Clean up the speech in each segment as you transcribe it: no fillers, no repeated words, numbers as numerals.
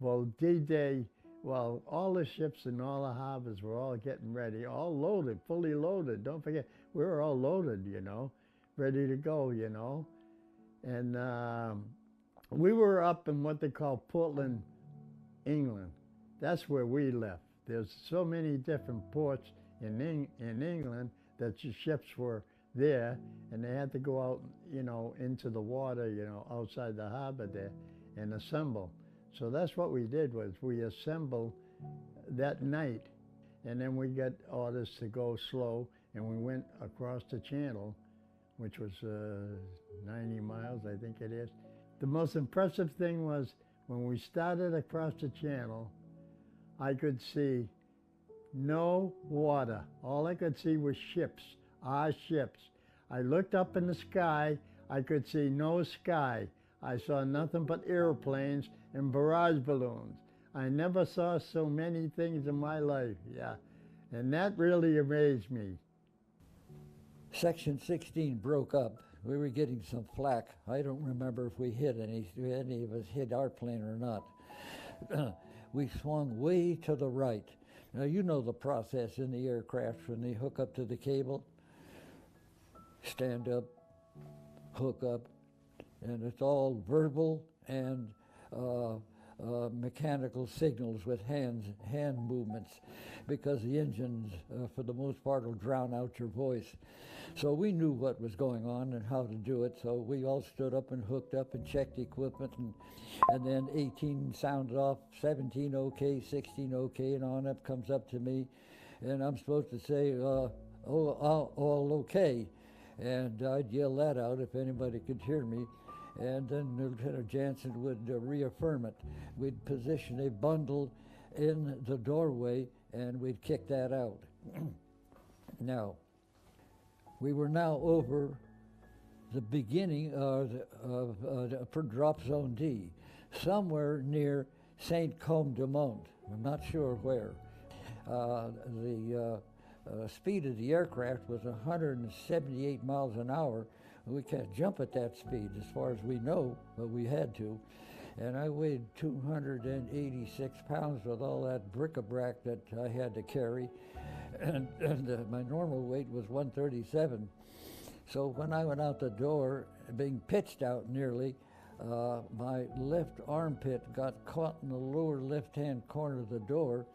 Well, D-Day, well, all the ships in all the harbors were all getting ready, all loaded, fully loaded. Don't forget, we were all loaded, you know, ready to go, you know. And we were up in what they call Portland, England. That's where we left. There's so many different ports in England that the ships were there, and they had to go out, you know, into the water, you know, outside the harbor there, and assemble. So that's what we did, was we assembled that night, and then we got orders to go slow, and we went across the channel, which was 90 miles, I think it is. The most impressive thing was when we started across the channel, I could see no water. All I could see was ships, our ships. I looked up in the sky, I could see no sky. I saw nothing but airplanes and barrage balloons. I never saw so many things in my life, yeah. And that really amazed me. Section 16 broke up. We were getting some flack. I don't remember if we hit any of us hit our plane or not. We swung way to the right. Now, you know the process in the aircraft when they hook up to the cable. Stand up, hook up, and it's all verbal and mechanical signals with hand movements, because the engines, for the most part, will drown out your voice. So we knew what was going on and how to do it, so we all stood up and hooked up and checked the equipment, and then 18 sounded off, 17 okay, 16 okay, and on up comes up to me, and I'm supposed to say, all okay, and I'd yell that out if anybody could hear me. And then Lieutenant Jansen would reaffirm it. We'd position a bundle in the doorway, and we'd kick that out. Now, we were now over the beginning of drop zone D, somewhere near St. Côme du Mont. I'm not sure where. The speed of the aircraft was 178 miles an hour. We can't jump at that speed as far as we know, but we had to. And I weighed 286 pounds with all that bric-a-brac that I had to carry. And my normal weight was 137. So when I went out the door, being pitched out nearly, my left armpit got caught in the lower left-hand corner of the door,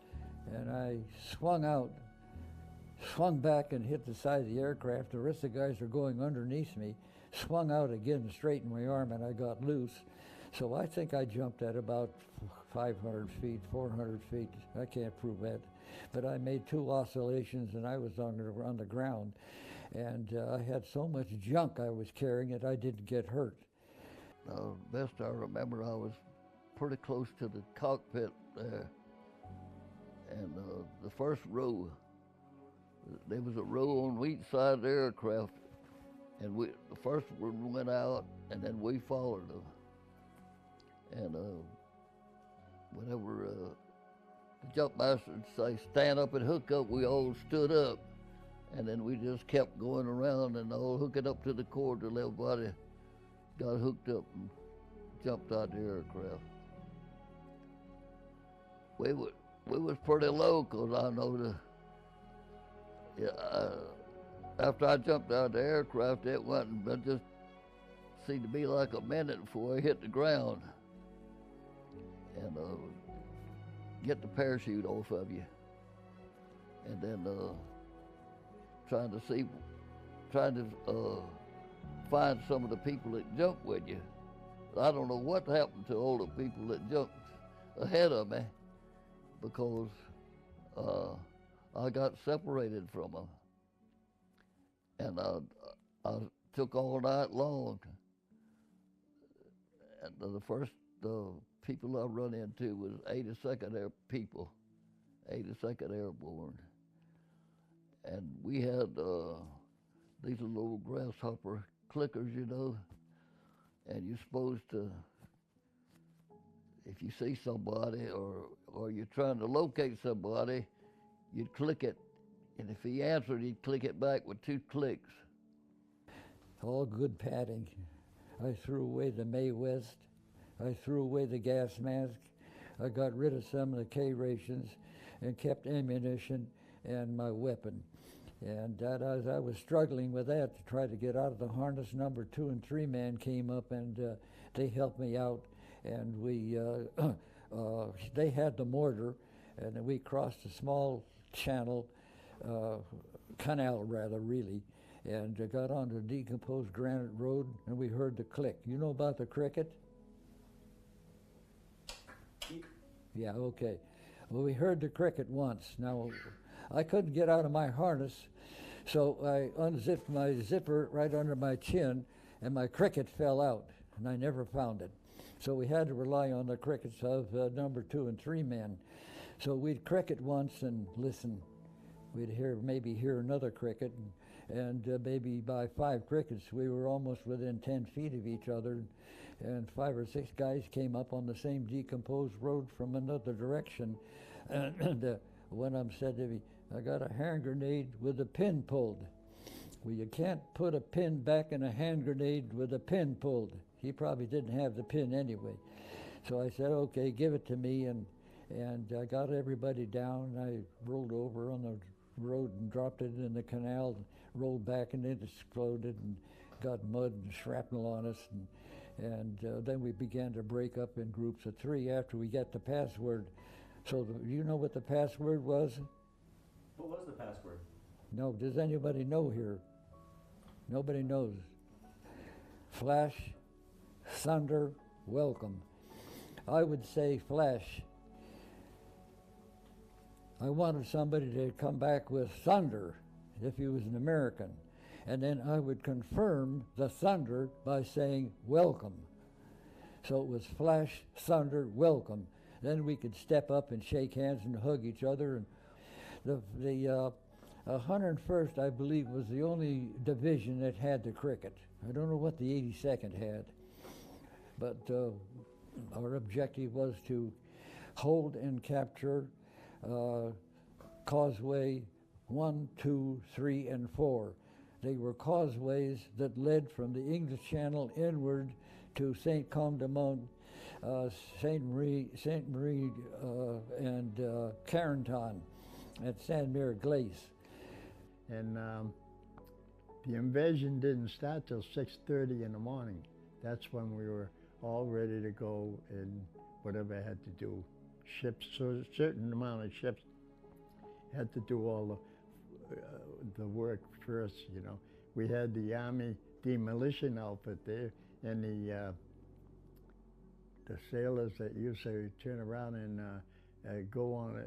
and I swung back and hit the side of the aircraft. The rest of the guys are going underneath me, swung out again and straightened my arm, and I got loose. So I think I jumped at about 500 feet, 400 feet. I can't prove that. But I made 2 oscillations, and I was on the ground. And I had so much junk I was carrying that I didn't get hurt. Best I remember, I was pretty close to the cockpit there. And the first row, there was a row on each side of the aircraft, and the first one went out, and then we followed them. And whenever the jump master would say, stand up and hook up, we all stood up, and then we just kept going around and all hooking up to the cord till everybody got hooked up and jumped out the aircraft. We was pretty low, because I know after I jumped out of the aircraft, it just seemed to be like a minute before I hit the ground. And get the parachute off of you. And then trying to find some of the people that jumped with you. I don't know what happened to all the people that jumped ahead of me, because I got separated from them. And I took all night long. And the first people I run into was 82nd people, 82nd Airborne. And we had these little grasshopper clickers, you know, and you're supposed to, if you see somebody or you're trying to locate somebody, you'd click it, and if he answered, you'd click it back with 2 clicks. All good padding. I threw away the Mae West. I threw away the gas mask. I got rid of some of the K rations and kept ammunition and my weapon. And that, as I was struggling with that to try to get out of the harness, number 2 and 3 man came up and they helped me out. And we, they had the mortar, and we crossed a small channel, canal rather, really, and got onto a decomposed granite road, and we heard the click. You know about the cricket? Yeah, okay. Well, we heard the cricket once. Now, I couldn't get out of my harness, so I unzipped my zipper right under my chin, and my cricket fell out, and I never found it. So we had to rely on the crickets of number 2 and 3 men. So we'd cricket once and listen. We'd maybe hear another cricket, and maybe by 5 crickets, we were almost within 10 feet of each other, and 5 or 6 guys came up on the same decomposed road from another direction, and one of them said to me, "I got a hand grenade with the pin pulled." Well, you can't put a pin back in a hand grenade with a pin pulled. He probably didn't have the pin anyway. So I said, "Okay, give it to me," and I got everybody down. I rolled over on the road and dropped it in the canal, rolled back, and it exploded and got mud and shrapnel on us. And then we began to break up in groups of 3 after we got the password. So you know what the password was? What was the password? No, does anybody know here? Nobody knows. Flash, thunder, welcome. I would say flash. I wanted somebody to come back with thunder if he was an American. And then I would confirm the thunder by saying welcome. So it was flash, thunder, welcome. Then we could step up and shake hands and hug each other. And the 101st, I believe, was the only division that had the cricket. I don't know what the 82nd had. But our objective was to hold and capture causeway 1, 2, 3, and 4. They were causeways that led from the English Channel inward to St. Commando, St. Marie, and Carenton at San Mire Glace. And the invasion didn't start till 6:30 in the morning. That's when we were all ready to go and whatever I had to do. Ships, so a certain amount of ships had to do all the work first, you know. We had the Army demolition outfit there, and the sailors that used to turn around and go on,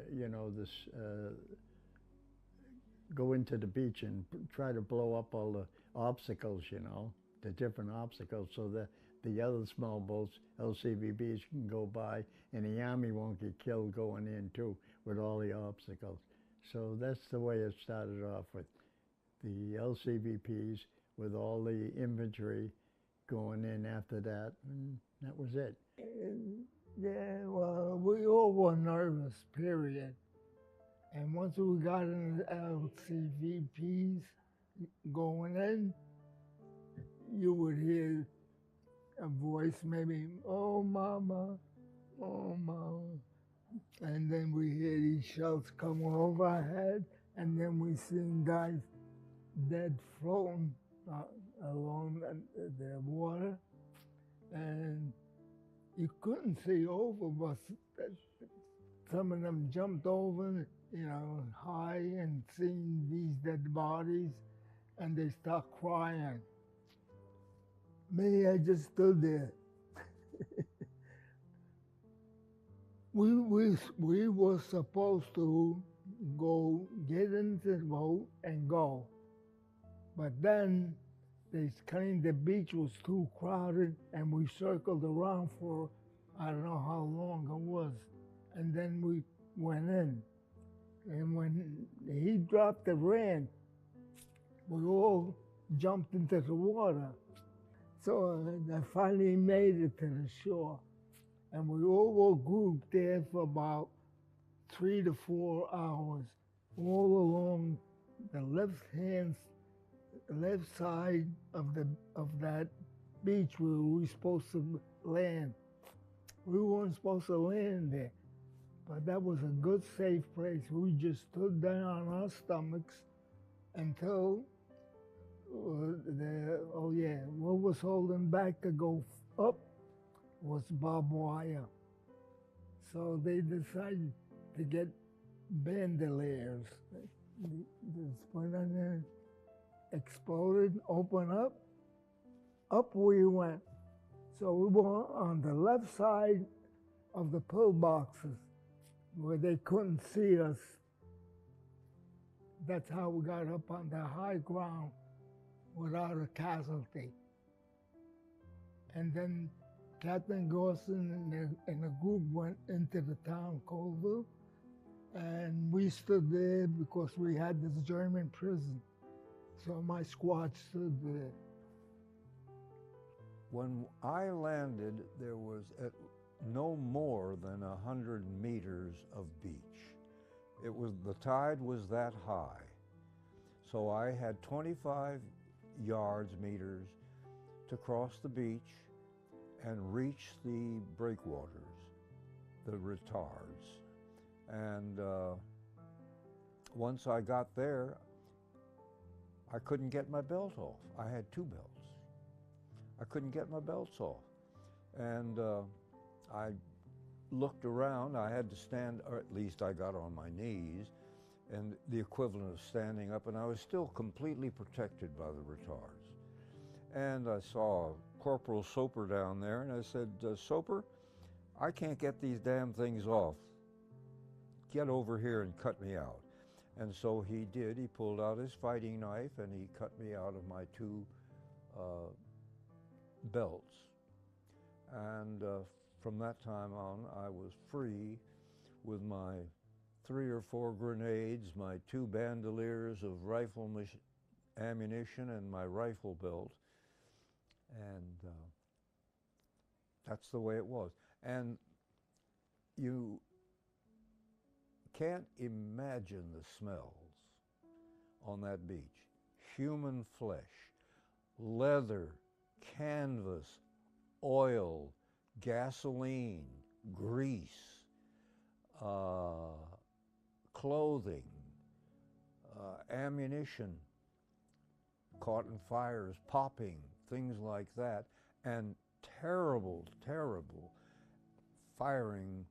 go into the beach and try to blow up all the obstacles, you know, the different obstacles, so that the other small boats, LCVBs, can go by, and the Army won't get killed going in too with all the obstacles. So that's the way it started off, with the LCVPs with all the infantry going in after that, and that was it. Yeah, well, we all were nervous, period. And once we got in the LCVPs going in, you would hear a voice maybe, "Oh, mama, oh, mama." And then we hear these shells coming over our head, and then we seen guys dead floating along the water. And you couldn't see over, but some of them jumped over, you know, high, and seen these dead bodies, and they start crying. Me, I just stood there. We were supposed to go get into the boat and go. But then they claimed the beach was too crowded, and we circled around for I don't know how long it was. And then we went in. And when he dropped the ramp, we all jumped into the water. So I finally made it to the shore. And we all were grouped there for about 3 to 4 hours, all along the left side of that beach where we were supposed to land. We weren't supposed to land there. But that was a good, safe place. We just stood there on our stomachs until what was holding back to go up was barbed wire. So they decided to get bandoliers. Just put on there, exploded, open up we went. So we were on the left side of the pillboxes where they couldn't see us. That's how we got up on the high ground without a casualty. And then Captain Gorson and a group went into the town, Colville, and we stood there because we had this German prison. So my squad stood there. When I landed, there was no more than 100 meters of beach. The tide was that high. So I had 25 meters to cross the beach and reach the breakwaters, the retards. And once I got there, I couldn't get my belt off. I had 2 belts. I couldn't get my belts off. And I looked around. I had to stand, or at least I got on my knees, and the equivalent of standing up, and I was still completely protected by the retards. And I saw Corporal Soper down there, and I said, Soper, I can't get these damn things off. Get over here and cut me out. And so he did. He pulled out his fighting knife, and he cut me out of my 2 belts. And from that time on, I was free with my 3 or 4 grenades, my 2 bandoliers of rifle ammunition, and my rifle belt. And that's the way it was. And you can't imagine the smells on that beach. Human flesh, leather, canvas, oil, gasoline, grease, clothing, ammunition caught in fires, popping, things like that, and terrible, terrible firing,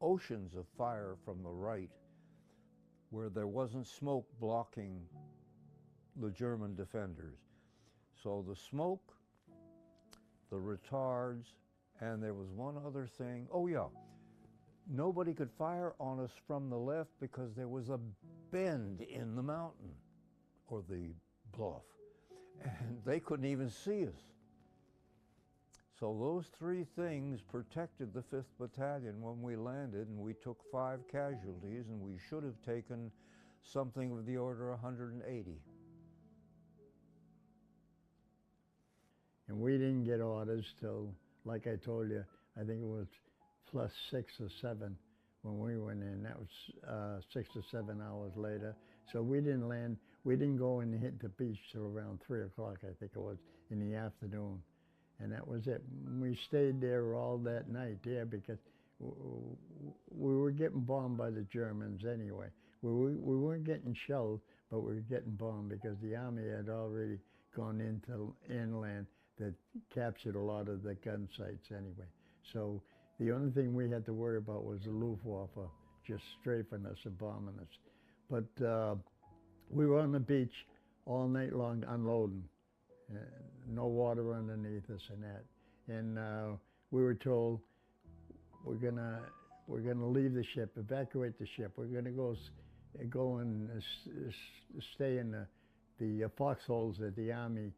oceans of fire from the right where there wasn't smoke blocking the German defenders. So the smoke, the retards, and there was one other thing. Oh yeah, nobody could fire on us from the left because there was a bend in the mountain or the bluff, and they couldn't even see us. So those 3 things protected the 5th Battalion when we landed, and we took 5 casualties, and we should have taken something of the order of 180. And we didn't get orders till, like I told you, I think it was plus 6 or 7 when we went in. That was 6 or 7 hours later. So we didn't land, we didn't go and hit the beach till around 3 o'clock, I think it was, in the afternoon. And that was it. We stayed there all that night there because we were getting bombed by the Germans anyway. We weren't getting shelled, but we were getting bombed because the Army had already gone into inland that captured a lot of the gun sites anyway. So the only thing we had to worry about was the Luftwaffe just strafing us and bombing us. But we were on the beach all night long unloading. No water underneath us and that. And we were told we're gonna leave the ship, evacuate the ship. We're gonna go and stay in the foxholes that the Army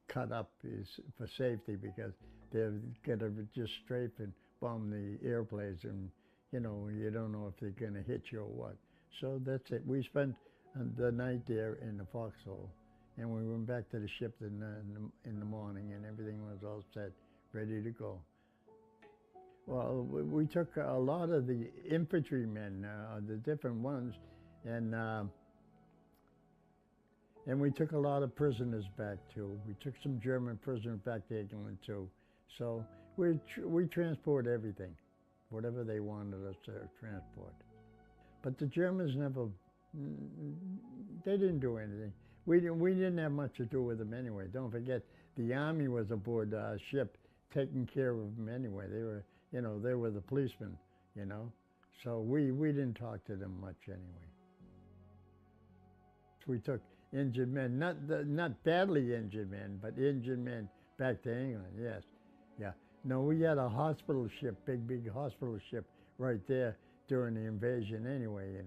cut up is for safety because they're gonna just strafe and bomb the airplanes, and you don't know if they're gonna hit you or what. So that's it. We spent the night there in the foxhole. And we went back to the ship in the morning, and everything was all set, ready to go. Well, we took a lot of the infantrymen, the different ones, and we took a lot of prisoners back too. We took some German prisoners back to England too. So we transport everything. whatever they wanted us to transport. But the Germans never, they didn't do anything. We didn't have much to do with them anyway. Don't forget, the Army was aboard our ship taking care of them anyway. They were, they were the policemen, So we didn't talk to them much anyway. We took injured men, not badly injured men, but injured men back to England, yes. Yeah. No, we had a hospital ship, big hospital ship right there during the invasion anyway,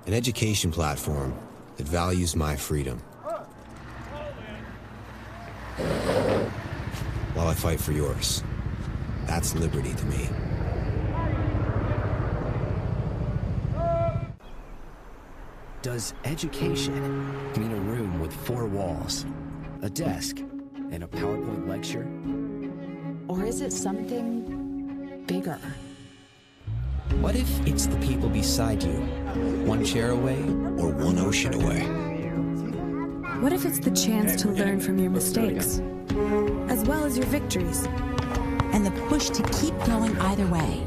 An education platform that values my freedom while I fight for yours. That's liberty to me. Does education mean a room with 4 walls, a desk, and a PowerPoint lecture? Or is it something bigger? What if it's the people beside you, 1 chair away or 1 ocean away? What if it's the chance to learn from your mistakes, as well as your victories? And the push to keep going either way.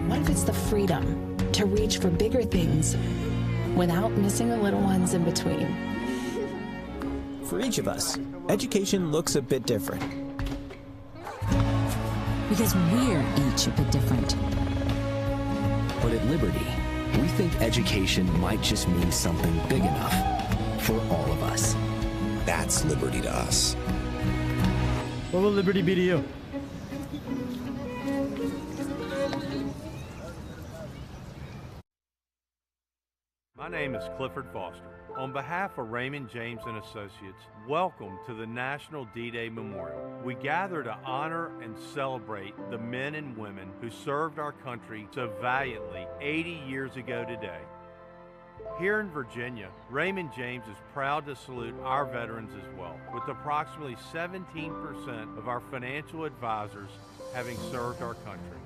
What if it's the freedom to reach for bigger things without missing the little ones in between? For each of us, education looks a bit different. Because we're each a bit different. But at Liberty, we think education might just mean something big enough for all of us. That's liberty to us. What will liberty be to you? My name is Clifford Foster. On behalf of Raymond James and Associates, welcome to the National D-Day Memorial. We gather to honor and celebrate the men and women who served our country so valiantly 80 years ago today. Here in Virginia, Raymond James is proud to salute our veterans as well, with approximately 17% of our financial advisors having served our country.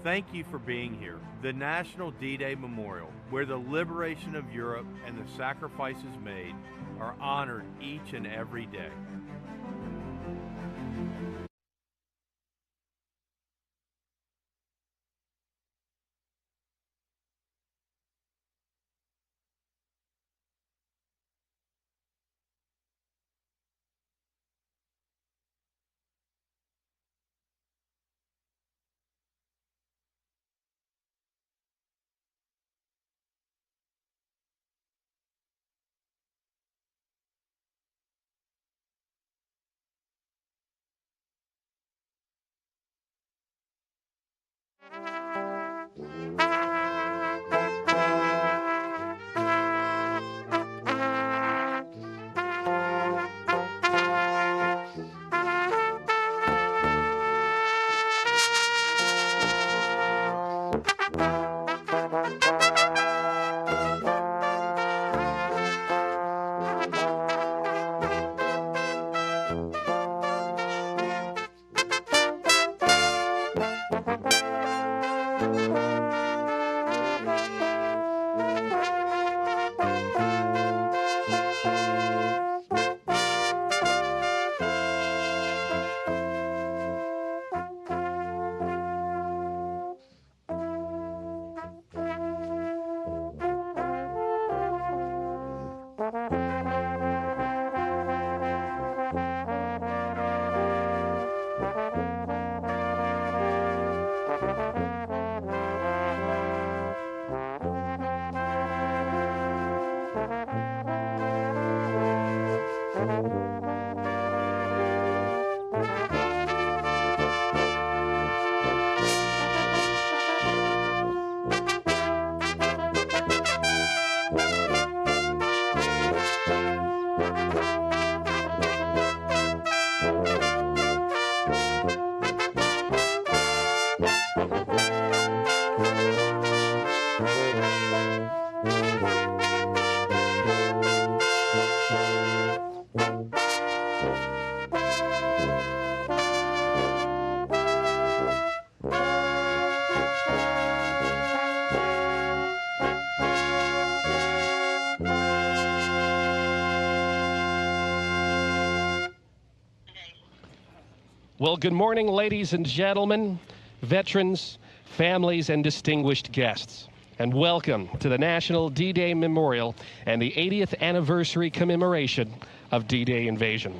Thank you for being here. The National D-Day Memorial, where the liberation of Europe and the sacrifices made are honored each and every day. Well, good morning, ladies and gentlemen, veterans, families, and distinguished guests. And welcome to the National D-Day Memorial and the 80th Anniversary Commemoration of D-Day Invasion.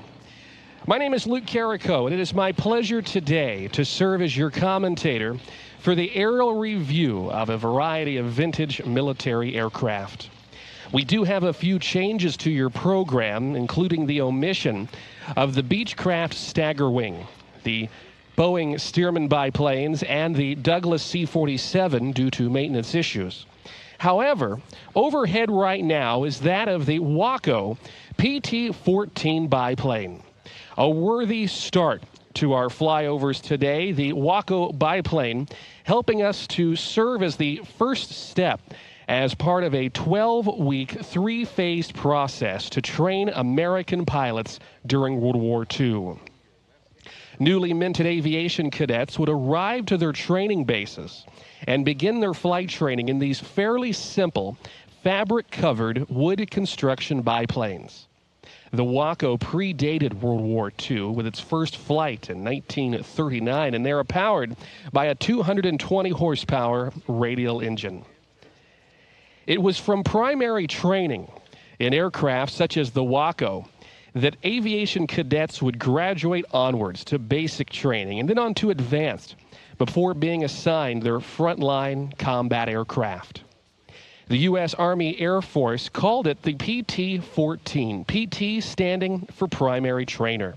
My name is Luke Carrico, and it is my pleasure today to serve as your commentator for the aerial review of a variety of vintage military aircraft. We do have a few changes to your program, including the omission of the Beechcraft Stagger Wing, the Boeing Stearman biplanes, and the Douglas C-47 due to maintenance issues. However, overhead right now is that of the Waco PT-14 biplane. A worthy start to our flyovers today, the Waco biplane helping us to serve as the first step as part of a 12-week, three-phased process to train American pilots during World War II. Newly minted aviation cadets would arrive to their training bases and begin their flight training in these fairly simple, fabric-covered wood construction biplanes. The Waco predated World War II with its first flight in 1939, and they are powered by a 220-horsepower radial engine. It was from primary training in aircraft such as the Waco that aviation cadets would graduate onwards to basic training and then on to advanced before being assigned their frontline combat aircraft. The U.S. Army Air Force called it the PT-14, PT standing for primary trainer.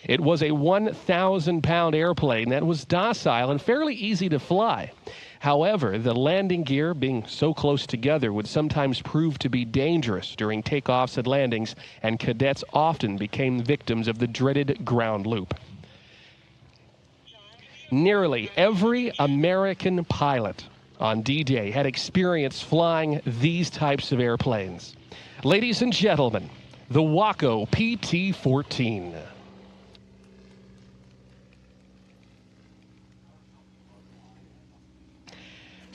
It was a 1,000-pound airplane that was docile and fairly easy to fly. However, the landing gear, being so close together, would sometimes prove to be dangerous during takeoffs and landings, and cadets often became victims of the dreaded ground loop. Nearly every American pilot on D-Day had experience flying these types of airplanes. Ladies and gentlemen, the Waco PT-14.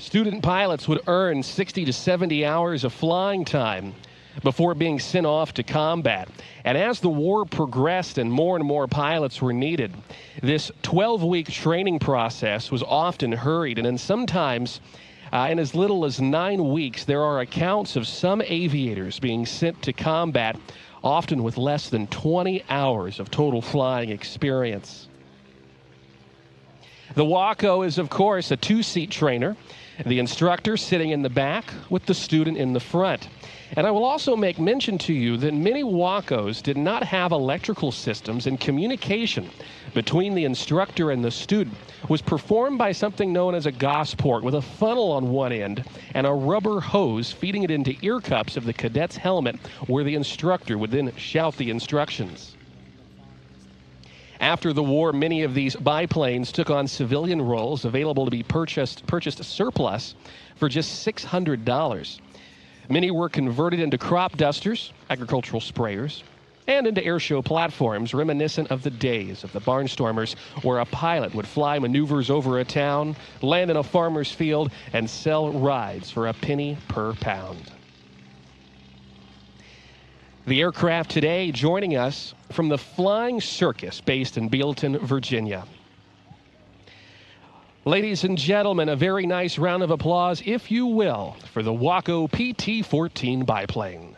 Student pilots would earn 60 to 70 hours of flying time before being sent off to combat. And as the war progressed and more pilots were needed, this 12-week training process was often hurried, and then sometimes in as little as 9 weeks, there are accounts of some aviators being sent to combat, often with less than 20 hours of total flying experience. The Waco is, of course, a two-seat trainer, the instructor sitting in the back with the student in the front. And I will also make mention to you that many Wacos did not have electrical systems, and communication between the instructor and the student was performed by something known as a gosport with a funnel on one end and a rubber hose feeding it into ear cups of the cadet's helmet, where the instructor would then shout the instructions. After the war, many of these biplanes took on civilian roles, available to be purchased surplus for just $600. Many were converted into crop dusters, agricultural sprayers, and into airshow platforms reminiscent of the days of the barnstormers, where a pilot would fly maneuvers over a town, land in a farmer's field, and sell rides for a penny per pound. The aircraft today joining us from the Flying Circus based in Bealeton, Virginia. Ladies and gentlemen, a very nice round of applause, if you will, for the Waco PT-14 biplane.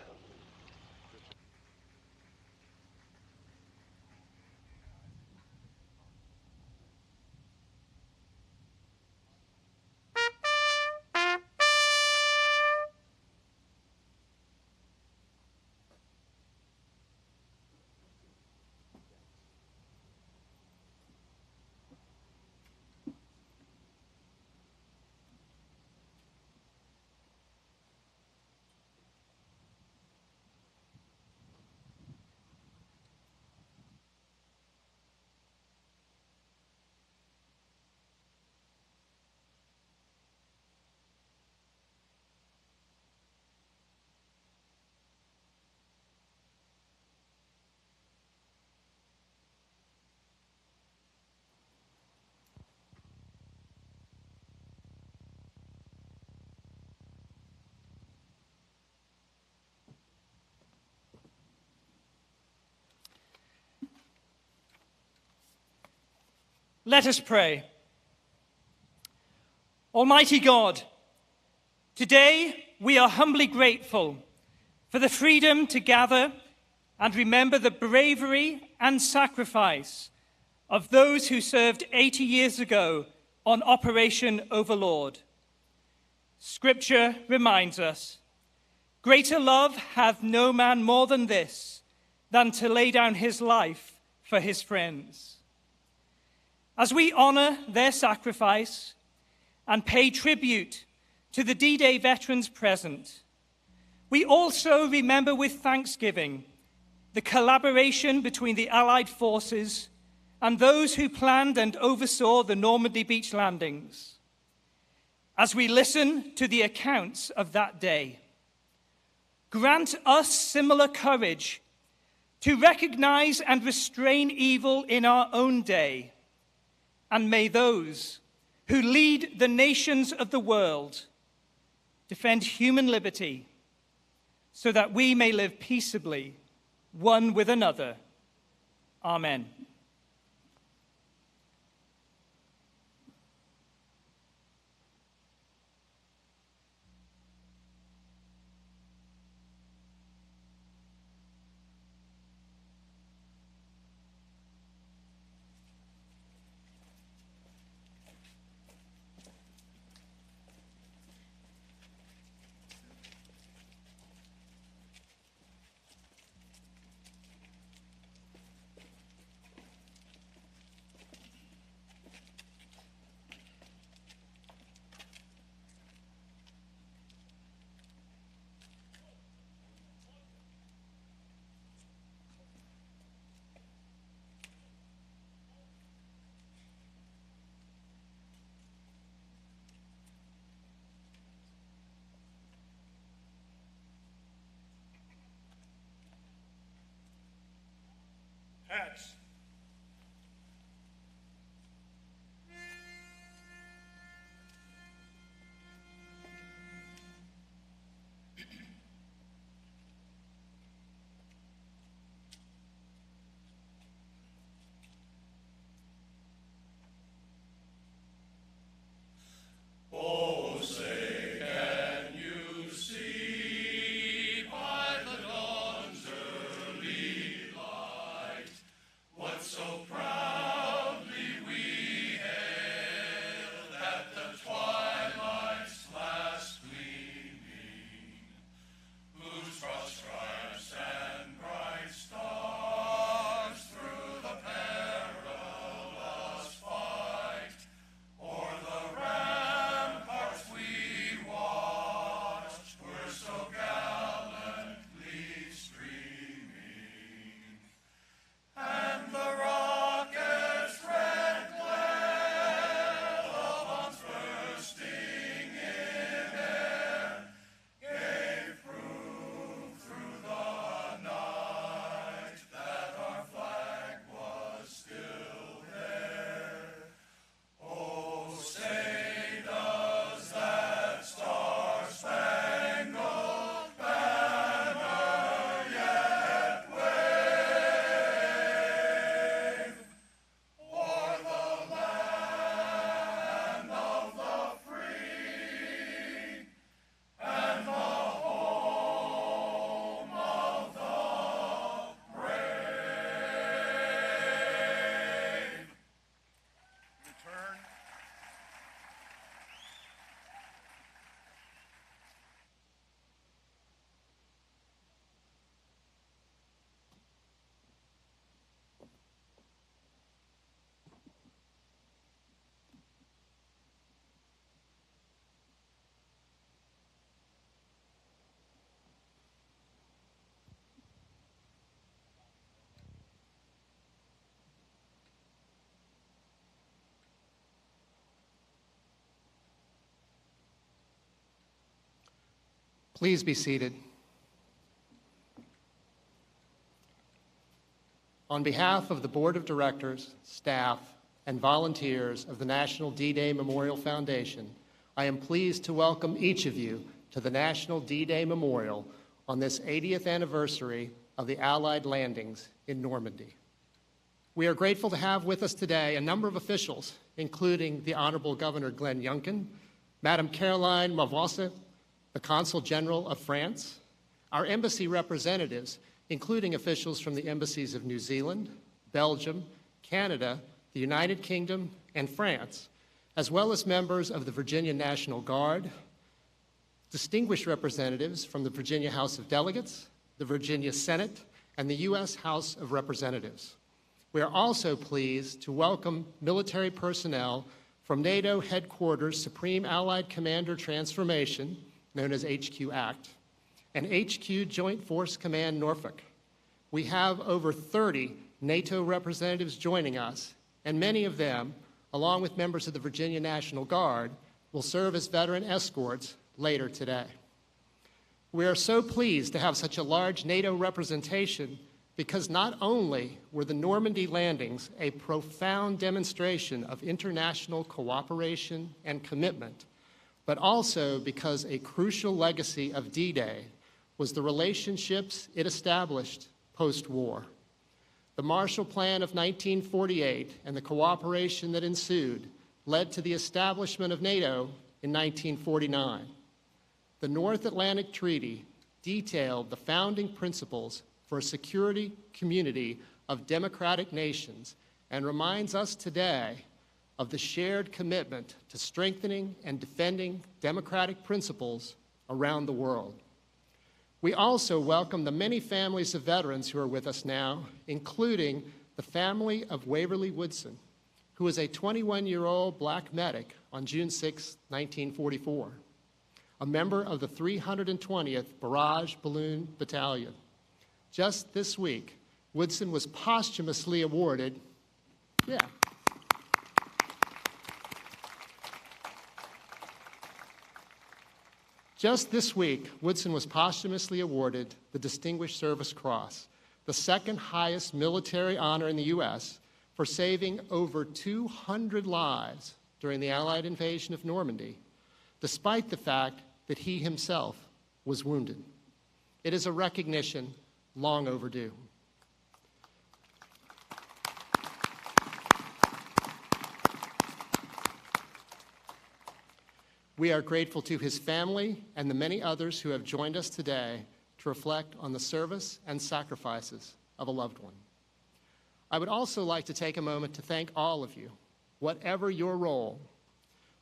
Let us pray. Almighty God, today we are humbly grateful for the freedom to gather and remember the bravery and sacrifice of those who served 80 years ago on Operation Overlord. Scripture reminds us, greater love hath no man more than this, than to lay down his life for his friends. As we honor their sacrifice and pay tribute to the D-Day veterans present, we also remember with thanksgiving the collaboration between the Allied forces and those who planned and oversaw the Normandy Beach landings. As we listen to the accounts of that day, grant us similar courage to recognize and restrain evil in our own day, and may those who lead the nations of the world defend human liberty so that we may live peaceably one with another. Amen. Hats. Oh, say, can you see by the dawn's early light what so proudly we hailed at the twilight's last gleaming, whose broad stripes and bright stars through the perilous fight o'er the ramparts we watched were so gallantly streaming, and the rocket's red glare of bombs bursting in air gave proof through the night that our flag was still there. Oh, say does that star-spangled banner yet wave o'er the land of the free and the home of the brave? Return. Please be seated. On behalf of the Board of Directors, staff, and volunteers of the National D-Day Memorial Foundation, I am pleased to welcome each of you to the National D-Day Memorial on this 80th anniversary of the Allied landings in Normandy. We are grateful to have with us today a number of officials, including the Honorable Governor Glenn Youngkin, Madame Caroline Mavoisse, the Consul General of France, our embassy representatives, including officials from the embassies of New Zealand, Belgium, Canada, the United Kingdom, and France, as well as members of the Virginia National Guard, distinguished representatives from the Virginia House of Delegates, the Virginia Senate, and the U.S. House of Representatives. We are also pleased to welcome military personnel from NATO Headquarters Supreme Allied Commander Transformation, known as HQ ACT, and HQ Joint Force Command Norfolk. We have over 30 NATO representatives joining us, and many of them, along with members of the Virginia National Guard, will serve as veteran escorts later today. We are so pleased to have such a large NATO representation because not only were the Normandy landings a profound demonstration of international cooperation and commitment, but also because a crucial legacy of D-Day was the relationships it established post-war. The Marshall Plan of 1948 and the cooperation that ensued led to the establishment of NATO in 1949. The North Atlantic Treaty detailed the founding principles for a security community of democratic nations and reminds us today of the shared commitment to strengthening and defending democratic principles around the world. We also welcome the many families of veterans who are with us now, including the family of Waverly Woodson, who was a 21-year-old black medic on June 6, 1944, a member of the 320th Barrage Balloon Battalion. Just this week, Woodson was posthumously awarded, Just this week, Woodson was posthumously awarded the Distinguished Service Cross, the second highest military honor in the U.S., for saving over 200 lives during the Allied invasion of Normandy, despite the fact that he himself was wounded. It is a recognition long overdue. We are grateful to his family and the many others who have joined us today to reflect on the service and sacrifices of a loved one. I would also like to take a moment to thank all of you, whatever your role,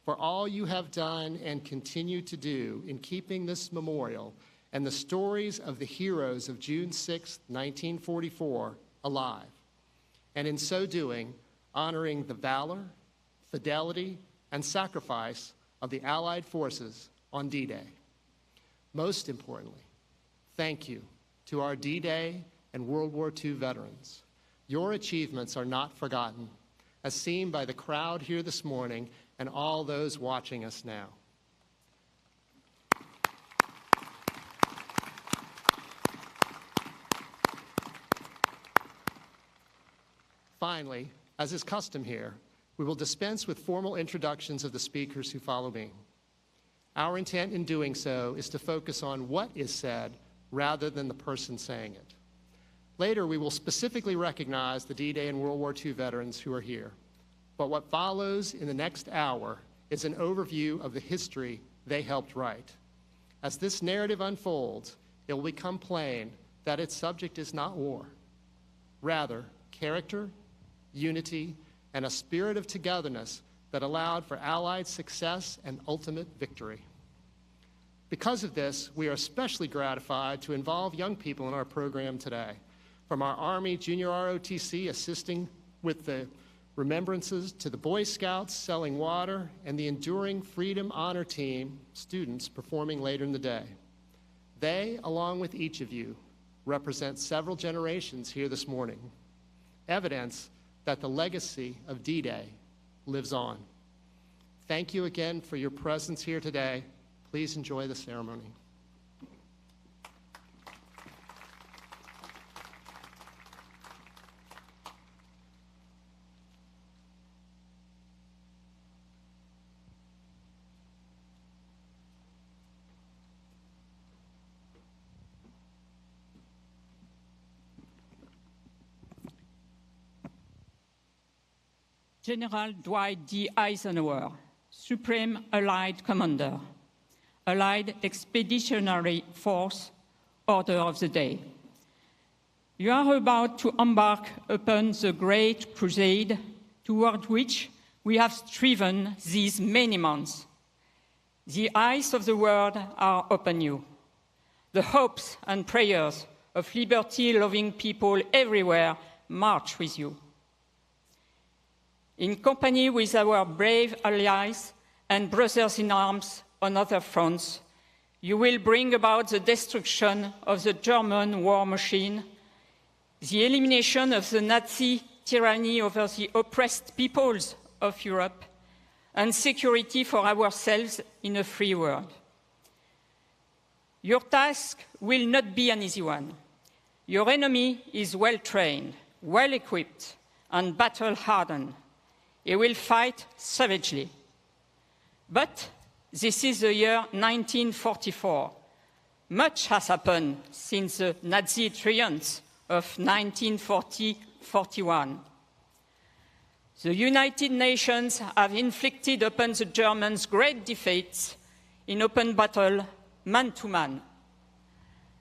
for all you have done and continue to do in keeping this memorial and the stories of the heroes of June 6, 1944 alive, and in so doing, honoring the valor, fidelity, and sacrifice of the Allied forces on D-Day. Most importantly, thank you to our D-Day and World War II veterans. Your achievements are not forgotten, as seen by the crowd here this morning and all those watching us now. Finally, as is custom here, we will dispense with formal introductions of the speakers who follow me. Our intent in doing so is to focus on what is said rather than the person saying it. Later, we will specifically recognize the D-Day and World War II veterans who are here. But what follows in the next hour is an overview of the history they helped write. As this narrative unfolds, it will become plain that its subject is not war. Rather, character, unity, and a spirit of togetherness that allowed for Allied success and ultimate victory. Because of this, we are especially gratified to involve young people in our program today, from our Army Junior ROTC assisting with the remembrances to the Boy Scouts selling water and the Enduring Freedom Honor Team students performing later in the day. They, along with each of you, represent several generations here this morning, evidence that the legacy of D-Day lives on. Thank you again for your presence here today. Please enjoy the ceremony. General Dwight D. Eisenhower, Supreme Allied Commander, Allied Expeditionary Force, Order of the Day. You are about to embark upon the great crusade toward which we have striven these many months. The eyes of the world are upon you. The hopes and prayers of liberty-loving people everywhere march with you. In company with our brave allies and brothers in arms on other fronts, you will bring about the destruction of the German war machine, the elimination of the Nazi tyranny over the oppressed peoples of Europe, and security for ourselves in a free world. Your task will not be an easy one. Your enemy is well-trained, well-equipped, and battle-hardened. He will fight savagely. But this is the year 1944. Much has happened since the Nazi triumph of 1940-41. The United Nations have inflicted upon the Germans great defeats in open battle, man-to-man.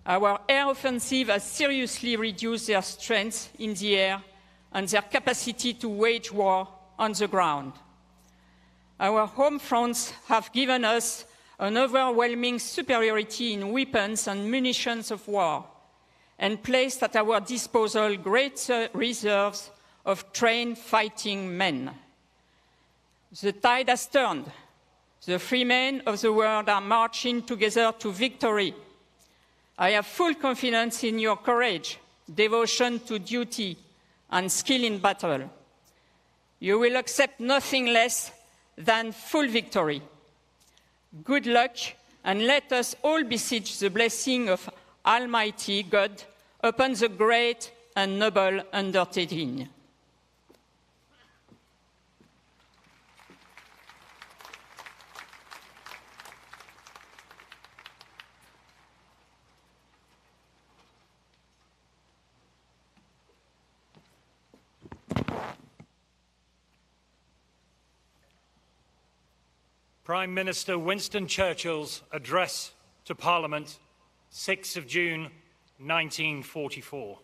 Our air offensive has seriously reduced their strength in the air and their capacity to wage war on the ground. Our home fronts have given us an overwhelming superiority in weapons and munitions of war, and placed at our disposal great reserves of trained fighting men. The tide has turned. The free men of the world are marching together to victory. I have full confidence in your courage, devotion to duty, and skill in battle. You will accept nothing less than full victory. Good luck, and let us all beseech the blessing of Almighty God upon the great and noble undertaking. Prime Minister Winston Churchill's address to Parliament, 6th of June, 1944.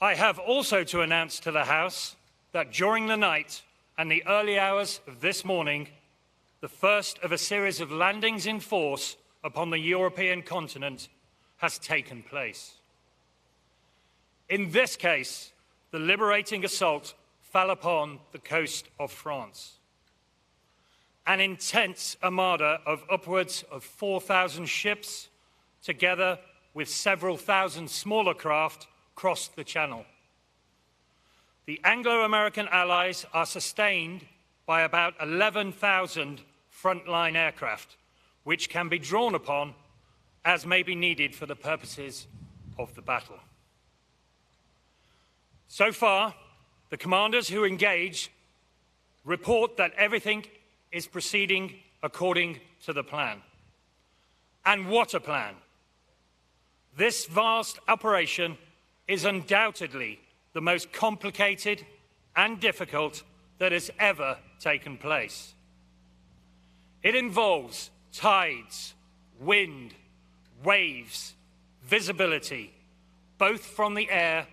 I have also to announce to the House that during the night and the early hours of this morning, the first of a series of landings in force upon the European continent has taken place. In this case, the liberating assault fell upon the coast of France. An intense armada of upwards of 4,000 ships, together with several thousand smaller craft, crossed the Channel. The Anglo-American allies are sustained by about 11,000 frontline aircraft, which can be drawn upon as may be needed for the purposes of the battle. So far, the commanders who engage report that everything is proceeding according to the plan. And what a plan! This vast operation is undoubtedly the most complicated and difficult that has ever taken place. It involves tides, wind, waves, visibility, both from the air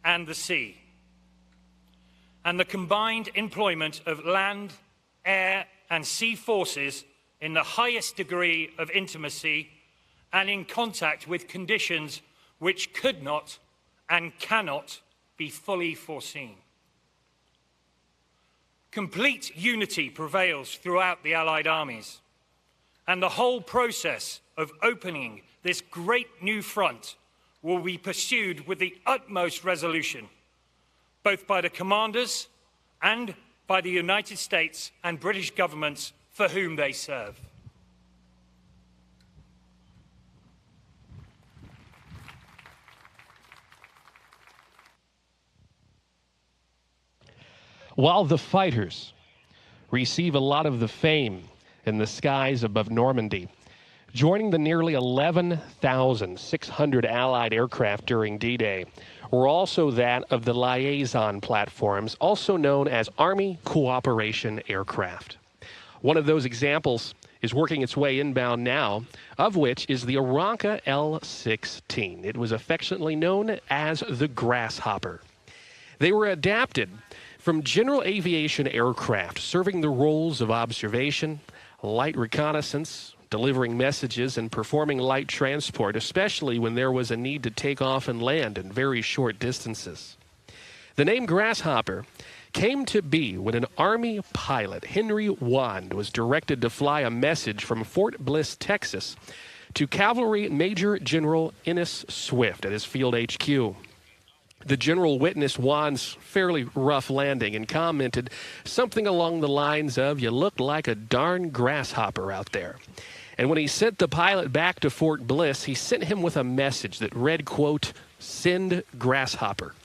and the sea, and the combined employment of land, air, and sea forces in the highest degree of intimacy and in contact with conditions which could not and cannot be fully foreseen. Complete unity prevails throughout the Allied armies, and the whole process of opening this great new front will be pursued with the utmost resolution, both by the commanders and by the United States and British governments for whom they serve. While the fighters receive a lot of the fame in the skies above Normandy, joining the nearly 11,600 Allied aircraft during D-Day were also that of the Liaison platforms, also known as Army Cooperation aircraft. One of those examples is working its way inbound now, of which is the Aranca L-16. It was affectionately known as the Grasshopper. They were adapted from general aviation aircraft, serving the roles of observation, light reconnaissance, delivering messages, and performing light transport, especially when there was a need to take off and land in very short distances. The name Grasshopper came to be when an Army pilot, Henry Wand, was directed to fly a message from Fort Bliss, Texas, to Cavalry Major General Ennis Swift at his field HQ. The general witnessed Wand's fairly rough landing and commented something along the lines of, "You look like a darn grasshopper out there." And when he sent the pilot back to Fort Bliss, he sent him with a message that read, quote, "Send Grasshopper."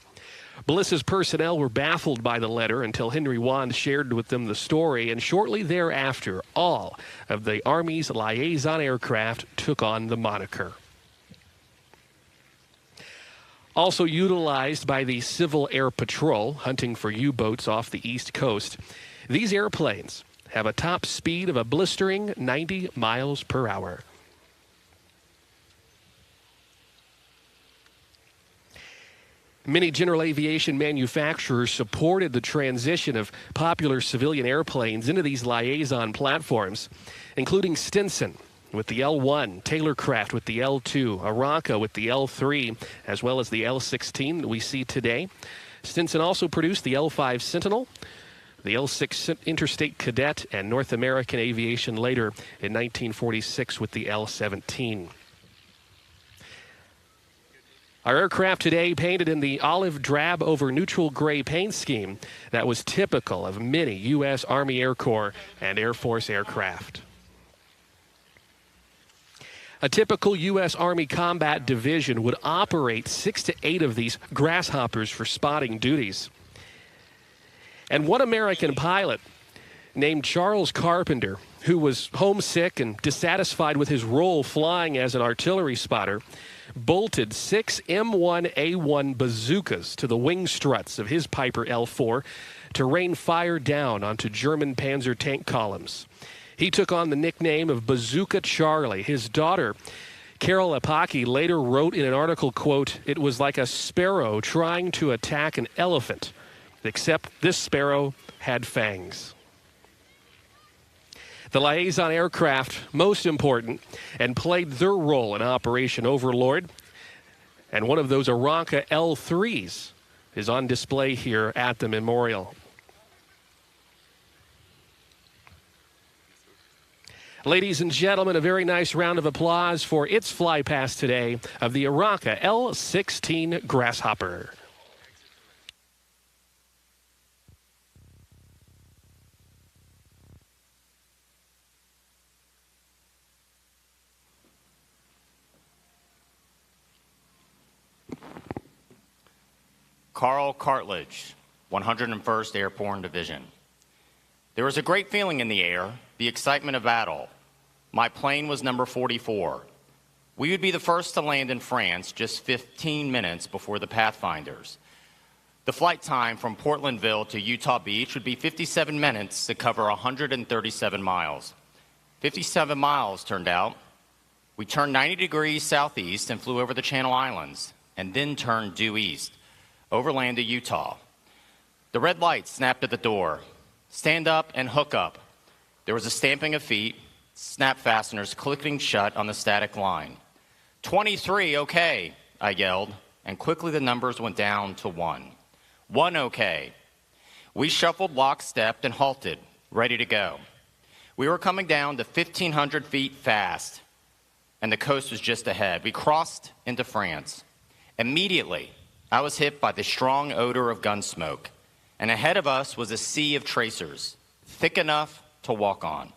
Bliss's personnel were baffled by the letter until Henry Wand shared with them the story, and shortly thereafter, all of the Army's Liaison aircraft took on the moniker. Also utilized by the Civil Air Patrol, hunting for U-boats off the East Coast, these airplanes have a top speed of a blistering 90 miles per hour. Many general aviation manufacturers supported the transition of popular civilian airplanes into these Liaison platforms, including Stinson with the L-1, Taylorcraft with the L-2, Aranca with the L-3, as well as the L-16 that we see today. Stinson also produced the L-5 Sentinel, the L-6 Interstate Cadet, and North American Aviation later in 1946 with the L-17. Our aircraft today painted in the olive drab over neutral gray paint scheme that was typical of many U.S. Army Air Corps and Air Force aircraft. A typical U.S. Army combat division would operate 6 to 8 of these Grasshoppers for spotting duties. And one American pilot named Charles Carpenter, who was homesick and dissatisfied with his role flying as an artillery spotter, bolted 6 M1A1 bazookas to the wing struts of his Piper L4 to rain fire down onto German Panzer tank columns. He took on the nickname of Bazooka Charlie. His daughter, Carol Apaki, later wrote in an article, quote, "It was like a sparrow trying to attack an elephant, except this sparrow had fangs." The Liaison aircraft, most important, and played their role in Operation Overlord. And one of those Aranca L3s is on display here at the memorial. Ladies and gentlemen, a very nice round of applause for its fly past today of the Aranca L-16 Grasshopper. Carl Cartledge, 101st Airborne Division. There was a great feeling in the air, the excitement of battle. My plane was number 44. We would be the first to land in France just 15 minutes before the Pathfinders. The flight time from Portlandville to Utah Beach would be 57 minutes to cover 137 miles. 57 miles turned out. We turned 90 degrees southeast and flew over the Channel Islands, and then turned due east, overland to Utah. The red light snapped at the door. Stand up and hook up. There was a stamping of feet, snap fasteners clicking shut on the static line. 23, okay, I yelled, and quickly the numbers went down to 1. 1 okay. We shuffled lockstep and halted, ready to go. We were coming down to 1,500 feet fast, and the coast was just ahead. We crossed into France. Immediately, I was hit by the strong odor of gun smoke, and ahead of us was a sea of tracers, thick enough to walk on.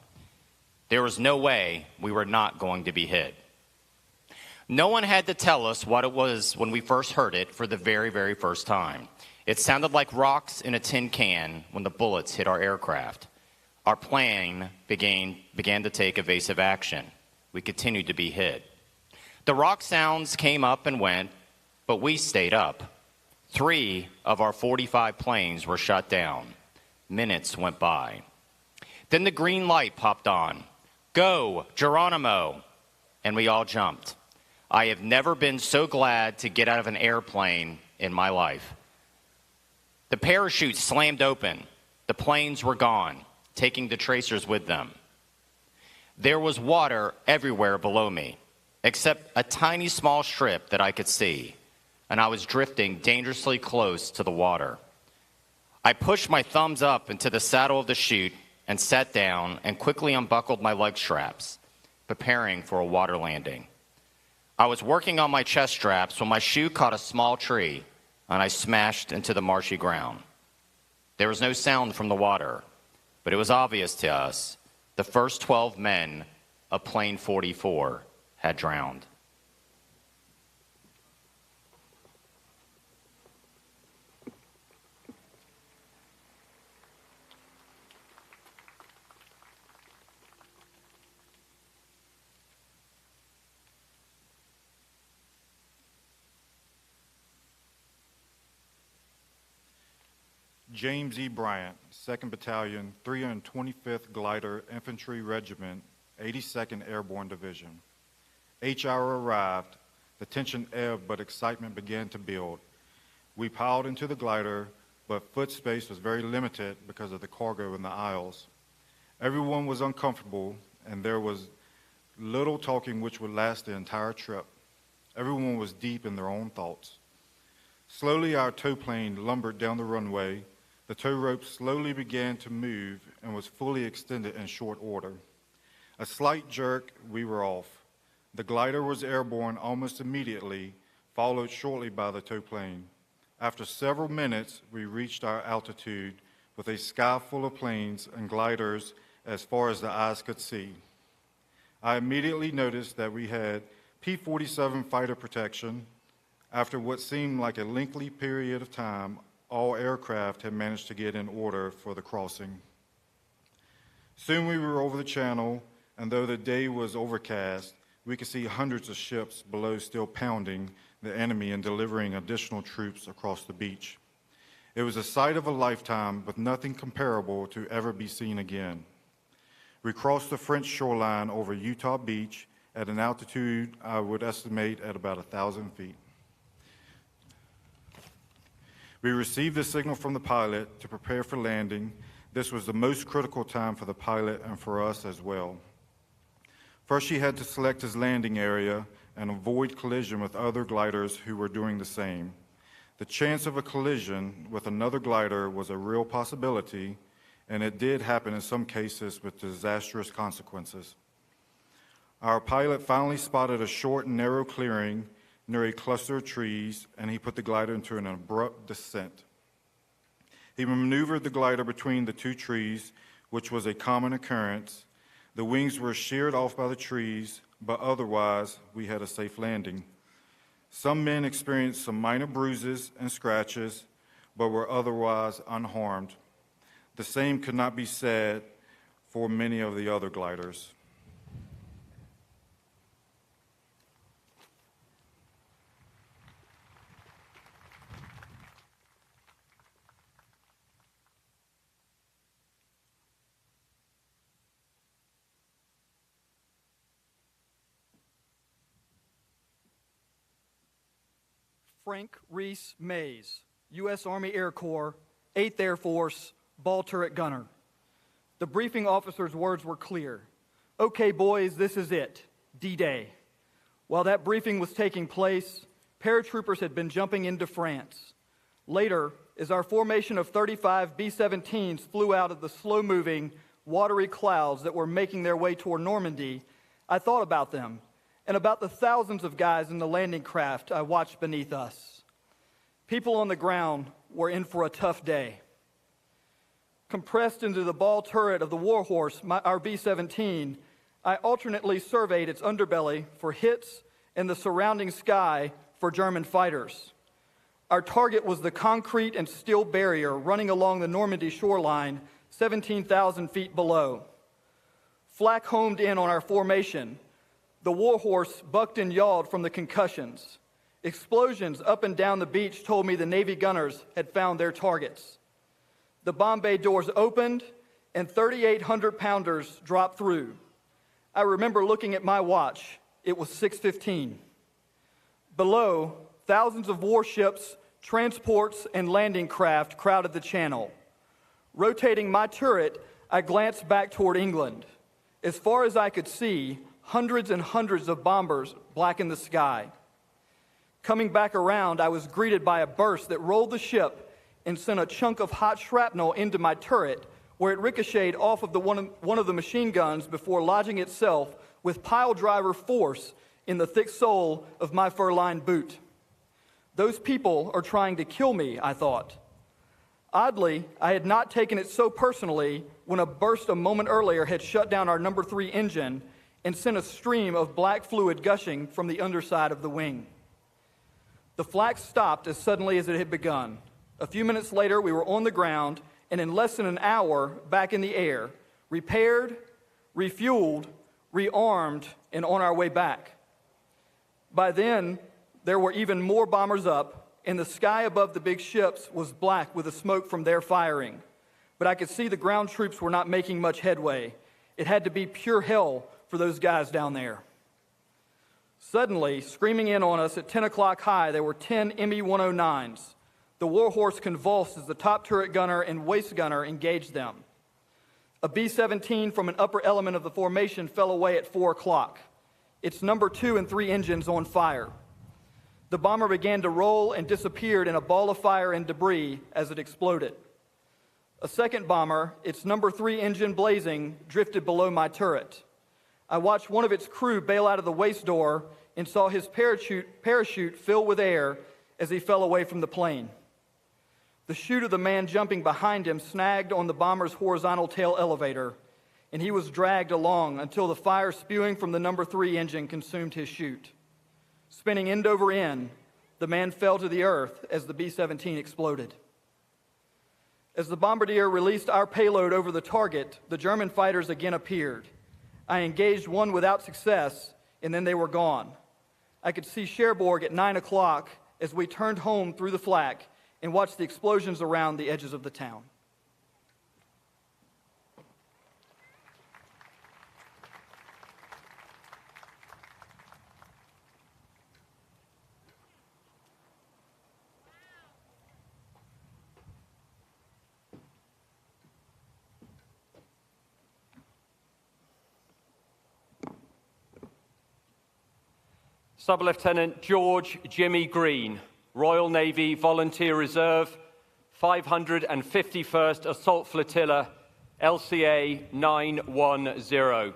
There was no way we were not going to be hit. No one had to tell us what it was when we first heard it for the very, very first time. It sounded like rocks in a tin can when the bullets hit our aircraft. Our plane began to take evasive action. We continued to be hit. The rock sounds came up and went, but we stayed up. 3 of our 45 planes were shut down. Minutes went by. Then the green light popped on. Go, Geronimo! And we all jumped. I have never been so glad to get out of an airplane in my life. The parachute slammed open. The planes were gone, taking the tracers with them. There was water everywhere below me, except a tiny small strip that I could see, and I was drifting dangerously close to the water. I pushed my thumbs up into the saddle of the chute and sat down and quickly unbuckled my leg straps, preparing for a water landing. I was working on my chest straps when my shoe caught a small tree, and I smashed into the marshy ground. There was no sound from the water, but it was obvious to us the first 12 men of Plane 44 had drowned. James E. Bryant, 2nd Battalion, 325th Glider Infantry Regiment, 82nd Airborne Division. H hour arrived. The tension ebbed, but excitement began to build. We piled into the glider, but foot space was very limited because of the cargo in the aisles. Everyone was uncomfortable, and there was little talking which would last the entire trip. Everyone was deep in their own thoughts. Slowly, our tow plane lumbered down the runway. The tow rope slowly began to move and was fully extended in short order. A slight jerk, we were off. The glider was airborne almost immediately, followed shortly by the tow plane. After several minutes, we reached our altitude with a sky full of planes and gliders as far as the eyes could see. I immediately noticed that we had P-47 fighter protection. After what seemed like a lengthy period of time, all aircraft had managed to get in order for the crossing. Soon we were over the channel, and though the day was overcast, we could see hundreds of ships below still pounding the enemy and delivering additional troops across the beach. It was a sight of a lifetime, with nothing comparable to ever be seen again. We crossed the French shoreline over Utah Beach at an altitude I would estimate at about 1,000 feet. We received a signal from the pilot to prepare for landing. This was the most critical time for the pilot and for us as well. First, he had to select his landing area and avoid collision with other gliders who were doing the same. The chance of a collision with another glider was a real possibility, and it did happen in some cases with disastrous consequences. Our pilot finally spotted a short and narrow clearing near a cluster of trees, and he put the glider into an abrupt descent. He maneuvered the glider between the two trees, which was a common occurrence. The wings were sheared off by the trees, but otherwise we had a safe landing. Some men experienced some minor bruises and scratches, but were otherwise unharmed. The same could not be said for many of the other gliders. Frank Reese Mays, U.S. Army Air Corps, 8th Air Force, ball turret gunner. The briefing officer's words were clear. Okay, boys, this is it, D-Day. While that briefing was taking place, paratroopers had been jumping into France. Later, as our formation of 35 B-17s flew out of the slow-moving, watery clouds that were making their way toward Normandy, I thought about them and about the thousands of guys in the landing craft I watched beneath us. People on the ground were in for a tough day. Compressed into the ball turret of the Warhorse, our B-17, I alternately surveyed its underbelly for hits and the surrounding sky for German fighters. Our target was the concrete and steel barrier running along the Normandy shoreline, 17,000 feet below. Flak homed in on our formation. The Warhorse bucked and yawed from the concussions. Explosions up and down the beach told me the Navy gunners had found their targets. The bomb bay doors opened and 3,800 pounders dropped through. I remember looking at my watch. It was 6:15. Below, thousands of warships, transports, and landing craft crowded the channel. Rotating my turret, I glanced back toward England. As far as I could see, hundreds and hundreds of bombers blackened the sky. Coming back around, I was greeted by a burst that rolled the ship and sent a chunk of hot shrapnel into my turret, where it ricocheted off of one of the machine guns before lodging itself with pile-driver force in the thick sole of my fur-lined boot. Those people are trying to kill me, I thought. Oddly, I had not taken it so personally when a burst a moment earlier had shut down our number 3 engine and sent a stream of black fluid gushing from the underside of the wing. The flak stopped as suddenly as it had begun. A few minutes later, we were on the ground, and in less than an hour, back in the air, repaired, refueled, rearmed, and on our way back. By then, there were even more bombers up, and the sky above the big ships was black with the smoke from their firing. But I could see the ground troops were not making much headway. It had to be pure hell for those guys down there. Suddenly, screaming in on us at 10 o'clock high, there were 10 ME-109s. The Warhorse convulsed as the top turret gunner and waist gunner engaged them. A B-17 from an upper element of the formation fell away at 4 o'clock. Its number 2 and 3 engines on fire. The bomber began to roll and disappeared in a ball of fire and debris as it exploded. A second bomber, its number 3 engine blazing, drifted below my turret. I watched one of its crew bail out of the waist door and saw his parachute fill with air as he fell away from the plane. The chute of the man jumping behind him snagged on the bomber's horizontal tail elevator, and he was dragged along until the fire spewing from the number 3 engine consumed his chute. Spinning end over end, the man fell to the earth as the B-17 exploded. As the bombardier released our payload over the target, the German fighters again appeared. I engaged one without success, and then they were gone. I could see Cherbourg at 9 o'clock as we turned home through the flak and watched the explosions around the edges of the town. Sub-Lieutenant George Jimmy Green, Royal Navy Volunteer Reserve, 551st Assault Flotilla, LCA 910.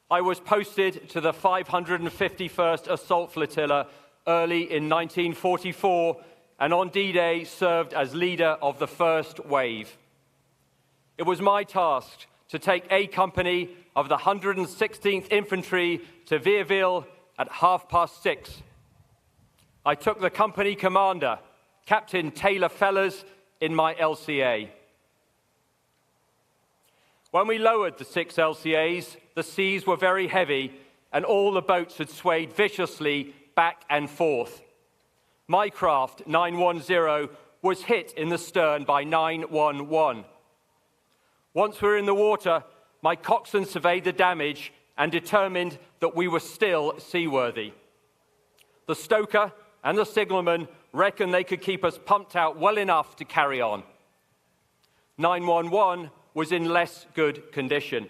I was posted to the 551st Assault Flotilla early in 1944 and on D-Day served as leader of the first wave. It was my task to take A Company of the 116th Infantry to Vierville at 6:30. I took the company commander, Captain Taylor Fellers, in my LCA. When we lowered the 6 LCAs, the seas were very heavy and all the boats had swayed viciously back and forth. My craft, 910, was hit in the stern by 911. Once we were in the water, my coxswain surveyed the damage and determined that we were still seaworthy. The stoker and the signalman reckoned they could keep us pumped out well enough to carry on. 911 was in less good condition.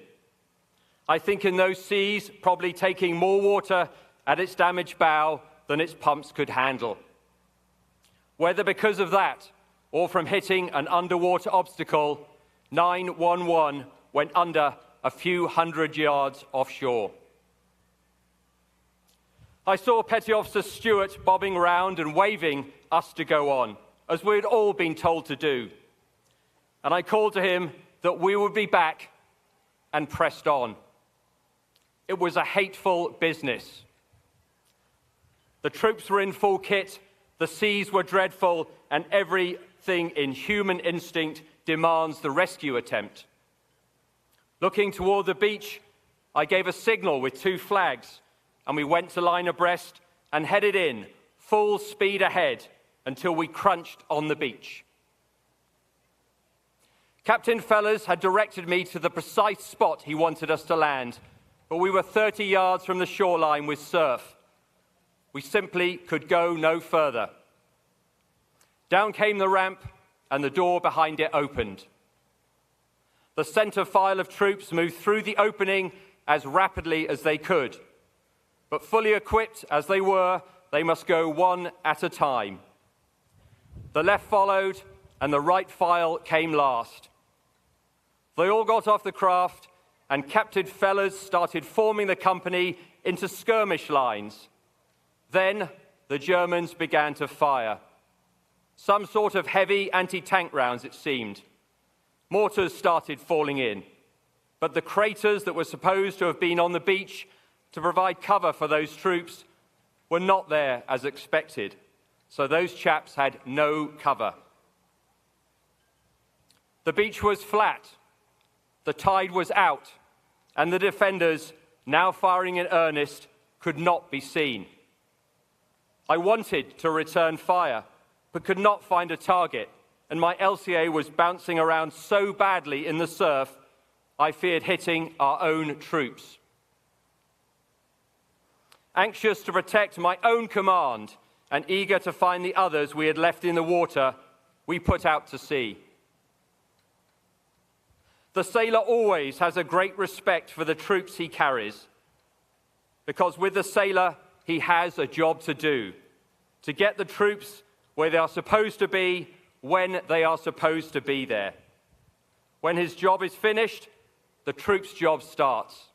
I think in those seas, probably taking more water at its damaged bow than its pumps could handle. Whether because of that or from hitting an underwater obstacle, 911 went under a few hundred yards offshore. I saw Petty Officer Stewart bobbing around and waving us to go on, as we had all been told to do. And I called to him that we would be back and pressed on. It was a hateful business. The troops were in full kit, the seas were dreadful, and everything in human instinct demands the rescue attempt. Looking toward the beach, I gave a signal with 2 flags, and we went to line abreast and headed in, full speed ahead, until we crunched on the beach. Captain Fellers had directed me to the precise spot he wanted us to land, but we were 30 yards from the shoreline with surf. We simply could go no further. Down came the ramp, and the door behind it opened. The center file of troops moved through the opening as rapidly as they could, but fully equipped as they were, they must go one at a time. The left followed, and the right file came last. They all got off the craft, and Captain Fellers started forming the company into skirmish lines. Then the Germans began to fire. Some sort of heavy anti-tank rounds, it seemed. Mortars started falling in, but the craters that were supposed to have been on the beach to provide cover for those troops were not there as expected, so those chaps had no cover. The beach was flat, the tide was out, and the defenders, now firing in earnest, could not be seen. I wanted to return fire, but could not find a target, and my LCA was bouncing around so badly in the surf, I feared hitting our own troops. Anxious to protect my own command and eager to find the others we had left in the water, we put out to sea. The sailor always has a great respect for the troops he carries, because with the sailor, he has a job to do, to get the troops where they are supposed to be, when they are supposed to be there. When his job is finished, the troop's job starts.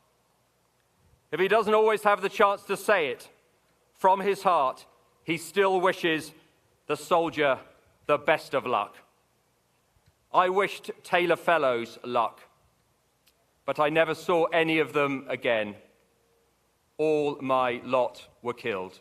If he doesn't always have the chance to say it, from his heart, he still wishes the soldier the best of luck. I wished Taylor Fellows luck, but I never saw any of them again. All my lot were killed.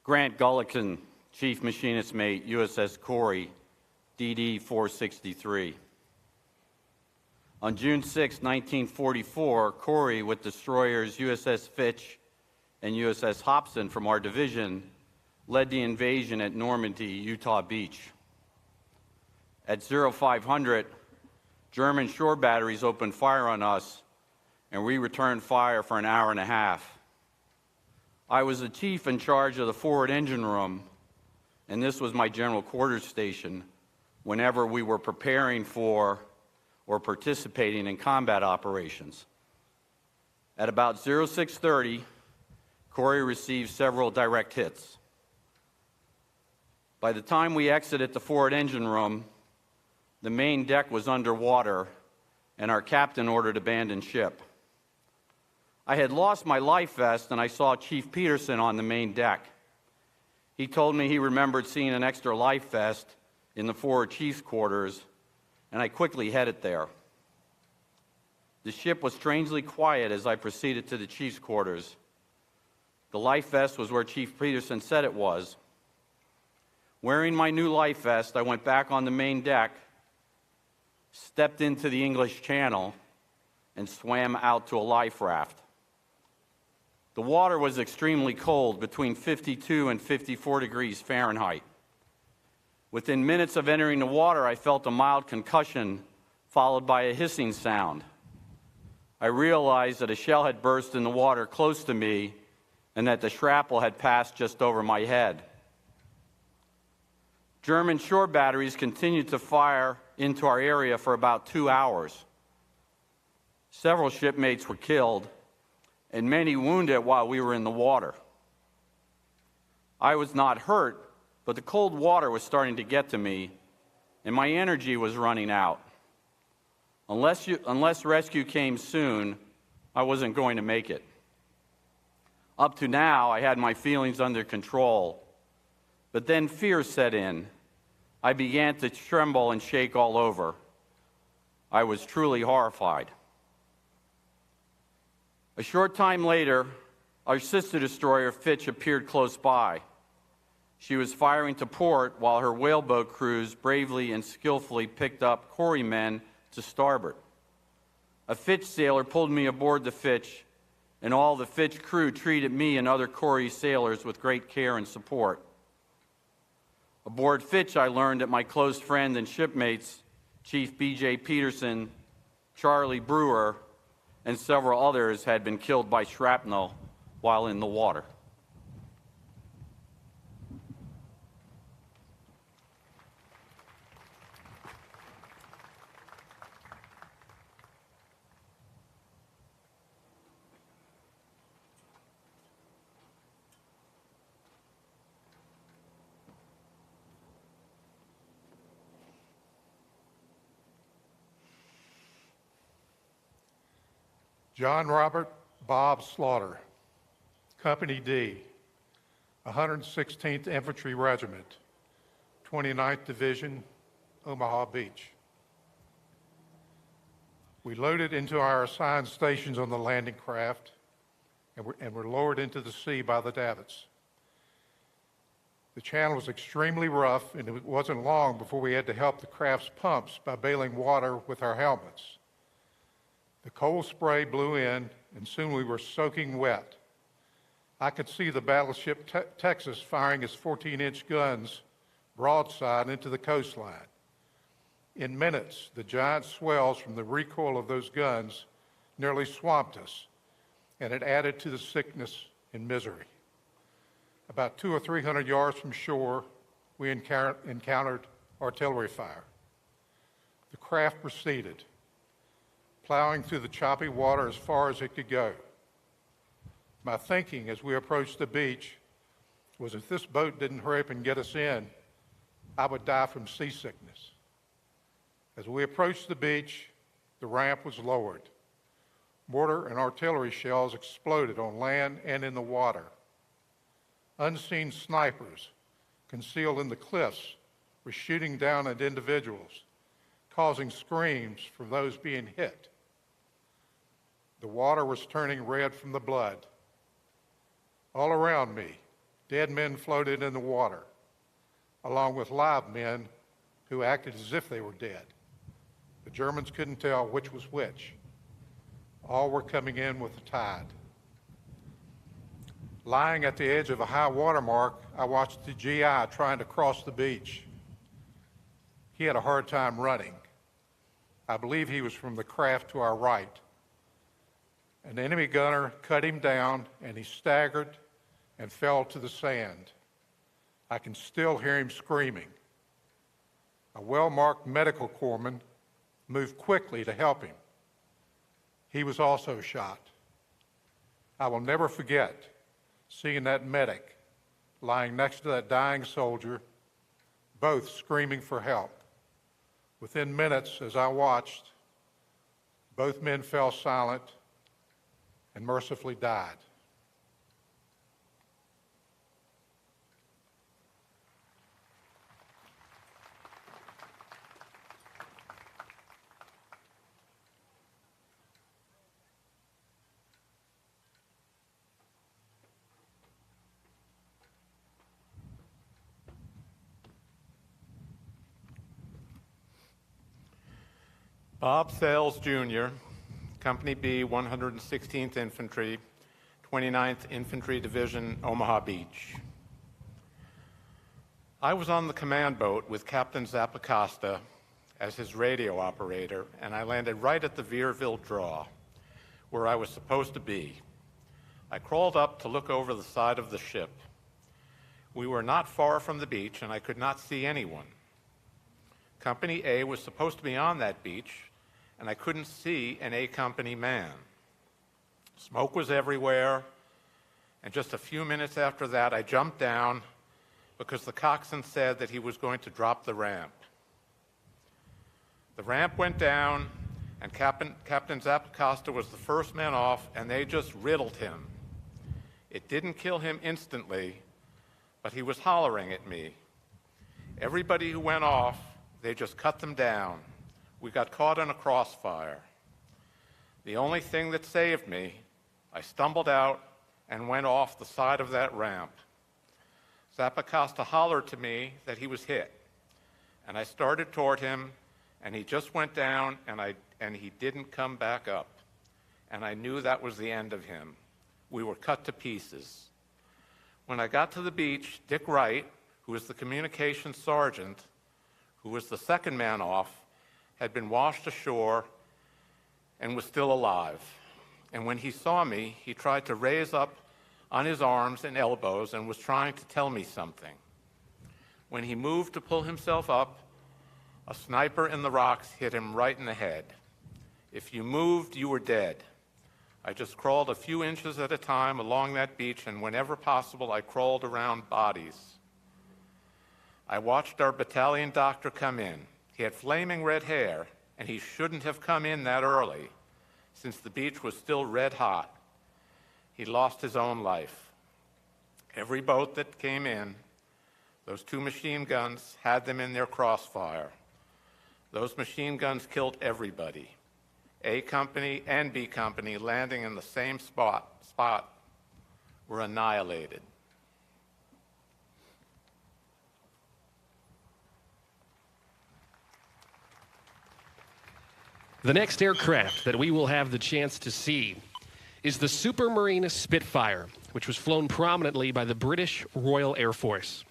Grant Gullickson, Chief Machinist Mate, USS Corey, DD 463. On June 6, 1944, Corey, with destroyers USS Fitch and USS Hobson from our division, led the invasion at Normandy, Utah Beach. At 0500, German shore batteries opened fire on us, and we returned fire for an hour and a half. I was the chief in charge of the forward engine room, and this was my general quarters station whenever we were preparing for or participating in combat operations. At about 0630, Corey received several direct hits. By the time we exited the forward engine room, the main deck was underwater, and our captain ordered abandon ship. I had lost my life vest, and I saw Chief Peterson on the main deck. He told me he remembered seeing an extra life vest in the forward chief's quarters, and I quickly headed there. The ship was strangely quiet as I proceeded to the chief's quarters. The life vest was where Chief Peterson said it was. Wearing my new life vest, I went back on the main deck, stepped into the English Channel, and swam out to a life raft. The water was extremely cold, between 52 and 54 degrees Fahrenheit. Within minutes of entering the water, I felt a mild concussion, followed by a hissing sound. I realized that a shell had burst in the water close to me, and that the shrapnel had passed just over my head. German shore batteries continued to fire into our area for about 2 hours. Several shipmates were killed, and many wounded while we were in the water. I was not hurt, but the cold water was starting to get to me, and my energy was running out. Unless rescue came soon, I wasn't going to make it. Up to now, I had my feelings under control, but then fear set in, I began to tremble and shake all over. I was truly horrified. A short time later, our sister destroyer, Fitch, appeared close by. She was firing to port while her whaleboat crews bravely and skillfully picked up quarrymen to starboard. A Fitch sailor pulled me aboard the Fitch, and all the Fitch crew treated me and other Corrie sailors with great care and support. Aboard Fitch, I learned that my close friend and shipmates, Chief B.J. Peterson, Charlie Brewer, and several others had been killed by shrapnel while in the water. John Robert Bob Slaughter, Company D, 116th Infantry Regiment, 29th Division, Omaha Beach. We loaded into our assigned stations on the landing craft and were lowered into the sea by the davits. The channel was extremely rough, and it wasn't long before we had to help the craft's pumps by bailing water with our helmets. The cold spray blew in, and soon we were soaking wet. I could see the battleship Texas firing its 14-inch guns broadside into the coastline. In minutes, the giant swells from the recoil of those guns nearly swamped us, and it added to the sickness and misery. About 200 or 300 yards from shore, we encountered artillery fire. The craft proceeded, plowing through the choppy water as far as it could go. My thinking as we approached the beach was if this boat didn't hurry up and get us in, I would die from seasickness. As we approached the beach, the ramp was lowered. Mortar and artillery shells exploded on land and in the water. Unseen snipers concealed in the cliffs were shooting down at individuals, causing screams from those being hit. The water was turning red from the blood. All around me, dead men floated in the water, along with live men who acted as if they were dead. The Germans couldn't tell which was which. All were coming in with the tide. Lying at the edge of a high water mark, I watched the GI trying to cross the beach. He had a hard time running. I believe he was from the craft to our right. An enemy gunner cut him down, and he staggered and fell to the sand. I can still hear him screaming. A well-marked medical corpsman moved quickly to help him. He was also shot. I will never forget seeing that medic lying next to that dying soldier, both screaming for help. Within minutes, as I watched, both men fell silent and mercifully died. Bob Sales, Jr., Company B, 116th Infantry, 29th Infantry Division, Omaha Beach. I was on the command boat with Captain Zappacosta as his radio operator, and I landed right at the Veerville Draw, where I was supposed to be. I crawled up to look over the side of the ship. We were not far from the beach, and I could not see anyone. Company A was supposed to be on that beach, and I couldn't see an A Company man. Smoke was everywhere, and just a few minutes after that, I jumped down because the coxswain said that he was going to drop the ramp. The ramp went down, and Captain Zappacosta was the first man off, and they just riddled him. It didn't kill him instantly, but he was hollering at me. Everybody who went off, they just cut them down. We got caught in a crossfire. The only thing that saved me, I stumbled out and went off the side of that ramp. Zappacosta hollered to me that he was hit, and I started toward him, and he just went down, and he didn't come back up. And I knew that was the end of him. We were cut to pieces. When I got to the beach, Dick Wright, who was the communications sergeant, who was the second man off, had been washed ashore and was still alive. And when he saw me, he tried to raise up on his arms and elbows and was trying to tell me something. When he moved to pull himself up, a sniper in the rocks hit him right in the head. If you moved, you were dead. I just crawled a few inches at a time along that beach, and whenever possible, I crawled around bodies. I watched our battalion doctor come in. He had flaming red hair, and he shouldn't have come in that early, since the beach was still red hot. He lost his own life. Every boat that came in, those 2 machine guns had them in their crossfire. Those machine guns killed everybody. A Company and B Company, landing in the same spot were annihilated. The next aircraft that we will have the chance to see is the Supermarine Spitfire, which was flown prominently by the British Royal Air Force.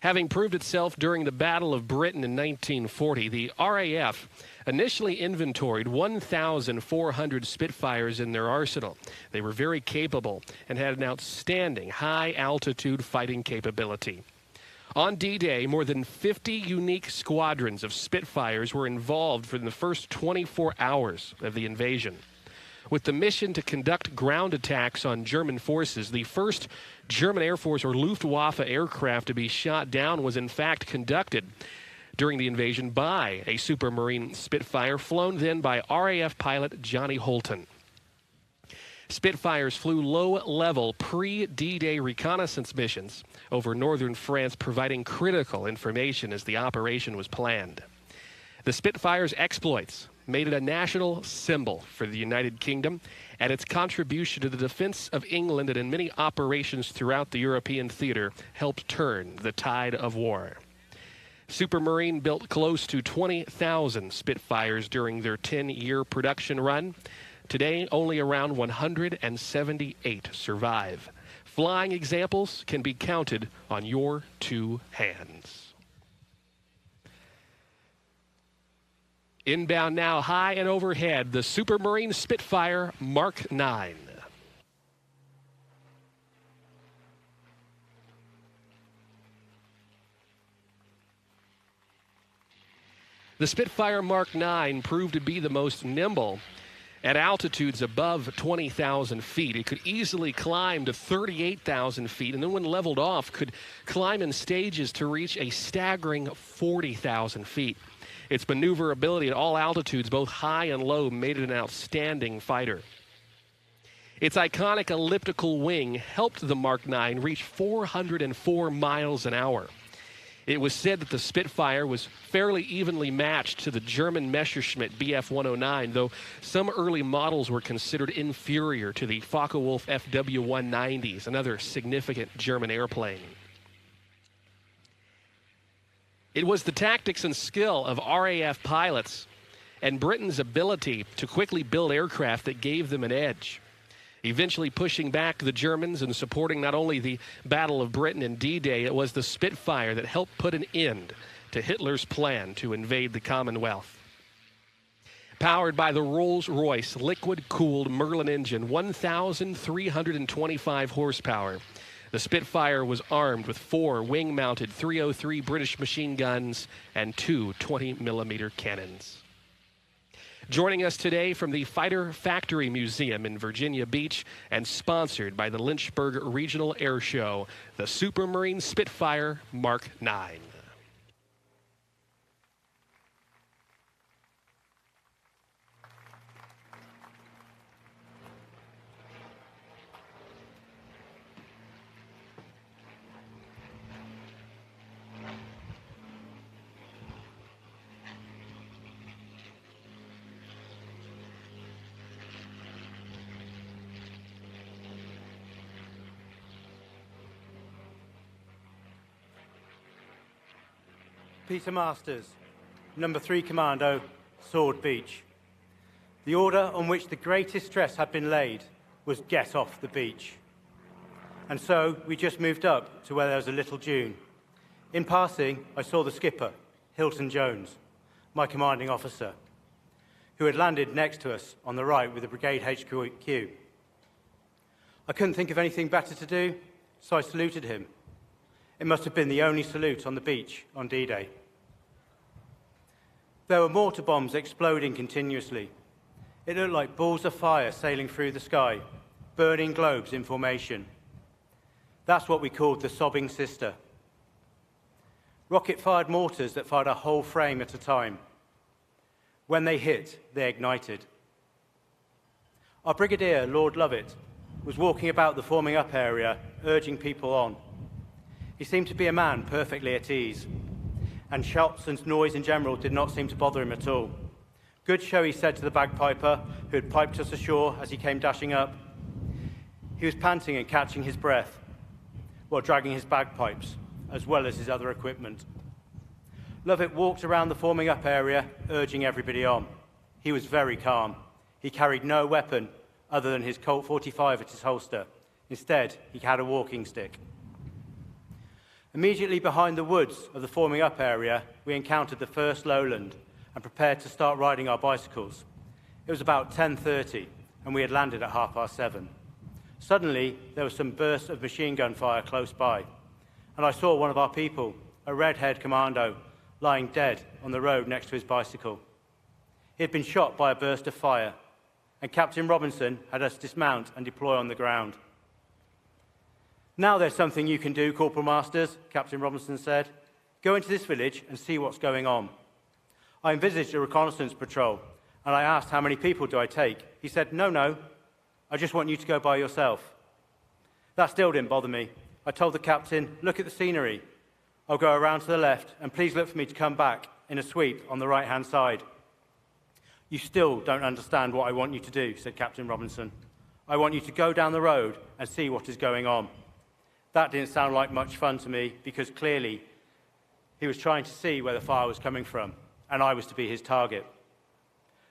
Having proved itself during the Battle of Britain in 1940, the RAF initially inventoried 1,400 Spitfires in their arsenal. They were very capable and had an outstanding high-altitude fighting capability. On D-Day, more than 50 unique squadrons of Spitfires were involved for the first 24 hours of the invasion. With the mission to conduct ground attacks on German forces, the first German Air Force or Luftwaffe aircraft to be shot down was in fact conducted during the invasion by a Supermarine Spitfire, flown then by RAF pilot Johnny Holton. Spitfires flew low-level pre-D-Day reconnaissance missions over northern France, providing critical information as the operation was planned. The Spitfire's exploits made it a national symbol for the United Kingdom, and its contribution to the defense of England and in many operations throughout the European theater helped turn the tide of war. Supermarine built close to 20,000 Spitfires during their 10-year production run. Today, only around 178 survive. Flying examples can be counted on your 2 hands. Inbound now, high and overhead, the Supermarine Spitfire Mark 9. The Spitfire Mark 9 proved to be the most nimble at altitudes above 20,000 feet. It could easily climb to 38,000 feet, and then when leveled off, could climb in stages to reach a staggering 40,000 feet. Its maneuverability at all altitudes, both high and low, made it an outstanding fighter. Its iconic elliptical wing helped the Mark 9 reach 404 miles an hour. It was said that the Spitfire was fairly evenly matched to the German Messerschmitt Bf-109, though some early models were considered inferior to the Focke-Wulf FW-190s, another significant German airplane. It was the tactics and skill of RAF pilots and Britain's ability to quickly build aircraft that gave them an edge, eventually pushing back the Germans and supporting not only the Battle of Britain and D-Day. It was the Spitfire that helped put an end to Hitler's plan to invade the Commonwealth. Powered by the Rolls-Royce liquid-cooled Merlin engine, 1,325 horsepower, the Spitfire was armed with 4 wing-mounted 303 British machine guns and 2 20-millimeter cannons. Joining us today from the Fighter Factory Museum in Virginia Beach and sponsored by the Lynchburg Regional Air Show, the Supermarine Spitfire Mark 9. Peter Masters, number 3 Commando, Sword Beach. The order on which the greatest stress had been laid was get off the beach. And so we just moved up to where there was a little dune. In passing, I saw the skipper, Hilton Jones, my commanding officer, who had landed next to us on the right with the brigade HQ. I couldn't think of anything better to do, so I saluted him. It must have been the only salute on the beach on D-Day. There were mortar bombs exploding continuously. It looked like balls of fire sailing through the sky, burning globes in formation. That's what we called the sobbing sister. Rocket-fired mortars that fired a whole frame at a time. When they hit, they ignited. Our brigadier, Lord Lovett, was walking about the forming up area, urging people on. He seemed to be a man perfectly at ease, and shots and noise in general did not seem to bother him at all. Good show, he said to the bagpiper, who had piped us ashore as he came dashing up. He was panting and catching his breath, while dragging his bagpipes, as well as his other equipment. Lovett walked around the forming up area, urging everybody on. He was very calm. He carried no weapon other than his Colt 45 at his holster. Instead, he had a walking stick. Immediately behind the woods of the forming up area, we encountered the first lowland and prepared to start riding our bicycles. It was about 10:30, and we had landed at 7:30. Suddenly, there was some bursts of machine gun fire close by, and I saw one of our people, a red-haired commando, lying dead on the road next to his bicycle. He had been shot by a burst of fire, and Captain Robinson had us dismount and deploy on the ground. "Now there's something you can do, Corporal Masters," Captain Robinson said. "Go into this village and see what's going on." I envisaged a reconnaissance patrol, and I asked, "How many people do I take?" He said, No, I just want you to go by yourself." That still didn't bother me. I told the captain, "Look at the scenery. I'll go around to the left, and please look for me to come back in a sweep on the right-hand side." "You still don't understand what I want you to do," said Captain Robinson. "I want you to go down the road and see what is going on." That didn't sound like much fun to me, because clearly he was trying to see where the fire was coming from, and I was to be his target.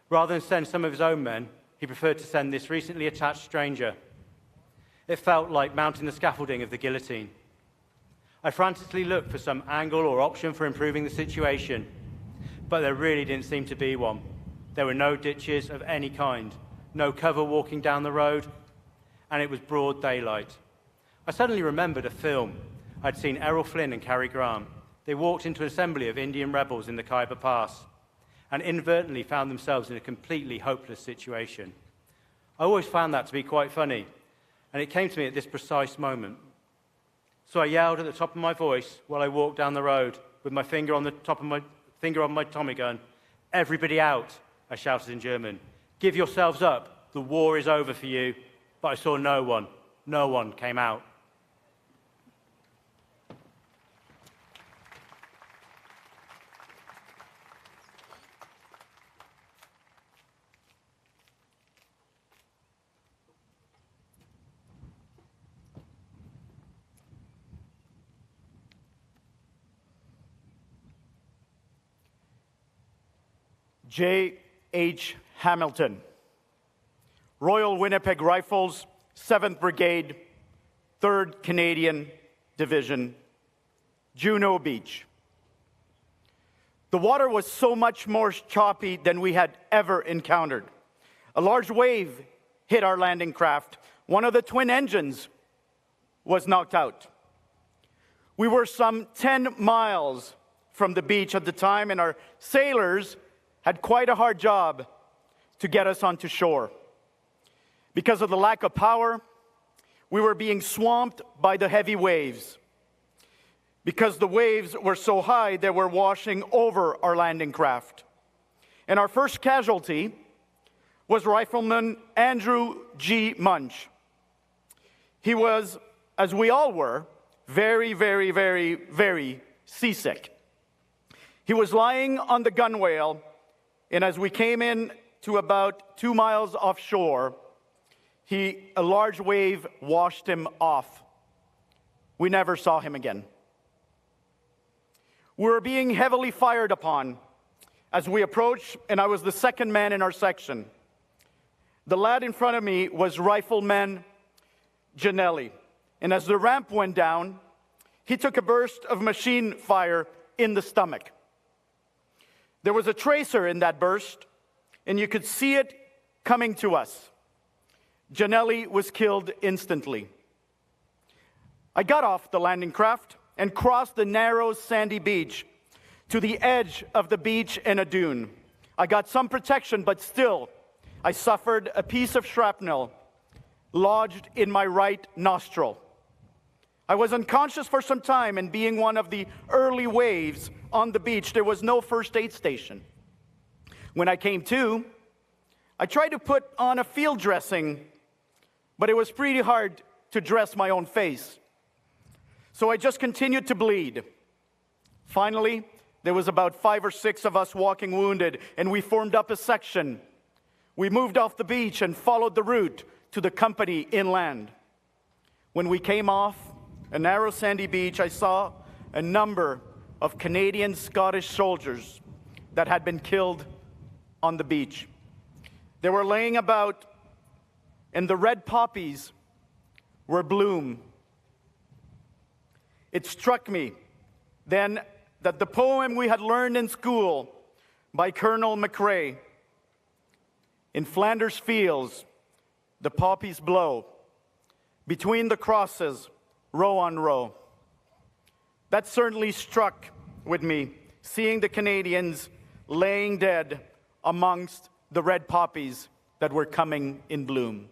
Rather than send some of his own men, he preferred to send this recently attached stranger. It felt like mounting the scaffolding of the guillotine. I frantically looked for some angle or option for improving the situation, but there really didn't seem to be one. There were no ditches of any kind, no cover walking down the road, and it was broad daylight. I suddenly remembered a film. I'd seen Errol Flynn and Cary Grant. They walked into an assembly of Indian rebels in the Khyber Pass and inadvertently found themselves in a completely hopeless situation. I always found that to be quite funny, and it came to me at this precise moment. So I yelled at the top of my voice while I walked down the road with my finger on my Tommy gun. "Everybody out," I shouted in German. "Give yourselves up. The war is over for you." But I saw no one. No one came out. J.H. Hamilton, Royal Winnipeg Rifles, 7th Brigade, 3rd Canadian Division, Juno Beach. The water was so much more choppy than we had ever encountered. A large wave hit our landing craft. One of the twin engines was knocked out. We were some 10 miles from the beach at the time, and our sailors had quite a hard job to get us onto shore. Because of the lack of power, we were being swamped by the heavy waves. Because the waves were so high, they were washing over our landing craft. And our first casualty was Rifleman Andrew G. Munch. He was, as we all were, very, very, very, very seasick. He was lying on the gunwale, and as we came in to about 2 miles offshore, a large wave washed him off. We never saw him again. We were being heavily fired upon as we approached, and I was the second man in our section. The lad in front of me was rifleman Janelli, and as the ramp went down, he took a burst of machine fire in the stomach. There was a tracer in that burst, and you could see it coming to us. Janelli was killed instantly. I got off the landing craft and crossed the narrow sandy beach to the edge of the beach and a dune. I got some protection, but still, I suffered a piece of shrapnel lodged in my right nostril. I was unconscious for some time, and being one of the early waves on the beach, there was no first aid station. When I came to, I tried to put on a field dressing, but it was pretty hard to dress my own face. So I just continued to bleed. Finally, there was about 5 or 6 of us walking wounded, and we formed up a section. We moved off the beach and followed the route to the company inland. When we came off a narrow sandy beach, I saw a number of Canadian Scottish soldiers that had been killed on the beach. They were laying about, and the red poppies were bloom. It struck me then that the poem we had learned in school by Colonel McRae, "In Flanders fields, the poppies blow, between the crosses, row on row." That certainly struck with me, seeing the Canadians laying dead amongst the red poppies that were coming in bloom.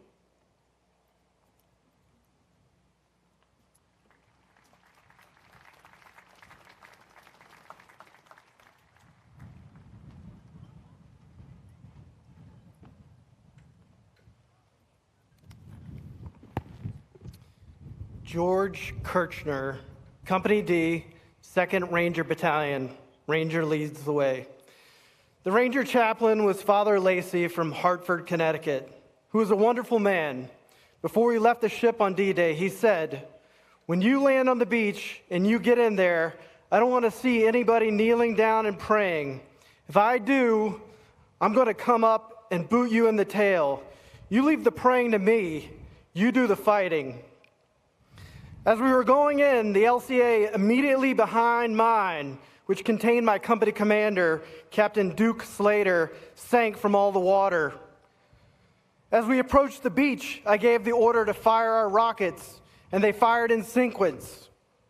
George Kirchner, Company D, 2nd Ranger Battalion. Ranger leads the way. The Ranger chaplain was Father Lacey from Hartford, Connecticut, who was a wonderful man. Before we left the ship on D-Day, he said, "When you land on the beach and you get in there, I don't want to see anybody kneeling down and praying. If I do, I'm going to come up and boot you in the tail. You leave the praying to me. You do the fighting." As we were going in, the LCA immediately behind mine, which contained my company commander, Captain Duke Slater, sank from all the water. As we approached the beach, I gave the order to fire our rockets, and they fired in sequence,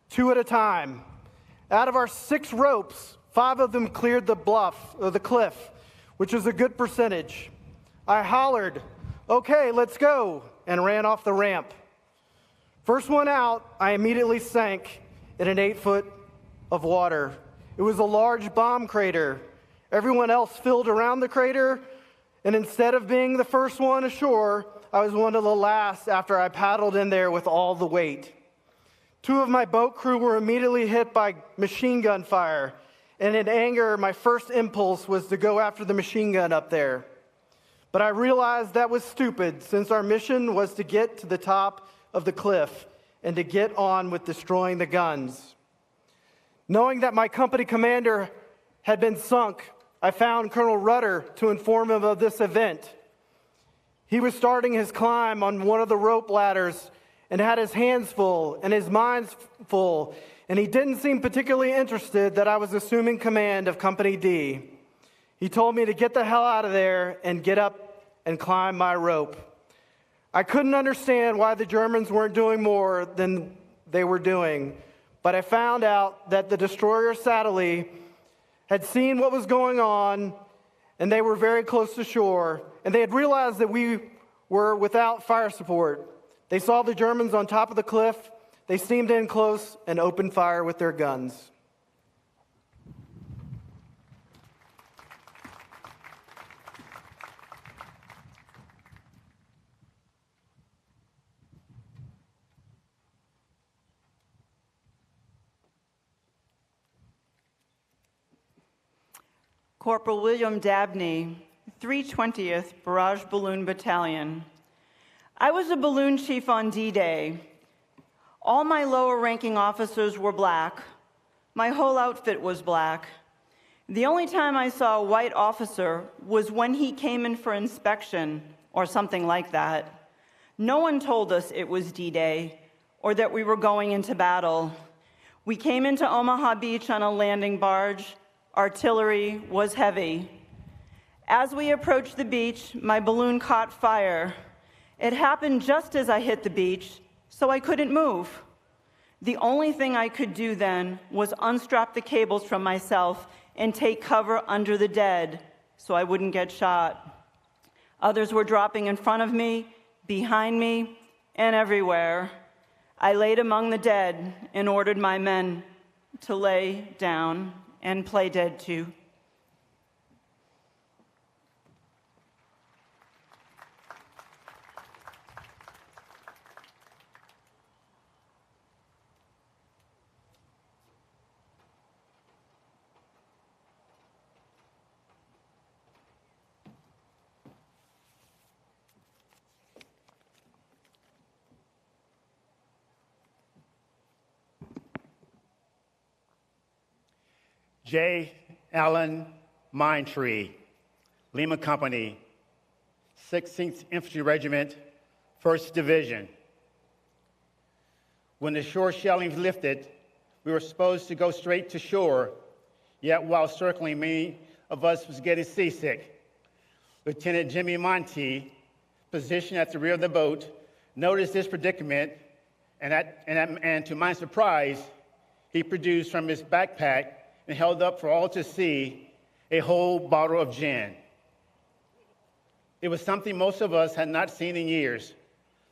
2 at a time. Out of our 6 ropes, 5 of them cleared the cliff, which is a good percentage. I hollered, "Okay, let's go," and ran off the ramp. First one out, I immediately sank in an 8 foot of water. It was a large bomb crater. Everyone else filled around the crater, and instead of being the first one ashore, I was one of the last after I paddled in there with all the weight. 2 of my boat crew were immediately hit by machine gun fire, and in anger, my first impulse was to go after the machine gun up there. But I realized that was stupid, since our mission was to get to the top of the cliff and to get on with destroying the guns. Knowing that my company commander had been sunk, I found Colonel Rudder to inform him of this event. He was starting his climb on one of the rope ladders and had his hands full and his mind full, and he didn't seem particularly interested that I was assuming command of Company D. He told me to get the hell out of there and get up and climb my rope. I couldn't understand why the Germans weren't doing more than they were doing, but I found out that the destroyer Satterlee had seen what was going on, and they were very close to shore, and they had realized that we were without fire support. They saw the Germans on top of the cliff. They steamed in close and opened fire with their guns. Corporal William Dabney, 320th Barrage Balloon Battalion. I was a balloon chief on D-Day. All my lower-ranking officers were black. My whole outfit was black. The only time I saw a white officer was when he came in for inspection or something like that. No one told us it was D-Day or that we were going into battle. We came into Omaha Beach on a landing barge. Artillery was heavy. As we approached the beach, my balloon caught fire. It happened just as I hit the beach, so I couldn't move. The only thing I could do then was unstrap the cables from myself and take cover under the dead so I wouldn't get shot. Others were dropping in front of me, behind me, and everywhere. I laid among the dead and ordered my men to lay down and play dead too. J. Allen Minetree, Lima Company, 16th Infantry Regiment, 1st Division. When the shore shelling lifted, we were supposed to go straight to shore, yet while circling, many of us was getting seasick. Lieutenant Jimmy Monty, positioned at the rear of the boat, noticed this predicament, and to my surprise, he produced from his backpack and held up for all to see a whole bottle of gin. It was something most of us had not seen in years.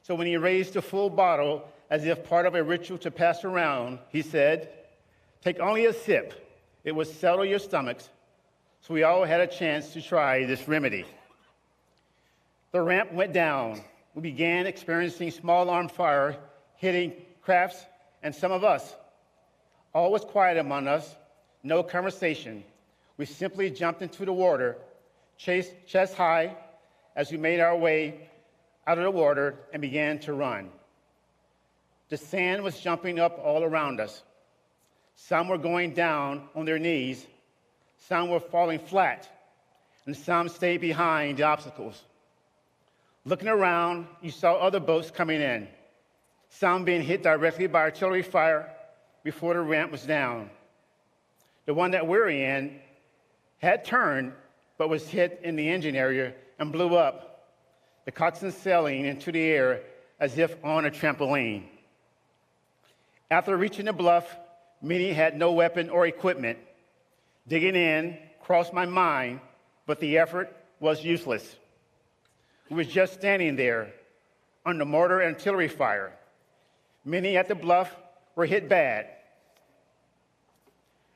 So when he raised the full bottle as if part of a ritual to pass around, he said, "Take only a sip. It will settle your stomachs." So we all had a chance to try this remedy. The ramp went down. We began experiencing small arm fire hitting crafts and some of us. All was quiet among us. No conversation. We simply jumped into the water, chest high, as we made our way out of the water and began to run. The sand was jumping up all around us. Some were going down on their knees, some were falling flat, and some stayed behind the obstacles. Looking around, you saw other boats coming in, some being hit directly by artillery fire before the ramp was down. The one that we're in had turned, but was hit in the engine area and blew up, the coxswain sailing into the air as if on a trampoline. After reaching the bluff, many had no weapon or equipment. Digging in crossed my mind, but the effort was useless. We were just standing there under mortar and artillery fire. Many at the bluff were hit bad.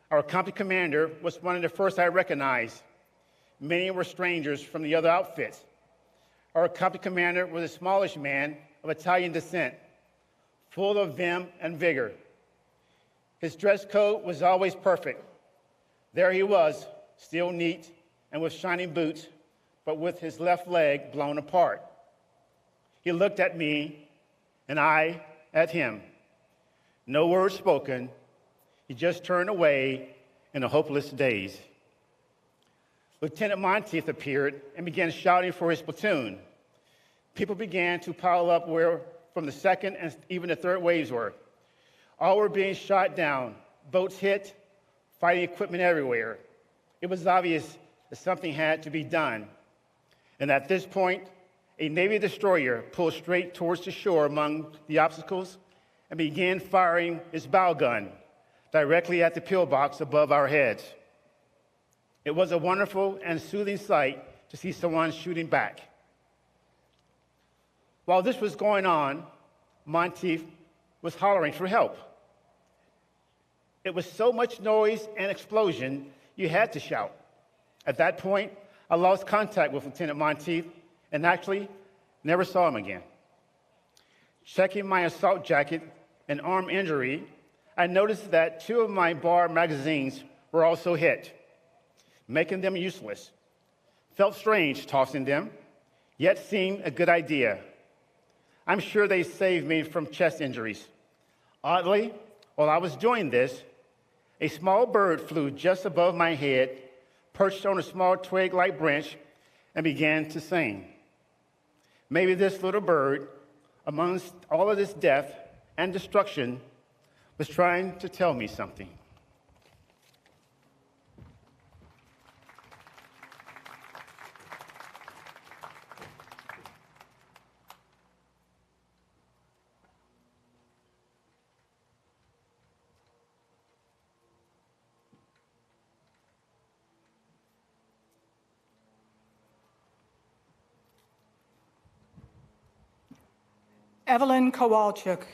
Our company commander was one of the first I recognized. Many were strangers from the other outfits. Our company commander was a smallish man of Italian descent, full of vim and vigor. His dress code was always perfect. There he was, still neat and with shining boots, but with his left leg blown apart. He looked at me, and I at him. No word spoken. He just turned away in a hopeless daze. Lieutenant Monteith appeared and began shouting for his platoon. People began to pile up where from the second and even the third waves were. All were being shot down, boats hit, fighting equipment everywhere. It was obvious that something had to be done. And at this point, a Navy destroyer pulled straight towards the shore among the obstacles and began firing his bow gun directly at the pillbox above our heads. It was a wonderful and soothing sight to see someone shooting back. While this was going on, Monteith was hollering for help. It was so much noise and explosion, you had to shout. At that point, I lost contact with Lieutenant Monteith and actually never saw him again. Checking my assault jacket and arm injury, I noticed that 2 of my bar magazines were also hit, making them useless. Felt strange tossing them, yet seemed a good idea. I'm sure they saved me from chest injuries. Oddly, while I was doing this, A small bird flew just above my head, perched on a small twig-like branch, and began to sing. Maybe this little bird, amongst all of this death and destruction, was trying to tell me something. Evelyn Kowalchuk,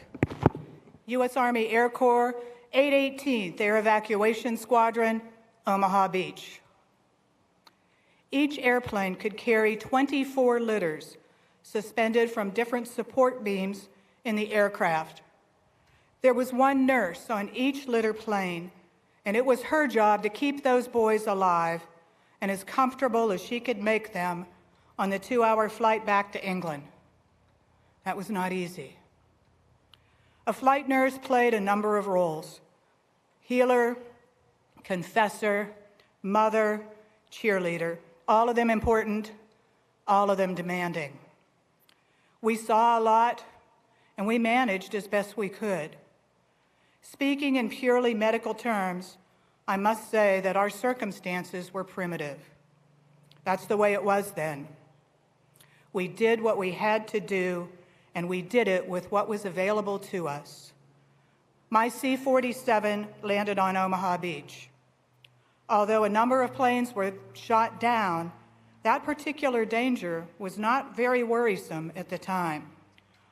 U.S. Army Air Corps, 818th Air Evacuation Squadron, Omaha Beach. Each airplane could carry 24 litters suspended from different support beams in the aircraft. There was one nurse on each litter plane, and it was her job to keep those boys alive and as comfortable as she could make them on the 2-hour flight back to England. That was not easy. A flight nurse played a number of roles: healer, confessor, mother, cheerleader, all of them important, all of them demanding. We saw a lot, and we managed as best we could. Speaking in purely medical terms, I must say that our circumstances were primitive. That's the way it was then. We did what we had to do, and we did it with what was available to us. My C-47 landed on Omaha Beach. Although a number of planes were shot down, that particular danger was not very worrisome at the time.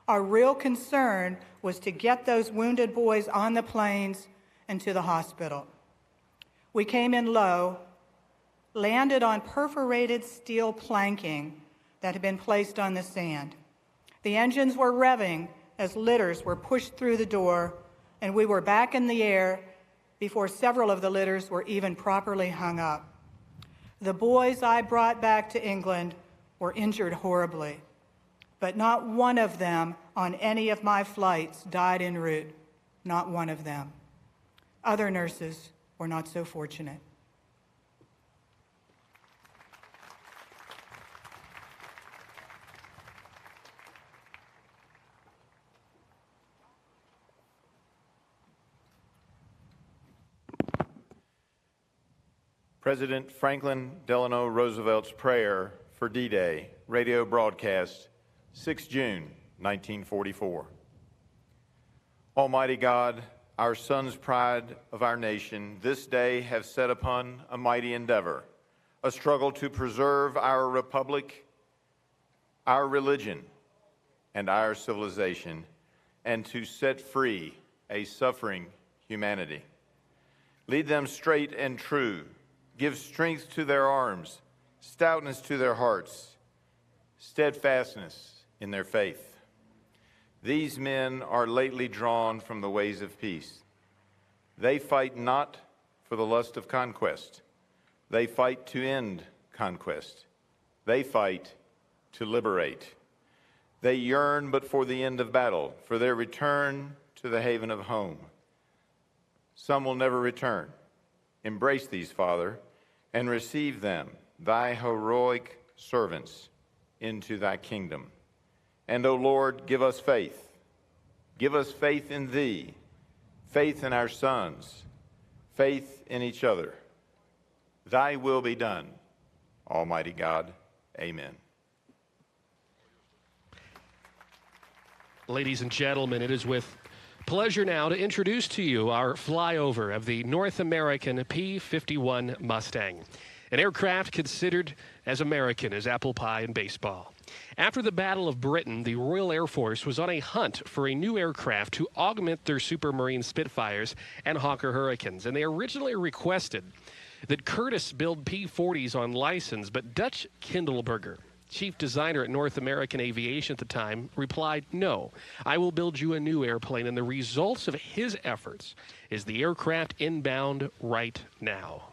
Our real concern was to get those wounded boys on the planes and to the hospital. We came in low, landed on perforated steel planking that had been placed on the sand. The engines were revving as litters were pushed through the door, and we were back in the air before several of the litters were even properly hung up. The boys I brought back to England were injured horribly, but not one of them on any of my flights died en route, not one of them. Other nurses were not so fortunate. President Franklin Delano Roosevelt's prayer for D-Day, radio broadcast, 6 June, 1944. Almighty God, our sons' pride of our nation, this day have set upon a mighty endeavor, a struggle to preserve our republic, our religion, and our civilization, and to set free a suffering humanity. Lead them straight and true. Give strength to their arms, stoutness to their hearts, steadfastness in their faith. These men are lately drawn from the ways of peace. They fight not for the lust of conquest. They fight to end conquest. They fight to liberate. They yearn but for the end of battle, for their return to the haven of home. Some will never return. Embrace these, Father, and receive them, thy heroic servants, into thy kingdom. And, O Lord, give us faith. Give us faith in thee, faith in our sons, faith in each other. Thy will be done, Almighty God. Amen. Ladies and gentlemen, it is with pleasure now to introduce to you our flyover of the North American P-51 Mustang, an aircraft considered as American as apple pie and baseball. After the Battle of Britain, the Royal Air Force was on a hunt for a new aircraft to augment their Supermarine Spitfires and Hawker Hurricanes, and they originally requested that Curtiss build P-40s on license, but Dutch Kindleberger, chief designer at North American Aviation at the time, replied, "No, I will build you a new airplane," and the results of his efforts is the aircraft inbound right now.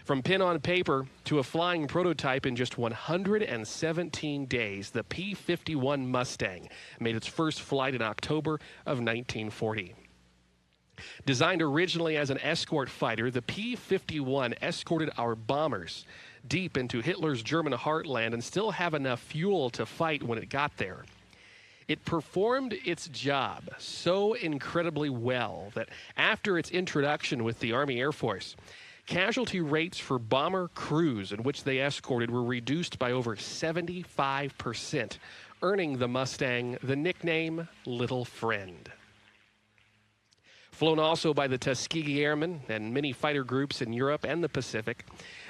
From pen on paper to a flying prototype in just 117 days, the P-51 Mustang made its first flight in October of 1940. Designed originally as an escort fighter, the P-51 escorted our bombers deep into Hitler's German heartland and still have enough fuel to fight when it got there. It performed its job so incredibly well that after its introduction with the Army Air Force, casualty rates for bomber crews in which they escorted were reduced by over 75%, earning the Mustang the nickname Little Friend. Flown also by the Tuskegee Airmen and many fighter groups in Europe and the Pacific,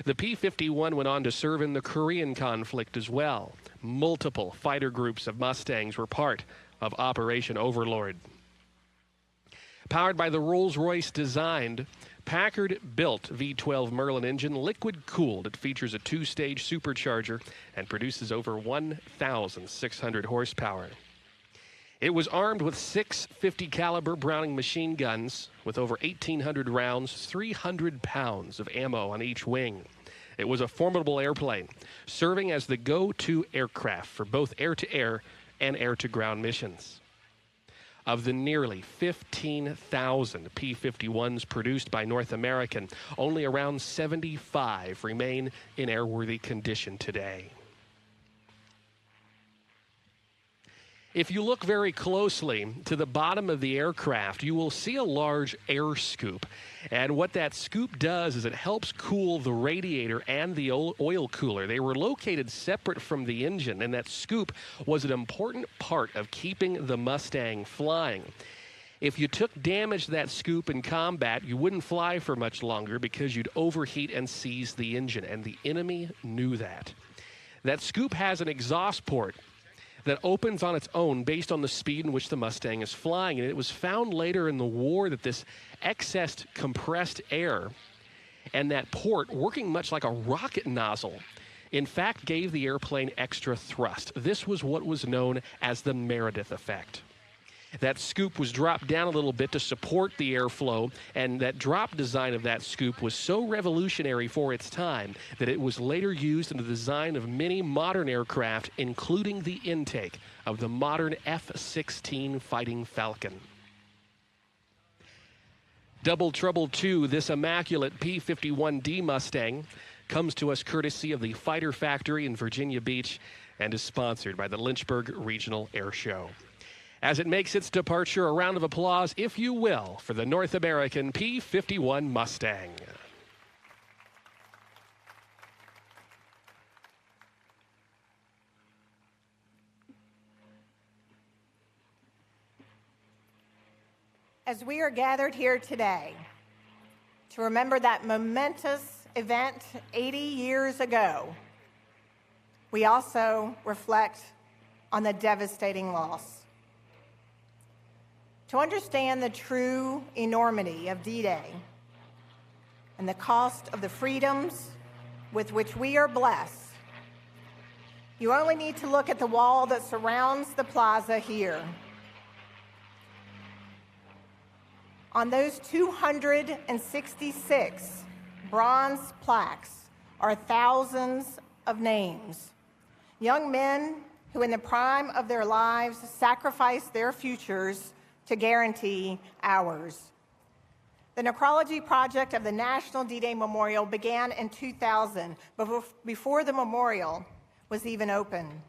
the P-51 went on to serve in the Korean conflict as well. Multiple fighter groups of Mustangs were part of Operation Overlord. Powered by the Rolls-Royce designed, Packard-built V12 Merlin engine, liquid-cooled. It features a two-stage supercharger and produces over 1,600 horsepower. It was armed with 6 50 caliber Browning machine guns with over 1,800 rounds, 300 pounds of ammo on each wing. It was a formidable airplane, serving as the go-to aircraft for both air-to-air and air-to-ground missions. Of the nearly 15,000 P-51s produced by North American, only around 75 remain in airworthy condition today. If you look very closely to the bottom of the aircraft, you will see a large air scoop. And what that scoop does is it helps cool the radiator and the oil cooler. They were located separate from the engine, and that scoop was an important part of keeping the Mustang flying. If you took damage to that scoop in combat, you wouldn't fly for much longer because you'd overheat and seize the engine, and the enemy knew that. That scoop has an exhaust port that opens on its own based on the speed in which the Mustang is flying. And it was found later in the war that this excess compressed air and that port, working much like a rocket nozzle, in fact gave the airplane extra thrust. This was what was known as the Meredith effect. That scoop was dropped down a little bit to support the airflow, and that drop design of that scoop was so revolutionary for its time that it was later used in the design of many modern aircraft, including the intake of the modern F-16 Fighting Falcon. Double Trouble 2, this immaculate P-51D Mustang, comes to us courtesy of the Fighter Factory in Virginia Beach and is sponsored by the Lynchburg Regional Air Show. As it makes its departure, a round of applause, if you will, for the North American P-51 Mustang. As we are gathered here today to remember that momentous event 80 years ago, we also reflect on the devastating loss. To understand the true enormity of D-Day and the cost of the freedoms with which we are blessed, you only need to look at the wall that surrounds the plaza here. On those 266 bronze plaques are thousands of names. Young men who in the prime of their lives sacrificed their futures to guarantee ours. The Necrology project of the National D-Day Memorial began in 2000, before the memorial was even open,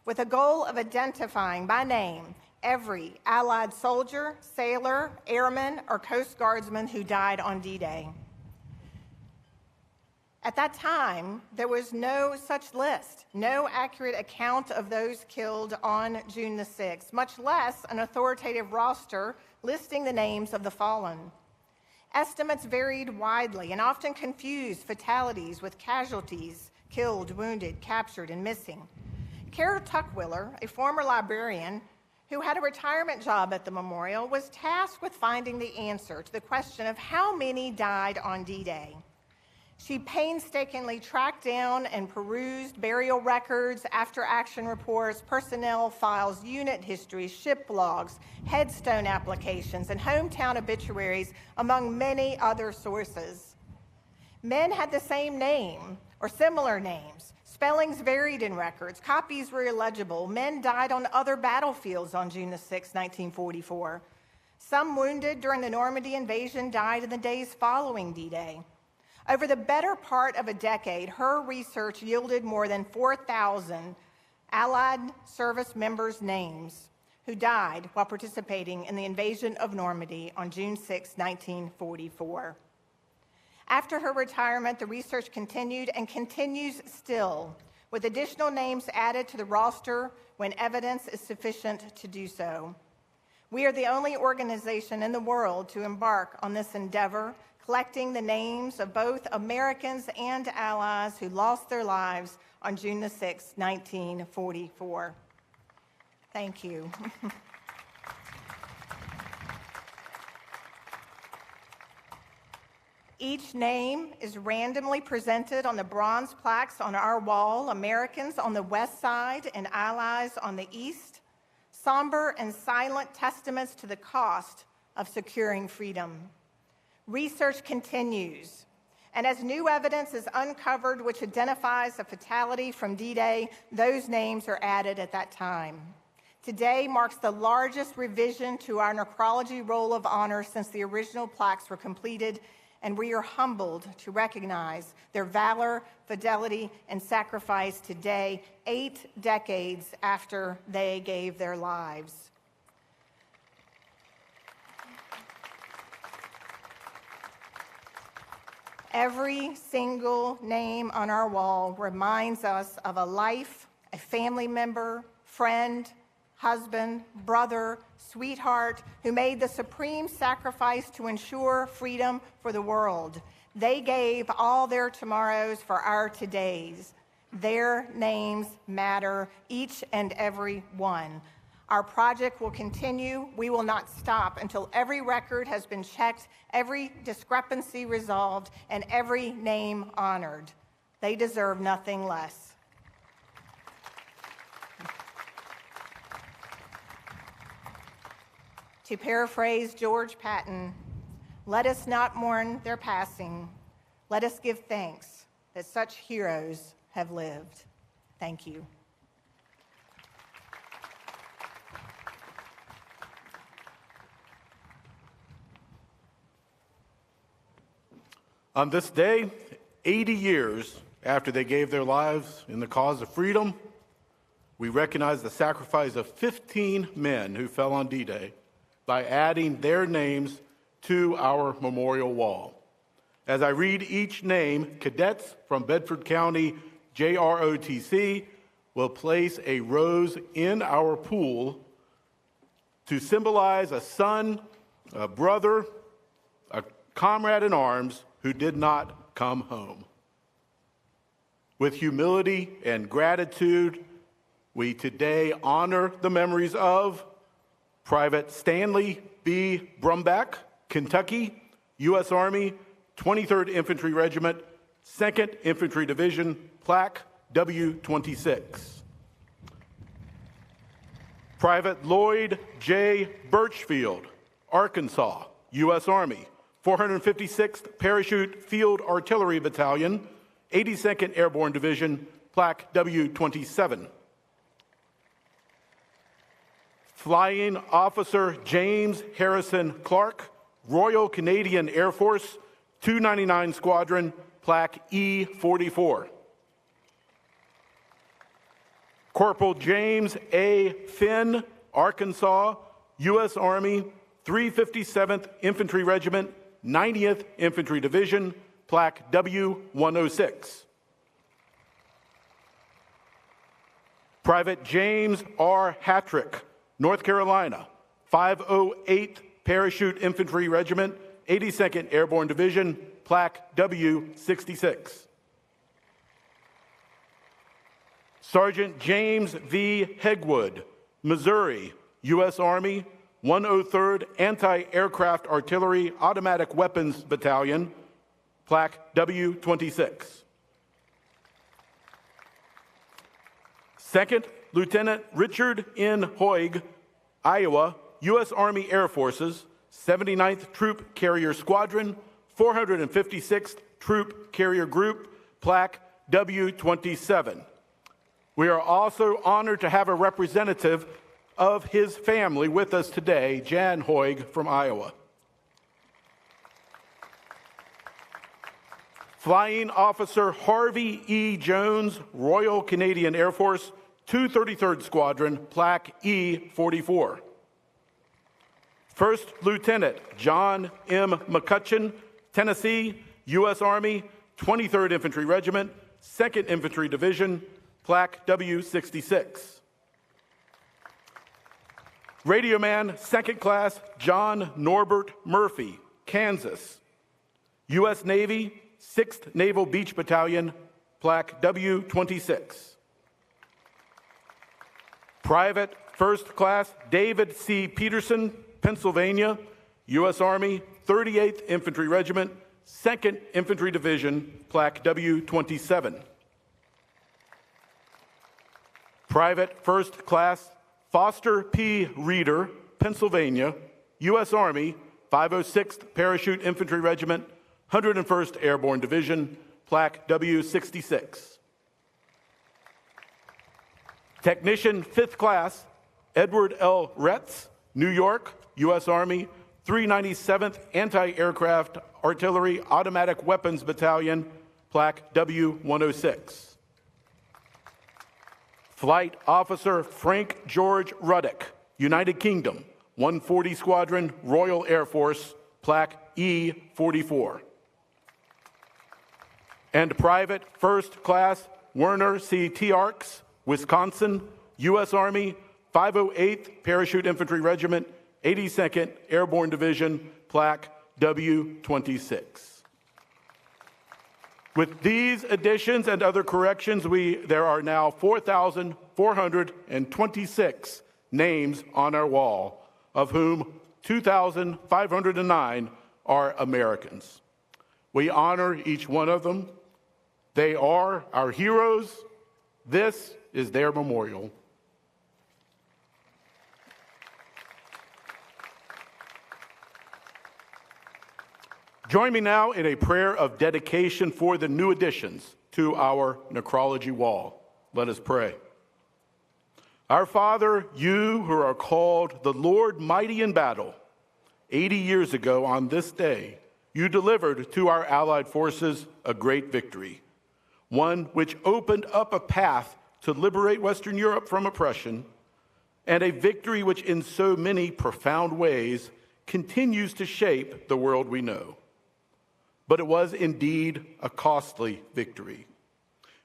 with a goal of identifying by name every Allied soldier, sailor, airman, or Coast Guardsman who died on D-Day. At that time, there was no such list, no accurate account of those killed on June the 6th, much less an authoritative roster listing the names of the fallen. Estimates varied widely and often confused fatalities with casualties, killed, wounded, captured, and missing. Kara Tuckwiller, a former librarian who had a retirement job at the memorial, was tasked with finding the answer to the question of how many died on D-Day. She painstakingly tracked down and perused burial records, after-action reports, personnel files, unit histories, ship logs, headstone applications, and hometown obituaries, among many other sources. Men had the same name or similar names. Spellings varied in records. Copies were illegible. Men died on other battlefields on June the 6th, 1944. Some wounded during the Normandy invasion died in the days following D-Day. Over the better part of a decade, her research yielded more than 4,000 Allied service members' names who died while participating in the invasion of Normandy on June 6, 1944. After her retirement, the research continued and continues still, with additional names added to the roster when evidence is sufficient to do so. We are the only organization in the world to embark on this endeavor, collecting the names of both Americans and Allies who lost their lives on June 6, 1944. Thank you. Each name is randomly presented on the bronze plaques on our wall, Americans on the west side and Allies on the east, somber and silent testaments to the cost of securing freedom. Research continues, and as new evidence is uncovered which identifies a fatality from D-Day, those names are added at that time. Today marks the largest revision to our Necrology Roll of Honor since the original plaques were completed, and we are humbled to recognize their valor, fidelity, and sacrifice today, 8 decades after they gave their lives. Every single name on our wall reminds us of a life, a family member, friend, husband, brother, sweetheart, who made the supreme sacrifice to ensure freedom for the world. They gave all their tomorrows for our todays. Their names matter, each and every one. Our project will continue. We will not stop until every record has been checked, every discrepancy resolved, and every name honored. They deserve nothing less. To paraphrase George Patton, let us not mourn their passing. Let us give thanks that such heroes have lived. Thank you. On this day, 80 years after they gave their lives in the cause of freedom, we recognize the sacrifice of 15 men who fell on D-Day by adding their names to our memorial wall. As I read each name, cadets from Bedford County JROTC will place a rose in our pool to symbolize a son, a brother, a comrade in arms who did not come home. With humility and gratitude, we today honor the memories of Private Stanley B. Brumback, Kentucky, U.S. Army, 23rd Infantry Regiment, 2nd Infantry Division, Plaque W-26. Private Lloyd J. Birchfield, Arkansas, U.S. Army, 456th Parachute Field Artillery Battalion, 82nd Airborne Division, Plaque W-27. Flying Officer James Harrison Clark, Royal Canadian Air Force, 299 Squadron, Plaque E-44. Corporal James A. Finn, Arkansas, U.S. Army, 357th Infantry Regiment, 90th Infantry Division, Plaque W-106. Private James R. Hattrick, North Carolina, 508th Parachute Infantry Regiment, 82nd Airborne Division, Plaque W-66. Sergeant James V. Hegwood, Missouri, U.S. Army, 103rd Anti-Aircraft Artillery Automatic Weapons Battalion, Plaque W-26. Second Lieutenant Richard N. Hoig, Iowa, U.S. Army Air Forces, 79th Troop Carrier Squadron, 456th Troop Carrier Group, Plaque W-27. We are also honored to have a representative of his family with us today, Jan Hoig from Iowa. Flying Officer Harvey E. Jones, Royal Canadian Air Force, 233rd Squadron, Plaque E-44. First Lieutenant John M. McCutcheon, Tennessee, U.S. Army, 23rd Infantry Regiment, 2nd Infantry Division, Plaque W-66. Radioman 2nd Class John Norbert Murphy, Kansas, U.S. Navy, 6th Naval Beach Battalion, Plaque W-26. Private 1st Class David C. Peterson, Pennsylvania, U.S. Army, 38th Infantry Regiment, 2nd Infantry Division, Plaque W-27. Private 1st Class Foster P. Reeder, Pennsylvania, U.S. Army, 506th Parachute Infantry Regiment, 101st Airborne Division, Plaque W-66. Technician 5th Class Edward L. Retz, New York, U.S. Army, 397th Anti-Aircraft Artillery Automatic Weapons Battalion, Plaque W-106. Flight Officer Frank George Ruddick, United Kingdom, 140 Squadron, Royal Air Force, Plaque E-44. And Private 1st Class Werner C. Tiarks, Wisconsin, U.S. Army, 508th Parachute Infantry Regiment, 82nd Airborne Division, Plaque W-26. With these additions and other corrections, there are now 4,426 names on our wall, of whom 2,509 are Americans. We honor each one of them. They are our heroes. This is their memorial. Join me now in a prayer of dedication for the new additions to our necrology wall. Let us pray. Our Father, you who are called the Lord mighty in battle, 80 years ago on this day, you delivered to our allied forces a great victory, one which opened up a path to liberate Western Europe from oppression, and a victory which in so many profound ways continues to shape the world we know. But it was indeed a costly victory.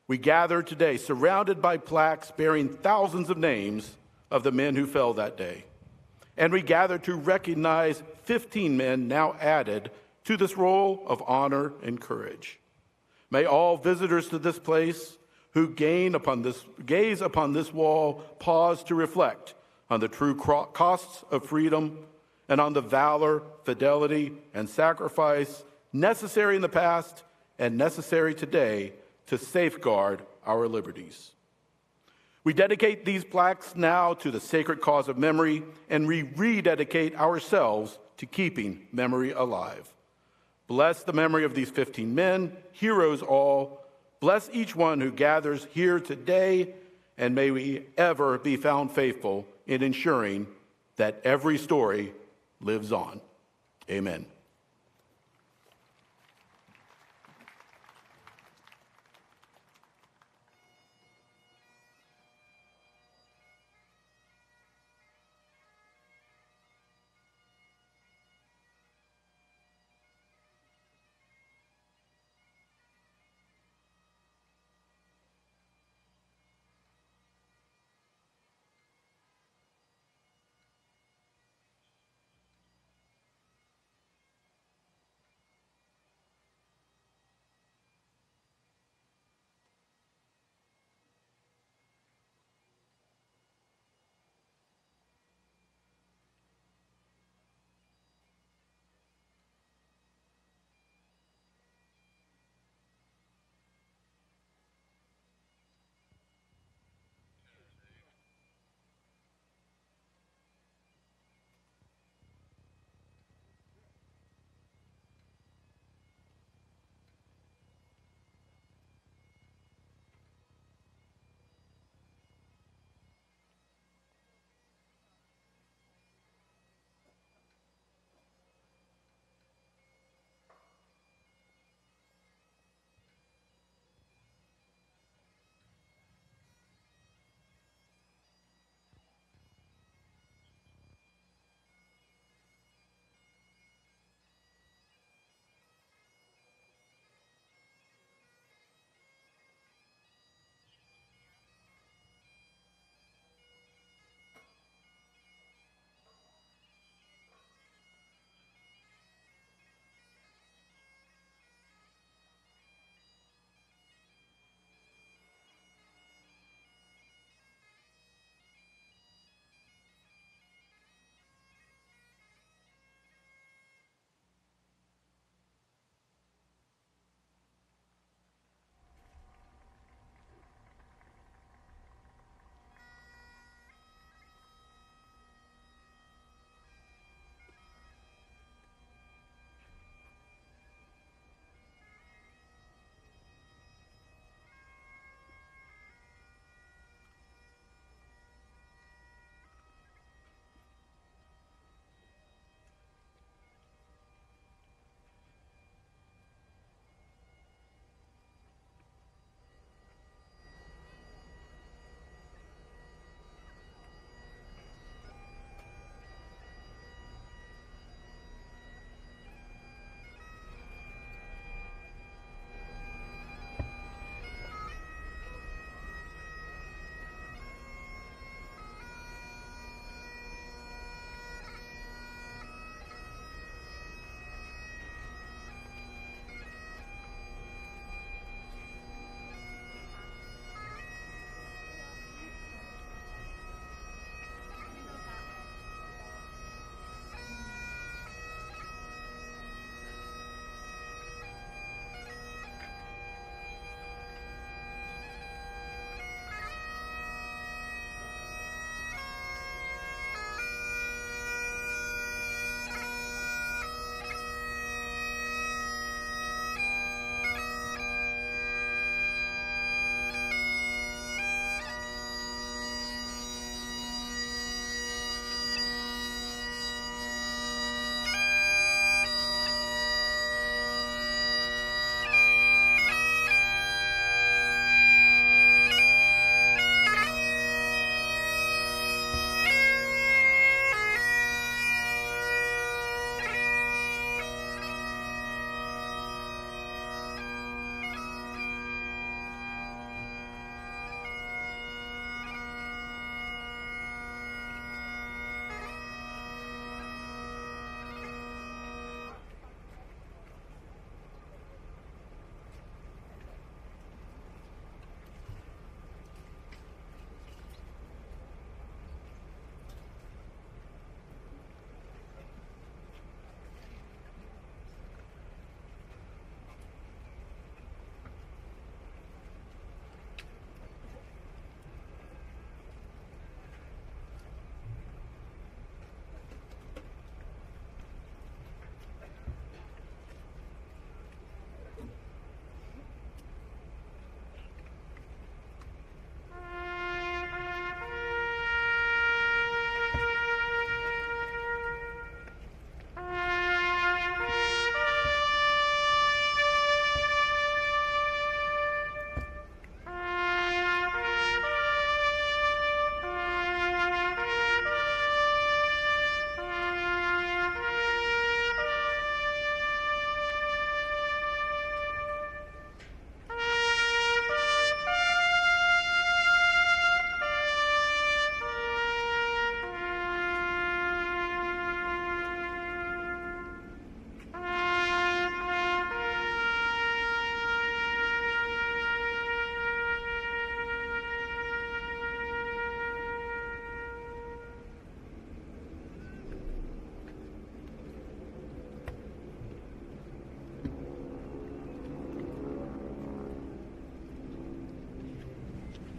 We gather today surrounded by plaques bearing thousands of names of the men who fell that day. And we gather to recognize 15 men now added to this roll of honor and courage. May all visitors to this place who gaze upon this wall pause to reflect on the true costs of freedom and on the valor, fidelity, and sacrifice necessary in the past and necessary today to safeguard our liberties. We dedicate these plaques now to the sacred cause of memory, and we rededicate ourselves to keeping memory alive. Bless the memory of these 15 men, heroes all. Bless each one who gathers here today, and may we ever be found faithful in ensuring that every story lives on. Amen.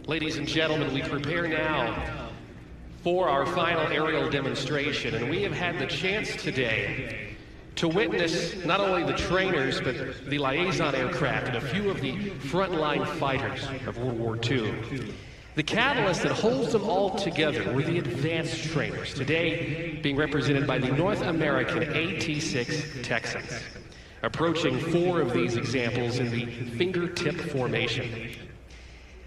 Ladies and gentlemen, we prepare now for our final aerial demonstration, and we have had the chance today to witness not only the trainers, but the Liaison aircraft and a few of the frontline fighters of World War II. The catalyst that holds them all together were the advanced trainers, today being represented by the North American AT-6 Texans, approaching 4 of these examples in the fingertip formation.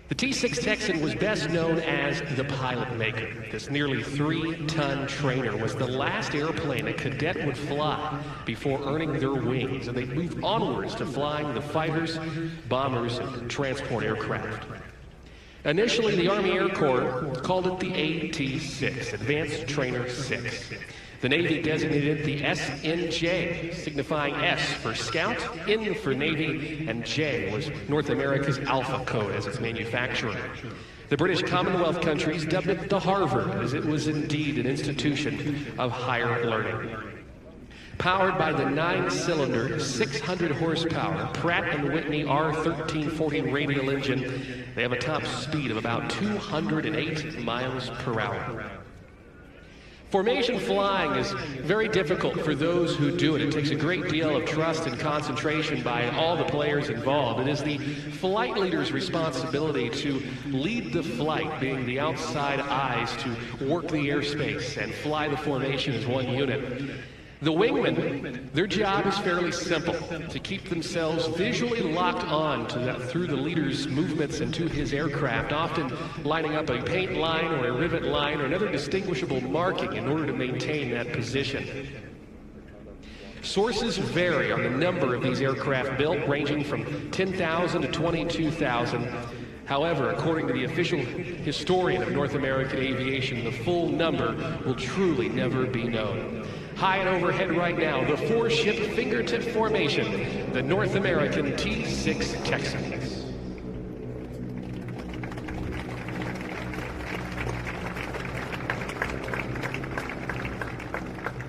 The T-6 Texan was best known as the pilot maker. This nearly 3-ton trainer was the last airplane a cadet would fly before earning their wings, and they moved onwards to flying the fighters, bombers, and transport aircraft. Initially, the Army Air Corps called it the AT-6, Advanced Trainer 6. The Navy designated it the SNJ, signifying S for Scout, N for Navy, and J was North America's Alpha code as its manufacturer. The British Commonwealth countries dubbed it the Harvard, as it was indeed an institution of higher learning. Powered by the 9-cylinder, 600-horsepower Pratt & Whitney R1340 radial engine, they have a top speed of about 208 miles per hour. Formation flying is very difficult for those who do it. It takes a great deal of trust and concentration by all the players involved. It is the flight leader's responsibility to lead the flight, being the outside eyes to work the airspace and fly the formation as one unit. The wingmen, their job is fairly simple, to keep themselves visually locked on to through the leader's movements and to his aircraft, often lining up a paint line or a rivet line or another distinguishable marking in order to maintain that position. Sources vary on the number of these aircraft built, ranging from 10,000 to 22,000. However, according to the official historian of North American aviation, the full number will truly never be known. High and overhead right now, the 4-ship fingertip formation, the North American T-6 Texans.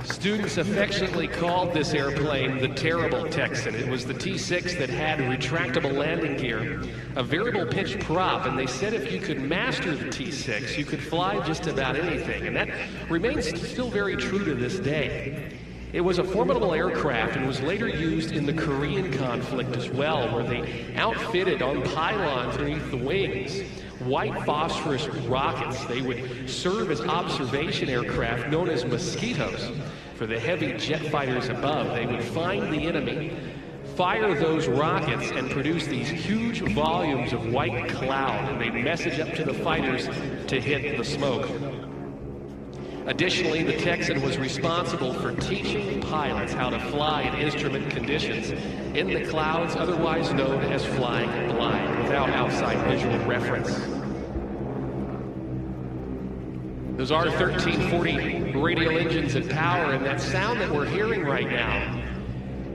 Students affectionately called this airplane the Terrible Texan. It was the T-6 that had retractable landing gear, a variable pitch prop, and they said if you could master the T-6, you could fly just about anything, and that remains still very true to this day. It was a formidable aircraft and was later used in the Korean conflict as well, where they outfitted on pylons underneath the wings white phosphorus rockets. They would serve as observation aircraft known as mosquitoes. For the heavy jet fighters above, they would find the enemy, fire those rockets, and produce these huge volumes of white cloud, and they'd message up to the fighters to hit the smoke. Additionally, the Texan was responsible for teaching pilots how to fly in instrument conditions in the clouds, otherwise known as flying blind, without outside visual reference. Those R1340 radial engines at power, and that sound that we're hearing right now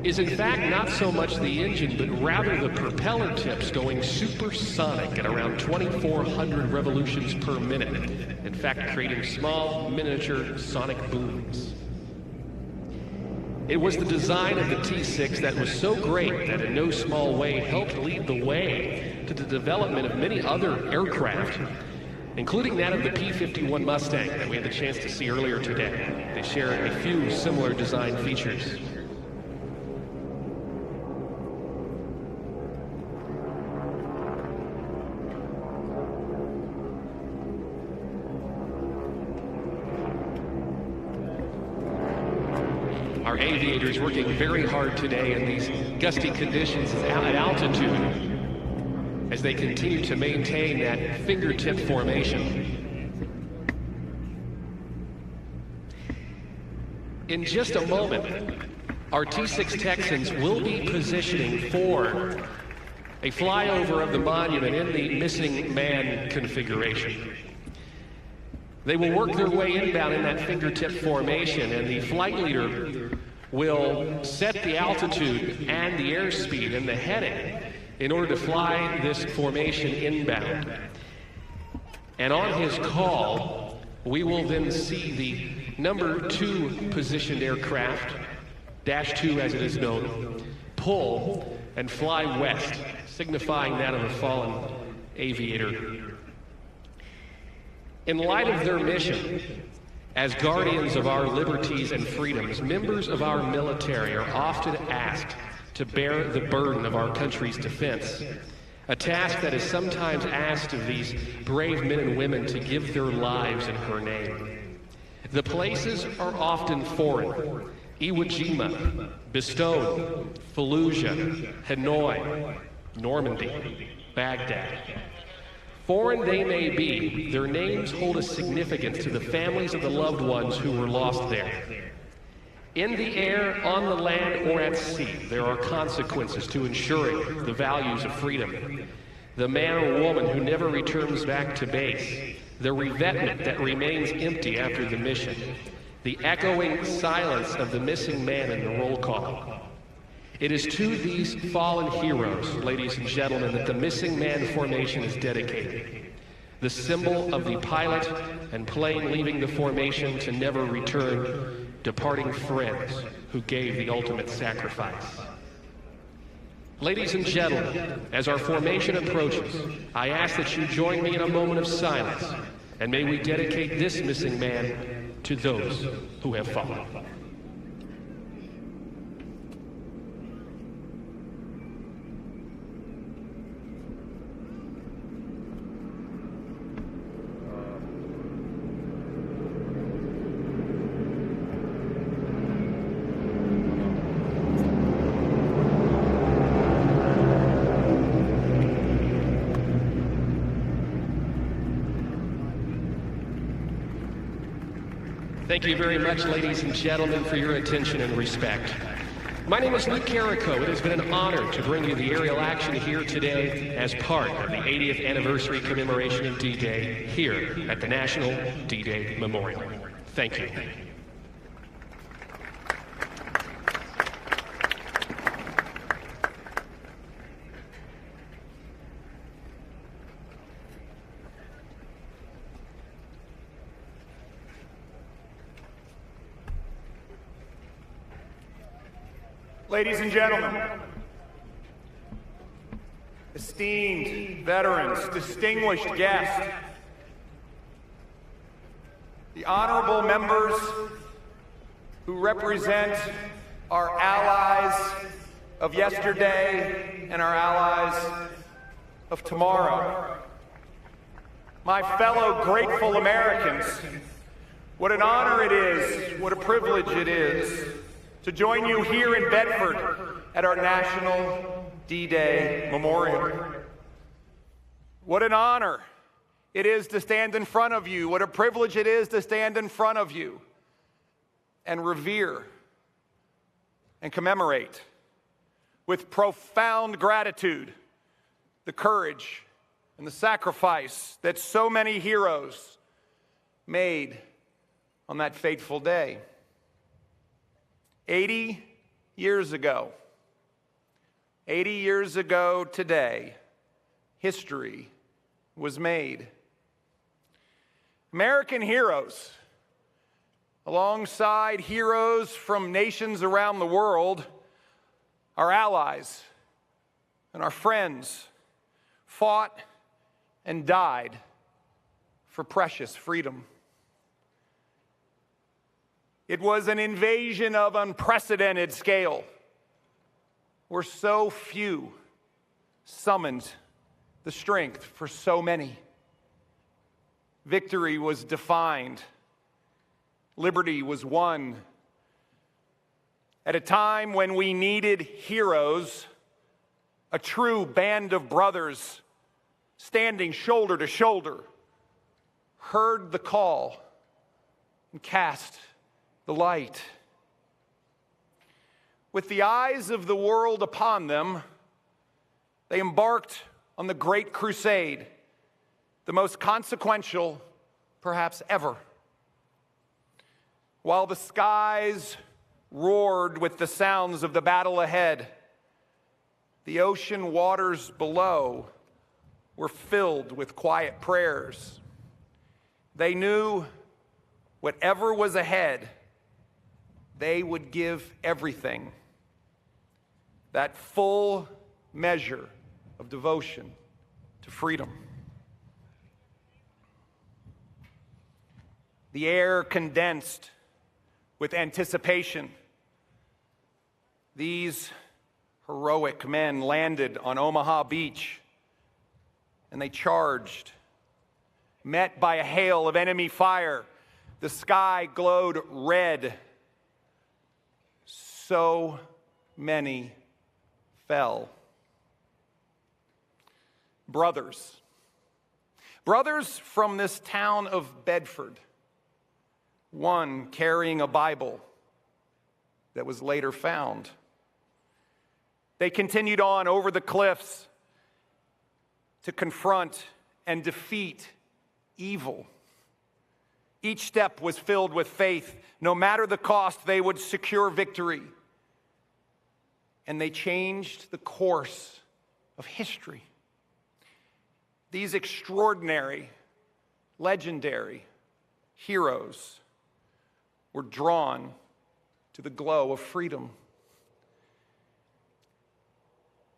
is in fact not so much the engine, but rather the propeller tips going supersonic at around 2,400 revolutions per minute. In fact, creating small, miniature sonic booms. It was the design of the T-6 that was so great that in no small way helped lead the way to the development of many other aircraft, including that of the P-51 Mustang that we had the chance to see earlier today. They share a few similar design features. Our aviators working very hard today in these gusty conditions at altitude as they continue to maintain that fingertip formation. In just a moment, our T-6 Texans will be positioning for a flyover of the monument in the missing man configuration. They will work their way inbound in that fingertip formation, and the flight leader will set the altitude and the airspeed and the heading in order to fly this formation inbound. And on his call, we will then see the number 2 positioned aircraft, Dash 2 as it is known, pull and fly west, signifying that of a fallen aviator. In light of their mission, as guardians of our liberties and freedoms, members of our military are often asked to bear the burden of our country's defense, a task that is sometimes asked of these brave men and women to give their lives in her name. The places are often foreign: Iwo Jima, Bastogne, Fallujah, Hanoi, Normandy, Baghdad. Foreign they may be, their names hold a significance to the families of the loved ones who were lost there. In the air, on the land, or at sea, there are consequences to ensuring the values of freedom. The man or woman who never returns back to base, the revetment that remains empty after the mission, the echoing silence of the missing man in the roll call. It is to these fallen heroes, ladies and gentlemen, that the Missing Man Formation is dedicated. The symbol of the pilot and plane leaving the formation to never return, departing friends who gave the ultimate sacrifice. Ladies and gentlemen, as our formation approaches, I ask that you join me in a moment of silence, and may we dedicate this missing man to those who have fallen. Thank you very much, ladies and gentlemen, for your attention and respect. My name is Luke Carrico. It has been an honor to bring you the aerial action here today as part of the 80th anniversary commemoration of D-Day here at the National D-Day Memorial. Thank you. Ladies and gentlemen, esteemed veterans, distinguished guests, the honorable members who represent our allies of yesterday and our allies of tomorrow, my fellow grateful Americans, what an honor it is, what a privilege it is to join you here in Bedford at our National D-Day Memorial. What an honor it is to stand in front of you. What a privilege it is to stand in front of you and revere and commemorate with profound gratitude the courage and the sacrifice that so many heroes made on that fateful day. 80 years ago today, history was made. American heroes, alongside heroes from nations around the world, our allies and our friends, fought and died for precious freedom. It was an invasion of unprecedented scale, where so few summoned the strength for so many. Victory was defined. Liberty was won. At a time when we needed heroes, a true band of brothers standing shoulder to shoulder, heard the call and cast the light. With the eyes of the world upon them, they embarked on the Great Crusade, the most consequential, perhaps ever. While the skies roared with the sounds of the battle ahead, the ocean waters below were filled with quiet prayers. They knew whatever was ahead, they would give everything. That full measure of devotion to freedom. the air condensed with anticipation. These heroic men landed on Omaha Beach, and they charged. Met by a hail of enemy fire, the sky glowed red. So many fell. Brothers from this town of Bedford, one carrying a Bible that was later found. They continued on over the cliffs to confront and defeat evil. Each step was filled with faith. No matter the cost, they would secure victory. And they changed the course of history. These extraordinary, legendary heroes were drawn to the glow of freedom.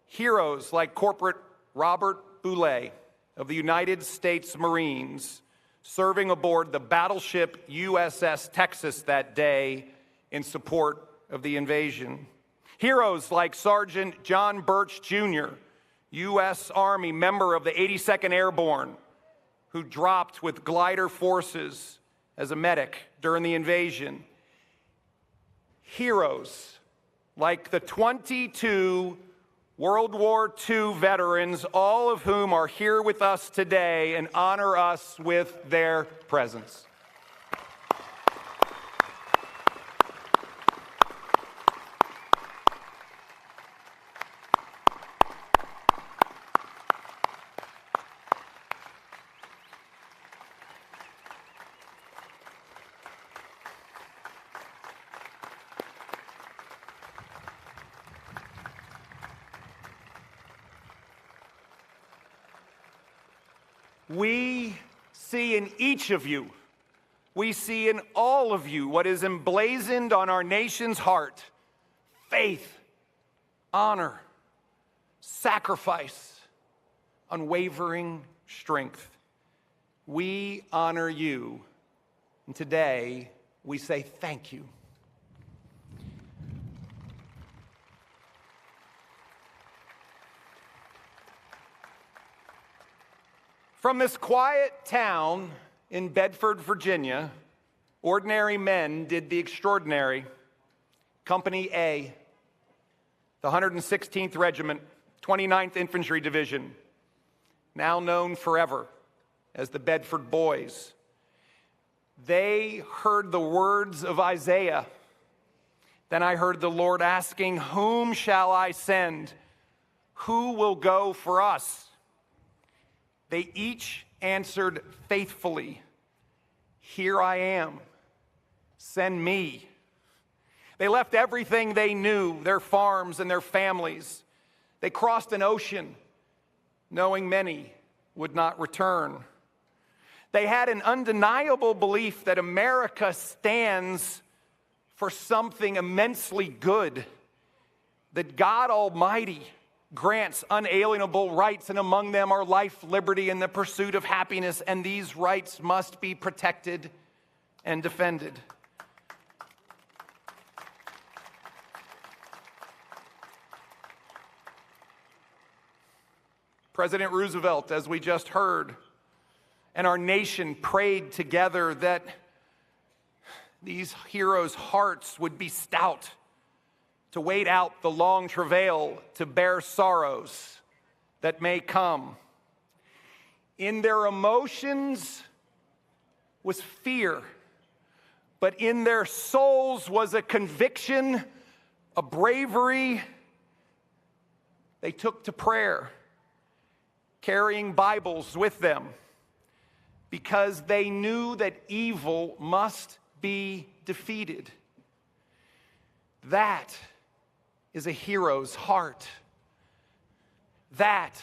Heroes like Corporal Robert Boulay of the United States Marines, serving aboard the battleship USS Texas that day in support of the invasion. Heroes like Sergeant John Birch Jr., U.S. Army member of the 82nd Airborne, who dropped with glider forces as a medic during the invasion. Heroes like the 22 World War II veterans, all of whom are here with us today and honor us with their presence. We see in each of you, we see in all of you what is emblazoned on our nation's heart: faith, honor, sacrifice, unwavering strength. We honor you, and today we say thank you. From this quiet town in Bedford, Virginia, ordinary men did the extraordinary. Company A, the 116th Regiment, 29th Infantry Division, now known forever as the Bedford Boys. They heard the words of Isaiah. Then I heard the Lord asking, "Whom shall I send? Who will go for us?" They each answered faithfully, "Here I am, send me." They left everything they knew, their farms and their families. They crossed an ocean, knowing many would not return. They had an undeniable belief that America stands for something immensely good, that God Almighty grants unalienable rights, and among them are life, liberty, and the pursuit of happiness, and these rights must be protected and defended. President Roosevelt, as we just heard, and our nation prayed together that these heroes' hearts would be stout to wait out the long travail, to bear sorrows that may come. In their emotions was fear, but in their souls was a conviction, a bravery. They took to prayer, carrying Bibles with them, because they knew that evil must be defeated. That is a hero's heart. That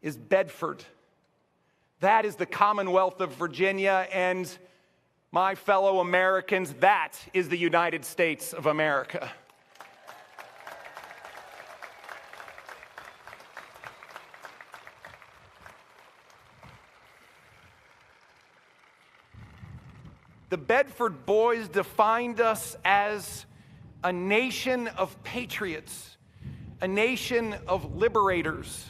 is Bedford. That is the Commonwealth of Virginia, and my fellow Americans, that is the United States of America. The Bedford boys defined us as a nation of patriots, a nation of liberators,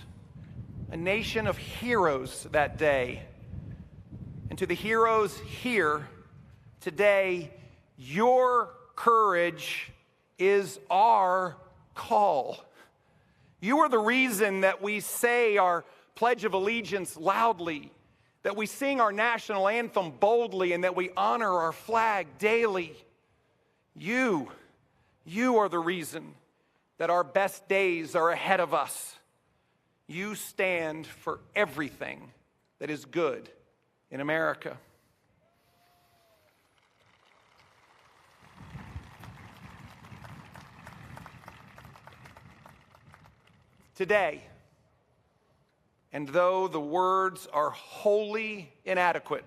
a nation of heroes that day. And to the heroes here today, your courage is our call. You are the reason that we say our Pledge of Allegiance loudly, that we sing our national anthem boldly, and that we honor our flag daily. You are the reason that our best days are ahead of us. You stand for everything that is good in America. Today, and though the words are wholly inadequate,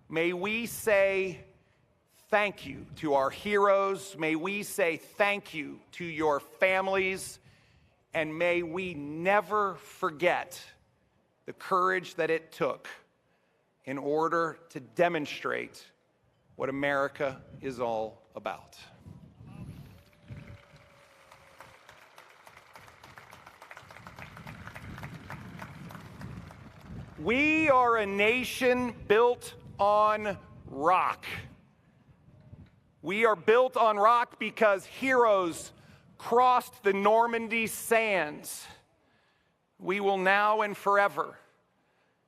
may we say thank you to our heroes. May we say thank you to your families. And may we never forget the courage that it took in order to demonstrate what America is all about. We are a nation built on rock. We are built on rock because heroes crossed the Normandy sands. We will now and forever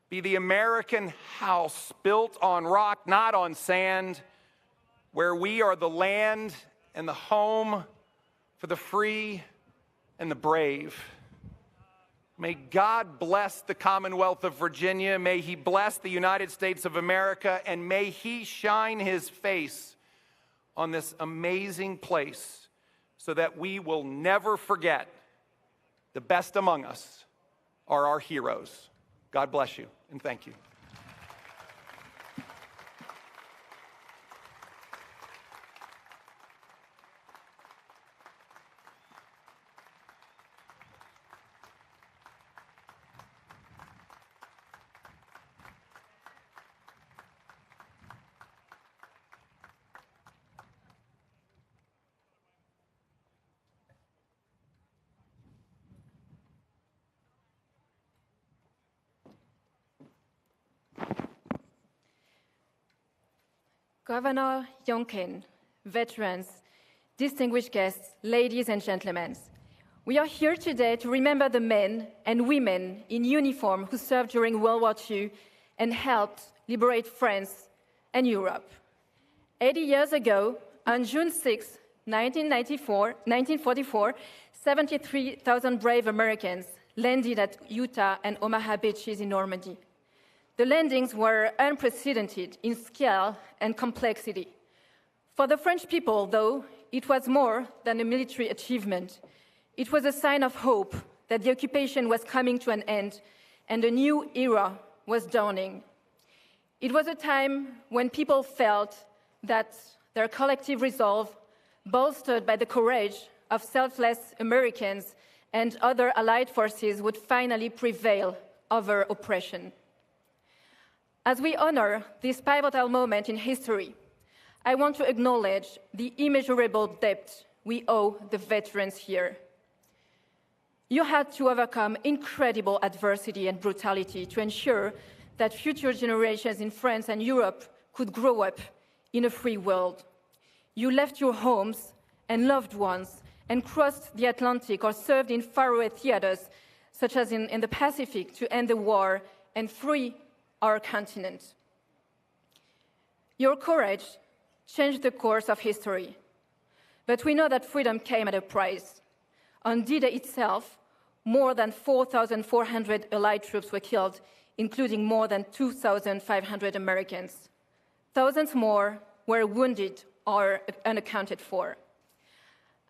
be the American house built on rock, not on sand, where we are the land and the home for the free and the brave. May God bless the Commonwealth of Virginia. May He bless the United States of America, and may He shine His face on this amazing place so that we will never forget the best among us are our heroes. God bless you, and thank you. Governor Youngkin, veterans, distinguished guests, ladies and gentlemen, we are here today to remember the men and women in uniform who served during World War II and helped liberate France and Europe. 80 years ago, on June 6, 1944, 73,000 brave Americans landed at Utah and Omaha Beaches in Normandy. The landings were unprecedented in scale and complexity. For the French people, though, it was more than a military achievement. It was a sign of hope that the occupation was coming to an end and a new era was dawning. It was a time when people felt that their collective resolve, bolstered by the courage of selfless Americans and other allied forces, would finally prevail over oppression. As we honor this pivotal moment in history, I want to acknowledge the immeasurable debt we owe the veterans here. You had to overcome incredible adversity and brutality to ensure that future generations in France and Europe could grow up in a free world. You left your homes and loved ones and crossed the Atlantic or served in faraway theaters, such as in the Pacific, to end the war and free our continent. Your courage changed the course of history, but we know that freedom came at a price. On D-Day itself, more than 4,400 Allied troops were killed, including more than 2,500 Americans. Thousands more were wounded or unaccounted for.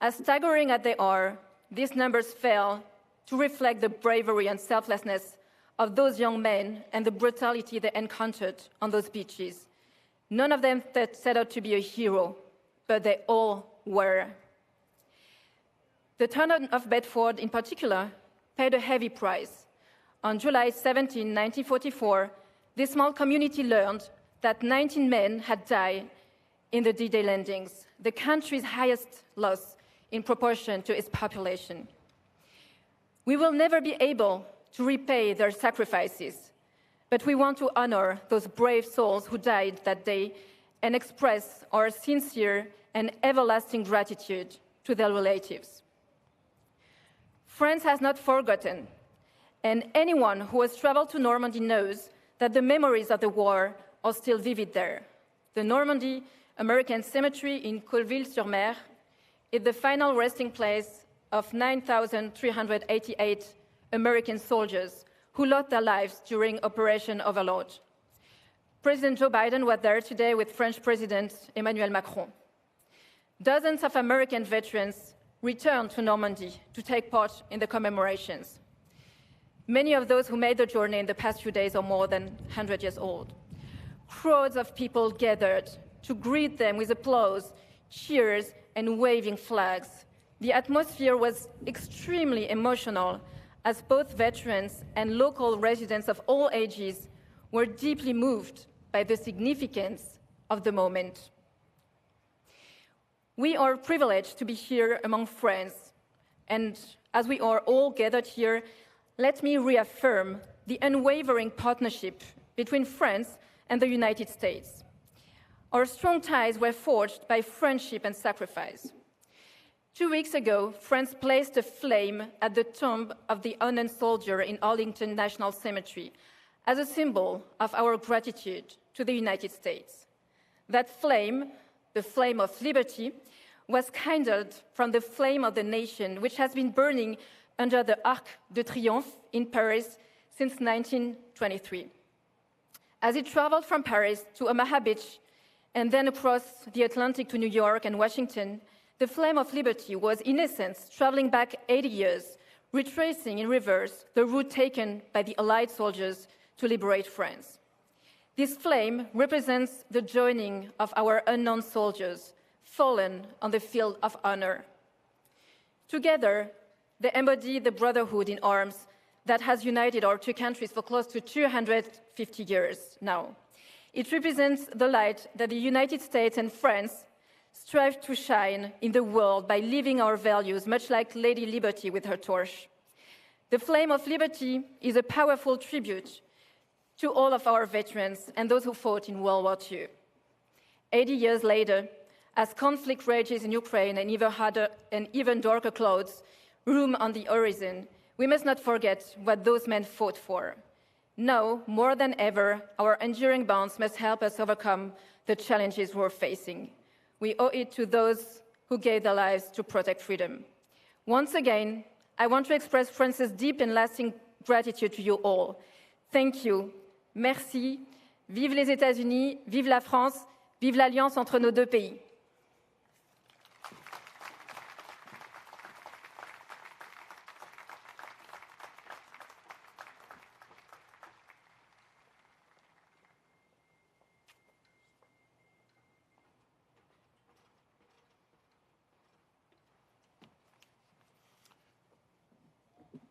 As staggering as they are, these numbers fail to reflect the bravery and selflessness of those young men and the brutality they encountered on those beaches. None of them set out to be a hero, but they all were. The town of Bedford, in particular, paid a heavy price. On July 17, 1944, this small community learned that 19 men had died in the D-Day landings, the country's highest loss in proportion to its population. We will never be able to repay their sacrifices, but we want to honor those brave souls who died that day and express our sincere and everlasting gratitude to their relatives. France has not forgotten, and anyone who has traveled to Normandy knows that the memories of the war are still vivid there. The Normandy American Cemetery in Colville-sur-Mer is the final resting place of 9,388 American soldiers who lost their lives during Operation Overlord. President Joe Biden was there today with French President Emmanuel Macron. Dozens of American veterans returned to Normandy to take part in the commemorations. Many of those who made the journey in the past few days are more than 100 years old. Crowds of people gathered to greet them with applause, cheers, and waving flags. The atmosphere was extremely emotional as both veterans and local residents of all ages were deeply moved by the significance of the moment. We are privileged to be here among friends, and as we are all gathered here, let me reaffirm the unwavering partnership between France and the United States. Our strong ties were forged by friendship and sacrifice. 2 weeks ago, France placed a flame at the tomb of the unnamed soldier in Arlington National Cemetery as a symbol of our gratitude to the United States. That flame, the flame of liberty, was kindled from the flame of the nation, which has been burning under the Arc de Triomphe in Paris since 1923. As it traveled from Paris to Omaha Beach and then across the Atlantic to New York and Washington, the flame of liberty was, in essence, traveling back 80 years, retracing in reverse the route taken by the Allied soldiers to liberate France. This flame represents the joining of our unknown soldiers, fallen on the field of honor. Together, they embody the brotherhood in arms that has united our two countries for close to 250 years now. It represents the light that the United States and France strive to shine in the world by living our values, much like Lady Liberty with her torch. The flame of liberty is a powerful tribute to all of our veterans and those who fought in World War II. 80 years later, as conflict rages in Ukraine and even darker clouds loom on the horizon, we must not forget what those men fought for. Now, more than ever, our enduring bonds must help us overcome the challenges we're facing. We owe it to those who gave their lives to protect freedom. Once again, I want to express France's deep and lasting gratitude to you all. Thank you. Merci. Vive les États-Unis, vive la France, vive l'alliance entre nos deux pays.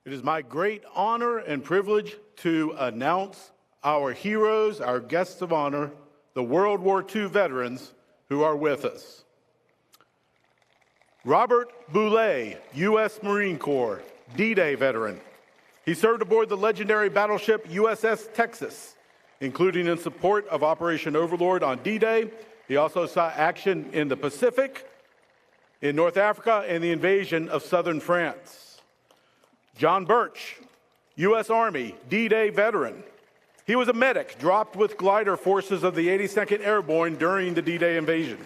It is my great honor and privilege to announce our heroes, our guests of honor, the World War II veterans who are with us. Robert Boulay, U.S. Marine Corps, D-Day veteran. He served aboard the legendary battleship USS Texas, including in support of Operation Overlord on D-Day. He also saw action in the Pacific, in North Africa, and the invasion of southern France. John Birch, U.S. Army, D-Day veteran. He was a medic dropped with glider forces of the 82nd Airborne during the D-Day invasion.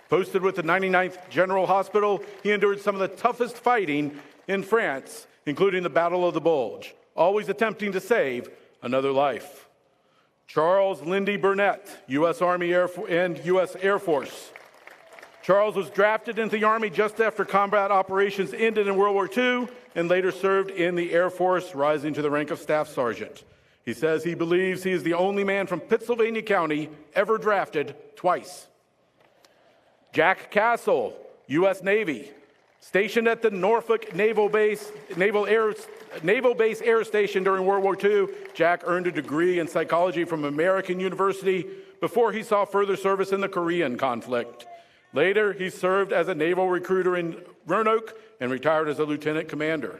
Posted with the 99th General Hospital, he endured some of the toughest fighting in France, including the Battle of the Bulge, always attempting to save another life. Charles Lindy Burnett, U.S. Army and U.S. Air Force. Charles was drafted into the Army just after combat operations ended in World War II and later served in the Air Force, rising to the rank of Staff Sergeant. He says he believes he is the only man from Pittsylvania County ever drafted twice. Jack Castle, U.S. Navy, stationed at the Norfolk Naval Base Air Station during World War II. Jack earned a degree in psychology from American University, before he saw further service in the Korean conflict. Later, he served as a naval recruiter in Roanoke and retired as a lieutenant commander.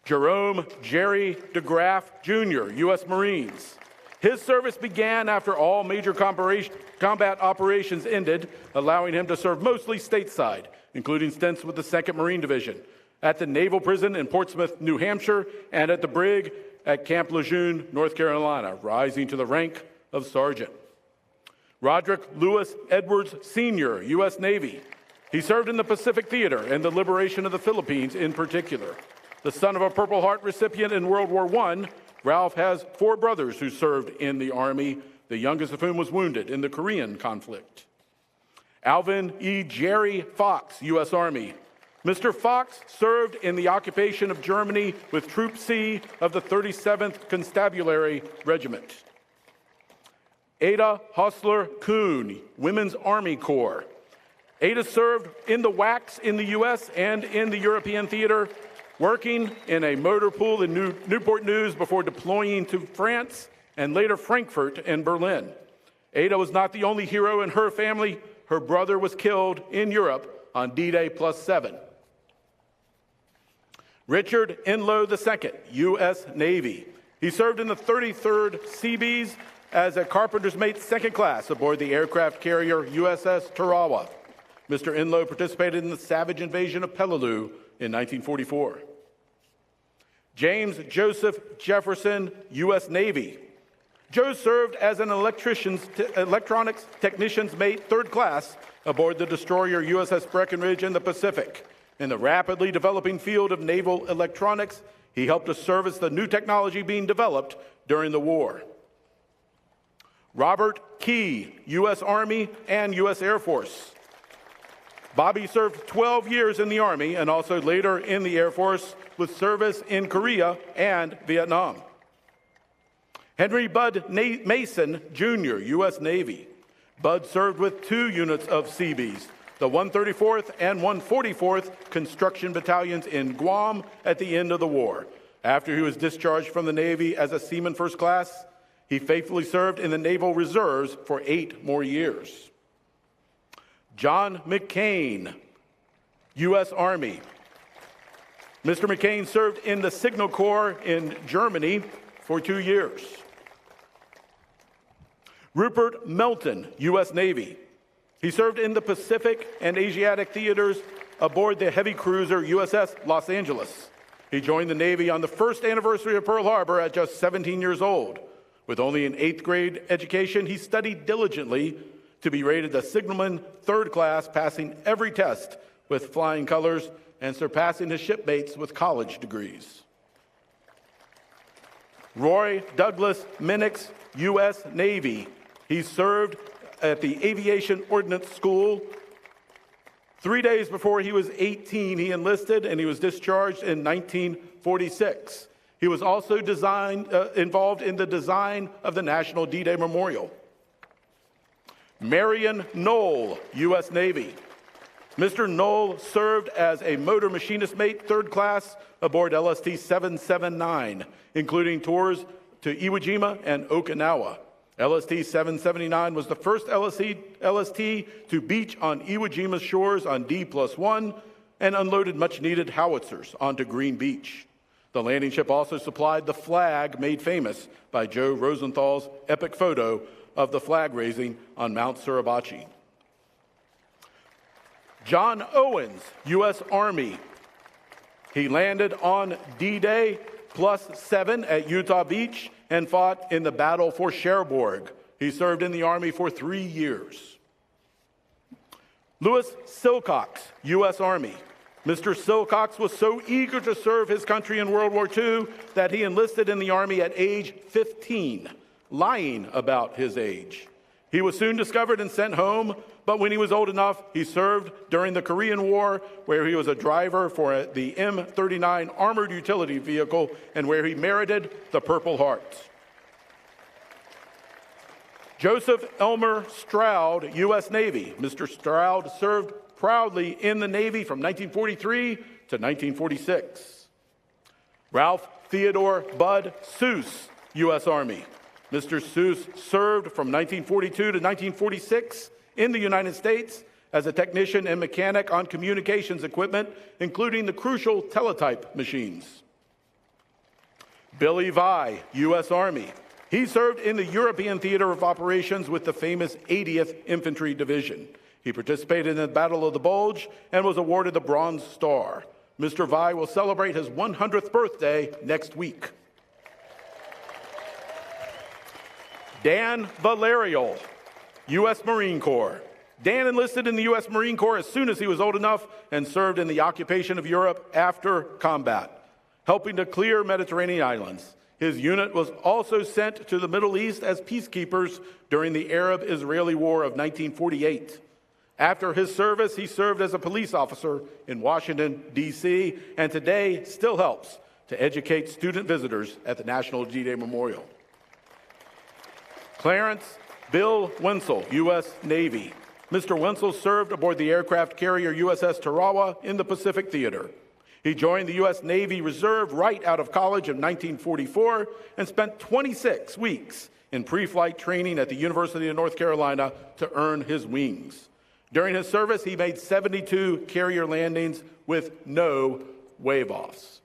Jerome Jerry DeGraff, Jr., U.S. Marines. His service began after all major combat operations ended, allowing him to serve mostly stateside, including stints with the 2nd Marine Division, at the Naval Prison in Portsmouth, New Hampshire, and at the Brig at Camp Lejeune, North Carolina, rising to the rank of sergeant. Roderick Lewis Edwards, Sr., U.S. Navy. He served in the Pacific Theater and the liberation of the Philippines in particular. The son of a Purple Heart recipient in World War I, Ralph has 4 brothers who served in the Army, the youngest of whom was wounded in the Korean conflict. Alvin E. Jerry Fox, U.S. Army. Mr. Fox served in the occupation of Germany with Troop C of the 37th Constabulary Regiment. Ada Hostler Kuhn, Women's Army Corps. Ada served in the WACs in the U.S. and in the European theater, working in a motor pool in Newport News before deploying to France and later Frankfurt and Berlin. Ada was not the only hero in her family. Her brother was killed in Europe on D-Day +7. Richard Enlow II, U.S. Navy. He served in the 33rd Seabees as a carpenter's mate 2nd class aboard the aircraft carrier USS Tarawa. Mr. Enlow participated in the savage invasion of Peleliu in 1944. James Joseph Jefferson, U.S. Navy. Joe served as an electronics technician's mate 3rd class aboard the destroyer USS Breckinridge in the Pacific. In the rapidly developing field of naval electronics, he helped to service the new technology being developed during the war. Robert Key, U.S. Army and U.S. Air Force. Bobby served 12 years in the Army and also later in the Air Force with service in Korea and Vietnam. Henry Bud Mason, Jr., U.S. Navy. Bud served with 2 units of Seabees, the 134th and 144th Construction Battalions in Guam at the end of the war. After he was discharged from the Navy as a Seaman 1st class, he faithfully served in the Naval Reserves for 8 more years. John McCain, U.S. Army. Mr. McCain served in the Signal Corps in Germany for 2 years. Rupert Melton, U.S. Navy. He served in the Pacific and Asiatic theaters aboard the heavy cruiser USS Los Angeles. He joined the Navy on the 1st anniversary of Pearl Harbor at just 17 years old. With only an 8th grade education, he studied diligently to be rated a signalman 3rd class, passing every test with flying colors and surpassing his shipmates with college degrees. Roy Douglas Minix, U.S. Navy. He served at the Aviation Ordnance School. 3 days before he was 18, he enlisted and he was discharged in 1946. He was also involved in the design of the National D-Day Memorial. Marion Knoll, U.S. Navy. Mr. Knoll served as a motor machinist mate 3rd class aboard LST 779, including tours to Iwo Jima and Okinawa. LST 779 was the first LST to beach on Iwo Jima's shores on D+1 and unloaded much-needed howitzers onto Green Beach. The landing ship also supplied the flag made famous by Joe Rosenthal's epic photo of the flag raising on Mount Suribachi. John Owens, U.S. Army. He landed on D-Day +7 at Utah Beach and fought in the battle for Cherbourg. He served in the Army for 3 years. Louis Silcox, U.S. Army. Mr. Silcox was so eager to serve his country in World War II that he enlisted in the Army at age 15, lying about his age. He was soon discovered and sent home, but when he was old enough, he served during the Korean War, where he was a driver for the M39 armored utility vehicle and where he merited the Purple Heart. Joseph Elmer Stroud, U.S. Navy. Mr. Stroud served proudly in the Navy from 1943 to 1946. Ralph Theodore Bud Seuss, U.S. Army. Mr. Seuss served from 1942 to 1946 in the United States as a technician and mechanic on communications equipment, including the crucial teletype machines. Billy Vai, U.S. Army. He served in the European Theater of Operations with the famous 80th Infantry Division. He participated in the Battle of the Bulge and was awarded the Bronze Star. Mr. Vai will celebrate his 100th birthday next week. Dan Valerial, U.S. Marine Corps. Dan enlisted in the U.S. Marine Corps as soon as he was old enough and served in the occupation of Europe after combat, helping to clear Mediterranean islands. His unit was also sent to the Middle East as peacekeepers during the Arab-Israeli War of 1948. After his service, he served as a police officer in Washington, D.C., and today still helps to educate student visitors at the National D-Day Memorial. Clarence Bill Wenzel, U.S. Navy. Mr. Wenzel served aboard the aircraft carrier USS Tarawa in the Pacific Theater. He joined the U.S. Navy Reserve right out of college in 1944 and spent 26 weeks in pre-flight training at the University of North Carolina to earn his wings. During his service, he made 72 carrier landings with no wave-offs.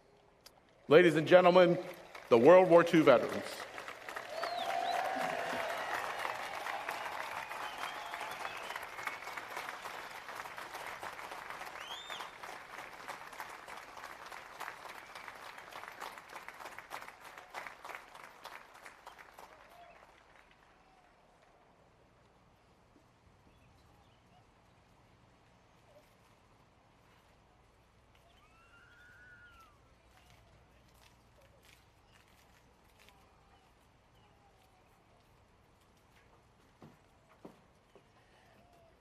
Ladies and gentlemen, the World War II veterans.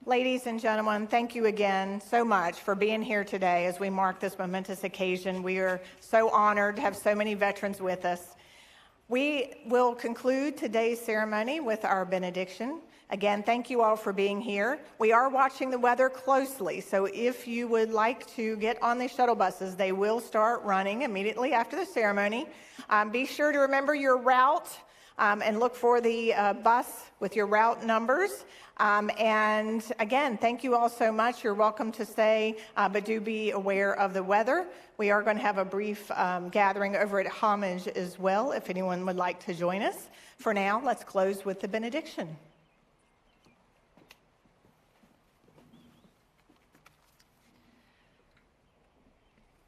Ladies and gentlemen, thank you again so much for being here today as we mark this momentous occasion. We are so honored to have so many veterans with us. We will conclude today's ceremony with our benediction. Again, thank you all for being here. We are watching the weather closely, so if you would like to get on the shuttle buses, they will start running immediately after the ceremony. Be sure to remember your route and look for the bus with your route numbers. And again, thank you all so much. You're welcome to stay, but do be aware of the weather. We are going to have a brief gathering over at Homage as well, if anyone would like to join us. For now, let's close with the benediction.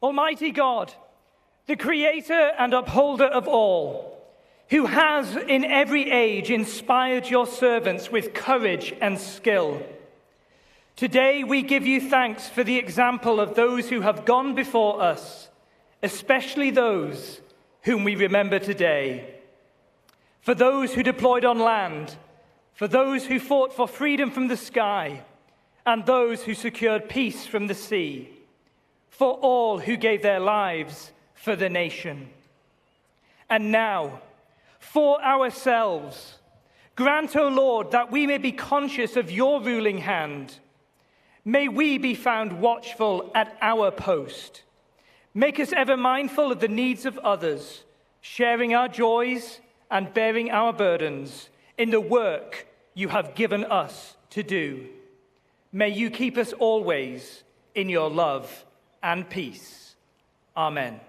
Almighty God, the creator and upholder of all, who has in every age inspired your servants with courage and skill. Today we give you thanks for the example of those who have gone before us, especially those whom we remember today. For those who deployed on land, for those who fought for freedom from the sky, and those who secured peace from the sea, for all who gave their lives for the nation. And now, for ourselves, grant, O Lord, that we may be conscious of your ruling hand. May we be found watchful at our post. Make us ever mindful of the needs of others, sharing our joys and bearing our burdens in the work you have given us to do. May you keep us always in your love and peace. Amen.